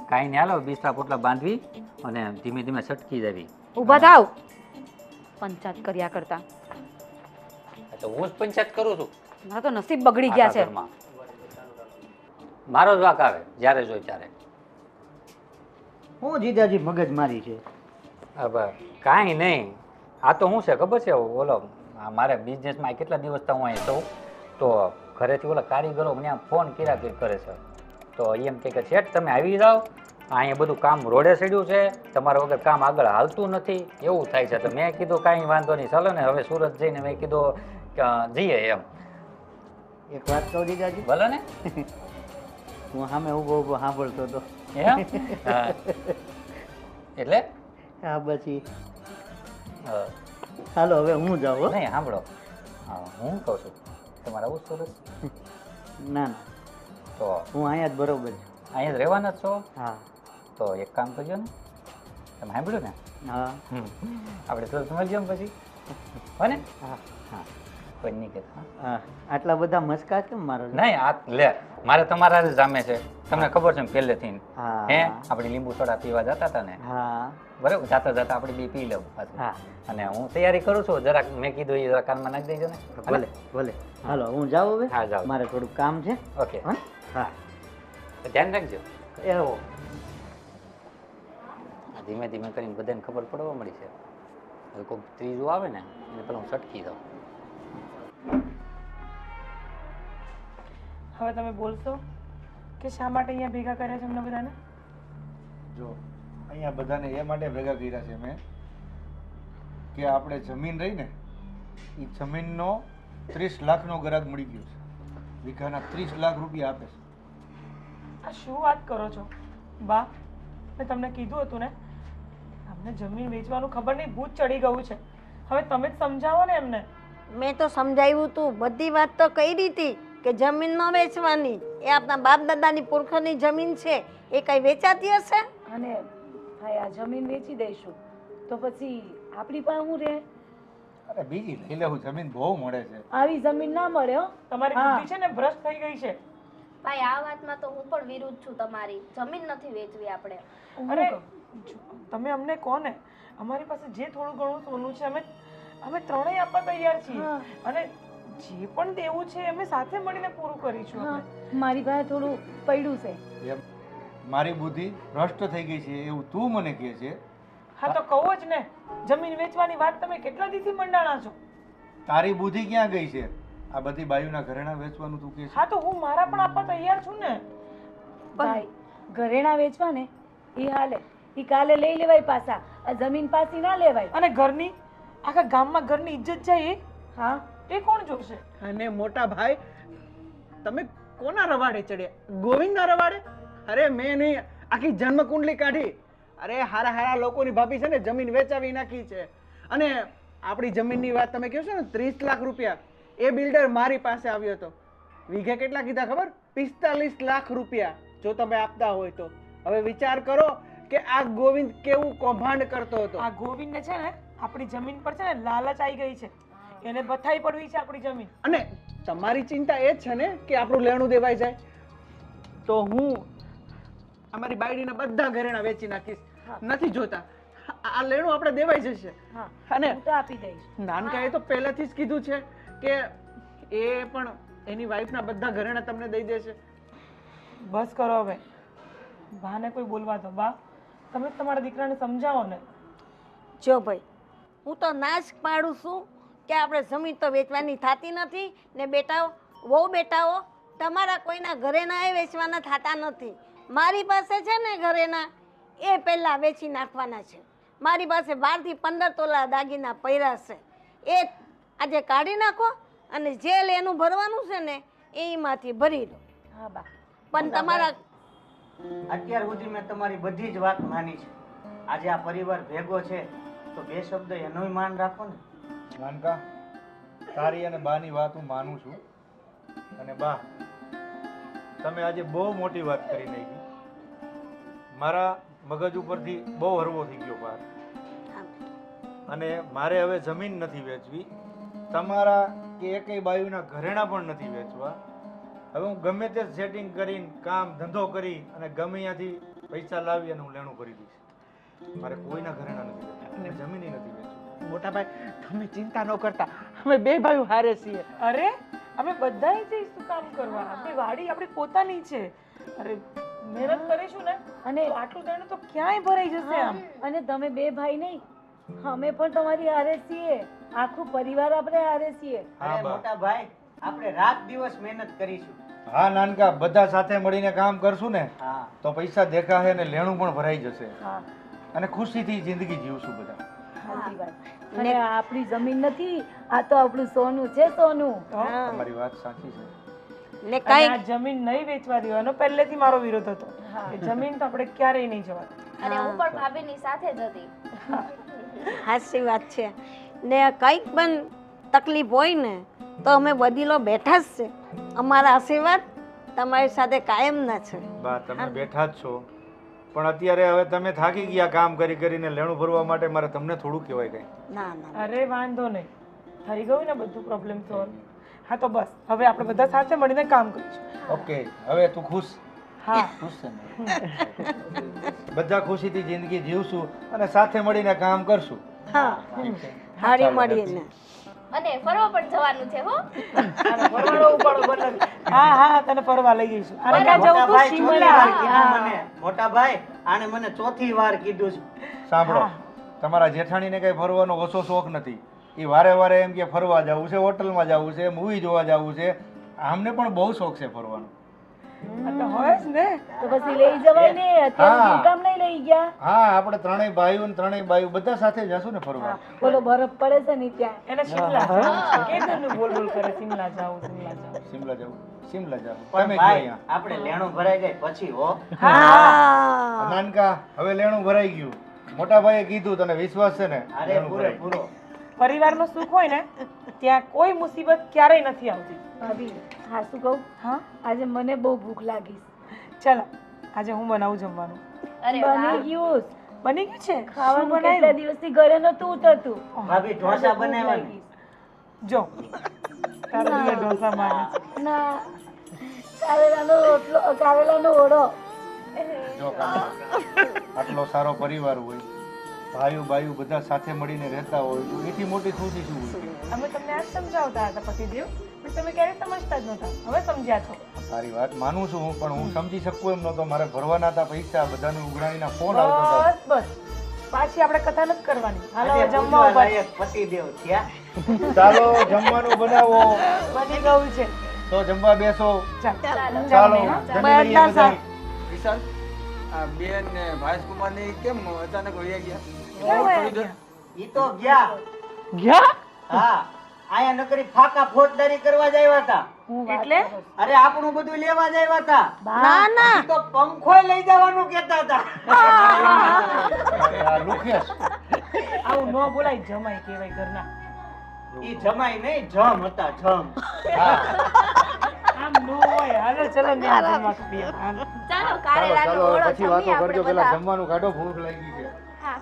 કાંઈ નહીં, હાલો બિસ્તરા પોટલા બાંધવી અને ધીમે ધીમે સટકી જવી. ઊભા થાવ, પંચાયત કર્યા કરતા. તો હું જ પંચાયત કરું છું મારા તો નસીબ બગડી ગયા છે. આખા ઘરમાં. મારો જ વાક આવે જ્યારે જોઈ ત્યારે. હું જીજાજી મગજ મારી છે. હવે કાંઈ નહીં, આ તો શું છે ખબર છે, ઓલો મારે બિઝનેસમાં કેટલા દિવસથી હું અહીં છું, તો ઘરેથી ઓલા કારીગરો મને ફોન કર્યા કરે છે, તો એમ કે શેઠ તમે આવી જાઓ, અહીંયા બધું કામ રોડે ચડ્યું છે, તમારા વગર કામ આગળ હાલતું નથી, એવું થાય છે. તો મેં કીધું કાંઈ વાંધો નહીં, ચાલો ને હવે સુરત જઈને મેં કીધું કે જઈએ એમ. એક વાત કહું જીજાજી? ભલે ને. હું સામે ઊભો ઊભો સાંભળતો હતો. એમ? હા. એટલે હા પછી હાલો હવે હું જાઉં. નહીં સાંભળો, હું કહું છું તમારે આવું સુરત? ના ના, તો હું અહીંયા જ બરોબર છું. અહીંયા જ રહેવાના જ છો? હા. તો એક કામ કરજો ને, તમે સાંભળ્યું ને? હા. આપણે સુરત મળીએ પછી, હો ને? હા હા, કોઈ નહીં કહેતા. હા, આટલા બધા મસ્કા કેમ મારો? નહીં, આ લે મારે તમારા જ જામે છે, તમને ખબર છે પહેલેથી. હા. હે આપણે લીંબુ સોડા પીવા જતા હતા ને? હા. બરાબર, જાતા જાતા આપણે બે પી લેવું પાછું. હા. અને હું તૈયારી કરું છું, જરાક મેં કીધું એ જરા કાનમાં નાખી દેજો ને. ભલે ભલે. હાલો હું જાઉં હવે. હા જાઓ. મારે થોડું કામ છે. ઓકે. હા, ધ્યાન રાખજો. એવો ધીમે ધીમે કરીને બધાને ખબર પડવા મળી છે. હવે કોઈ ત્રીજું આવે ને એને પેલા હું સટકી જાઉં. હવે તમે બોલશો કે શા માટે અહીંયા ભેગા કર્યા છે અમને બધાને? જો અહીંયા બધાને એ માટે ભેગા કર્યા છે મેં કે આપણે જમીન રહી ને એ જમીનનો 30 લાખનો ગ્રાહક મળી ગયો છે. વીઘાના 30 લાખ રૂપિયા આપે છે. આ શું વાત કરો છો બા? મેં તમને કીધું હતું ને, અમને જમીન વેચવાનું ખબર નહીં ભૂત ચડી ગયું છે. હવે તમે જ સમજાવો ને એમને. મેં તો સમજાવ્યું તું, બધી વાત તો કહી હતી કે જમીન ન વેચવાની, એ આપણા બાપ દાદાની પુરખોની જમીન છે, એ કઈ વેચાતી હશે? અને ભાઈ આ જમીન વેચી દઈશું તો પછી આપણી પાસે શું રહે? અરે બીજી લઈ લેવું, જમીન બહુ મળે છે. આવી જમીન ના મળે હો. તમારી બુદ્ધિ છે ને ભ્રષ્ટ થઈ ગઈ છે. ભાઈ આ વાતમાં તો હું પણ વિરુદ્ધ છું તમારી. જમીન નથી વેચવી આપણે. અરે તમે અમને કોને, અમારી પાસે જે થોડું ઘણું સોનું છે અમે ત્રણેય આપવા તૈયાર છીએ, અને જે પણ દેવું છે અમે સાથે મળીને પૂરું કરીશું. મારી પાસે થોડું પડ્યું છે. એમ મારી બુદ્ધિ ભ્રષ્ટ થઈ ગઈ છે એવું તું મને કહે છે? હા તો કહો જ ને, જમીન વેચવાની વાત તમે કેટલા દિવસથી મંડાણા છો? તારી બુદ્ધિ ક્યાં ગઈ છે? આ બધી બાયુના ઘરેણા વેચવાનું તું કહે છે? હા તો હું મારા પણ આપવા તૈયાર છું ને. ભાઈ ઘરેણા વેચવા ને એ હાલે, એ કાલે લઈ લેવાય પાછા, આ જમીન પાછી ના લેવાય. અને ઘરની આખા ગામમાં ઘરની ઇજ્જત જાય હા એ કોણ જોશે? અને મોટા ભાઈ તમે કોના રવાડે ચડ્યા? ગોવિંદના રવાડે? અરે મેં નહીં, આખી જન્મ કુંડલી કાઢી. અરે હારા હારા લોકોની ભાભી છે ને જમીન વેચાવી નાખી છે. અને આપણી જમીનની વાત તમે કહો છો ને 30 લાખ રૂપિયા, એ બિલ્ડર મારી પાસે આવ્યો હતો. વીઘે કેટલા કીધા ખબર? 45 લાખ રૂપિયા. જો તમે આપતા હોય તો હવે વિચાર કરો કે આ ગોવિંદ કેવું કૌભાંડ કરતો હતો. આ ગોવિંદને છે ને આપણી જમીન પર છે ને લાલચ આવી ગઈ છે, એને બથાઈ પડવી છે આપણી જમીન. અને તમારી ચિંતા એ જ છે ને કે આપણું લેણું દેવાઈ જાય. તો હું અમારી બાયડીના બધા ઘરેણા વેચી નાખીશ. નથી જોતા, આ લેણું આપણે દેવાઈ જશે. અને હું તો આપી દઈશ. નાનકાએ તો પહેલાથી જ કીધું છે કે એ પણ એની વાઈફના બધા ઘરેણા તમને દઈ દેશે. બસ કરો હવે, બાને કોઈ બોલવા દો. બા તમે તમારા દીકરાને સમજાવો ને. જો ભાઈ, હું તો નાશ પાડું છું કે આપણે જમીન તો વેચવાની થતી નથી ને બેટાઓ વહુ બેટાઓ તમારા કોઈના ઘરેણા એ વેચવાના થતા નથી. મારી પાસે છે ને ઘરેણા એ પહેલાં વેચી નાખવાના છે. મારી પાસે 12 થી 15 તોલા દાગીના પડ્યા છે, એ આજે કાઢી નાખો અને જે એનું ભરવાનું છે ને એમાંથી ભરી લો. હા બા. પણ તમારા અત્યાર સુધી મેં તમારી બધી જ વાત માની છે. આજે આ પરિવાર ભેગો છે તો બે શબ્દ એનોય માન રાખો ને. નાનકા, તારી અને બાની વાત હું માનું છું. અને બા, તમે આજે બહુ મોટી વાત કરી નાખી. મારા મગજ ઉપરથી બહુ હરવો થઈ ગયો બહાર. અને મારે હવે જમીન નથી વેચવી, તમારા કે એકેય બાયુના ઘરેણા પણ નથી વેચવા. હવે હું ગમે તે સેટિંગ કરીને કામ ધંધો કરી અને ગમે ત્યાંથી પૈસા લાવી અને હું લેણું કરી દઈશ. મારે કોઈના ઘરેણા નથી વેચવા, જમીન નથી વેચવી. મોટા ભાઈ તમે ચિંતા ન કરતા, અમે બે ભાઈઓ હારે છીએ. અરે અમે બધાય જઈશું કામ કરવા. આપણી વાડી આપણી પોતાની છે. અરે મહેનત કરીશું ને અને તો આટલું દેણ તો ક્યાંય ભરાઈ જશે આમ. અને તમે બે ભાઈ નહીં, અમે પણ તમારી હારે છીએ. આખું પરિવાર આપણે હારે છીએ. અરે મોટા ભાઈ આપણે રાત દિવસ મહેનત કરીશું. હા નાનકા, બધા સાથે મળીને કામ કરશું ને હા તો પૈસા દેખાશે ને લેણું પણ ભરાઈ જશે હા અને ખુશીથી જિંદગી જીવશું બધા. સાચી વાત. અને આ આપણી જમીન નથી, આ તો આપણું સોનું છે, સોનું. તમારી વાત સાચી છે. ને અને કઈ આ જમીન નહીં વેચવા દેવાનો પહેલેથી મારો વિરોધ હતો. એ જમીન તો આપણે ક્યારેય નહીં જવા. અને હું પણ ભાભીની સાથે જ હતી. હાચી વાત છે. ને કંઈક પણ તકલીફ હોય ને તો અમે વડીલો બેઠા જ છે. અમારા આશીર્વાદ તમારી સાથે કાયમના છે. બા તમે બેઠા જ છો, પણ અત્યારે હવે તમે થાકી ગયા કામ કરી કરીને લેણું ભરવા માટે, મારે તમને થોડું કહેવાય કઈ? ના ના અરે વાંધો નહીં, થઈ ગયું ને બધું પ્રોબ્લેમ સોલ્વ. હા તો બસ હવે આપણે બધા સાથે મળીને કામ કરીશું. ઓકે, હવે તું ખુશ? હા ખુશ છે ને? બધા ખુશીથી જિંદગી જીવશું અને સાથે મળીને કામ કરશું. હા હારી મળીને. અને ફરવા પણ જવાનું છે હો. ફરવાનો ઉપાડો બનાવી. હા હા તને ફરવા લઈ જઈશું. અને ક્યાં જવું તું? મોટા ભાઈ ચોથી વાર શિમલા. કીધું મને. મોટા ભાઈ આને મને ચોથી વાર કીધું છે. સાંભળો, તમારા જેઠાણીને કઈ ફરવાનો ઓછો શોખ નથી. એ વારે વારે એમ કે ફરવા જવું છે, હોટલમાં જવું છે, મૂવી જોવા જવું છે. આમને પણ બહુ શોખ છે ફરવાનો. આ તો હોય જ ને. તો પછી લઈ જવાય ને. અત્યારે શું કામ નહીં લઈ ગયા? હા, આપણે ત્રણેય ભાઈઓ ને ત્રણેય બાઈઓ બધા સાથે જશું ને ફરવા. બોલો બરફ પડે છે ને ત્યાં. એને શિમલા જાવું. કેદરનું બોલ બોલ કરે શિમલા જાવું, શિમલા જાવું. શિમલા જવું, શિમલા જવું. પણ તમે ભાઈ ક્યાં? આપણે લેણું ભરાઈ જાય પછી હો. હા નાનકા, હવે લેણું ભરાઈ ગયું. મોટા ભાઈએ કીધું, તને વિશ્વાસ છે ને? અરે લેણું પૂરે ભરાઈ પૂરો. પરિવારનું સુખ હોય ને ત્યાં કોઈ મુસીબત ક્યારેય નથી આવતી. ભાભી હા શું કહું, હા આજે મને બહુ ભૂખ લાગી ચાલો આજે હું બનાવું જમવાનું. અરે છે. વાહ. બની ગયું. બની ગયું છે? ખાવાનું શું કેટલા બનાવ્યું? દિવસથી ઘરે નતું ઉતરતું. ભાભી ઢોસા ભૂખ બનાવ્યા ને? લાગી. જો તારો દિયર ઢોસા માંગે છે. ના કારેલાનો રોટલો, કારેલાનો ઓળો. જો કાકા, આટલો સારો પરિવાર હોય, ભાઈઓ બાઈઓ બધા સાથે મળીને રહેતા હોય તો એથી મોટી ખુશી શું હોય? અમે તમને આજ સમજાવતા હતા પતિદેવ, પણ તમે ક્યારેય સમજતા જ નહોતા. હવે સમજ્યા છો. સારી વાત માનું છું હું, પણ હું સમજી શકું એમ નહોતો. મારે ભરવાના હતા પૈસા, બધાનું ઉઘરાણીના ફોન આવતા હતા. બસ બસ પાછી આપણે કથા નથી કરવાની. હાલો આજે હવે જમવા પૂજવા ઉભા. લાયક પતિદેવ થયા. ચાલો જમવાનું બનાવો. બની ગયું છે. તો જમવા બેસો. ચાલો ચાલો જમીએ, હા. જમી લઈએ બધા બધા. વિશાલ આ બેન ને ભાઈસકુમાર ની કેમ અચાનક વહી ગયા? ક્યાં વયા ગયા? ઈ તો ગયા. ગયા? હા, આયા નકરી ફાકા ફોજદારી કરવા જ આવ્યા હતા. એટલે અરે આપણું બધું લેવા જ આવ્યા હતા. ના ના ઈ તો પંખોય લઈ જવાનું કહેતા હતા. આ લુખેશ. આવું ન બોલાય, જમાઈ કહેવાય ઘરના. ઈ જમાઈ નહીં, જમ હતા જમ. આમ ન હોય. હાલો ચલો ને જમવા કરીએ. હાલો. ચાલો ચાલો કારેલાનો ચાલો, ઓળો હવે પછી વાતો જમીએ આપણે કરજો. પેલા બધા. જમવાનું કાઢો, ભૂખ લાગી છે. હા.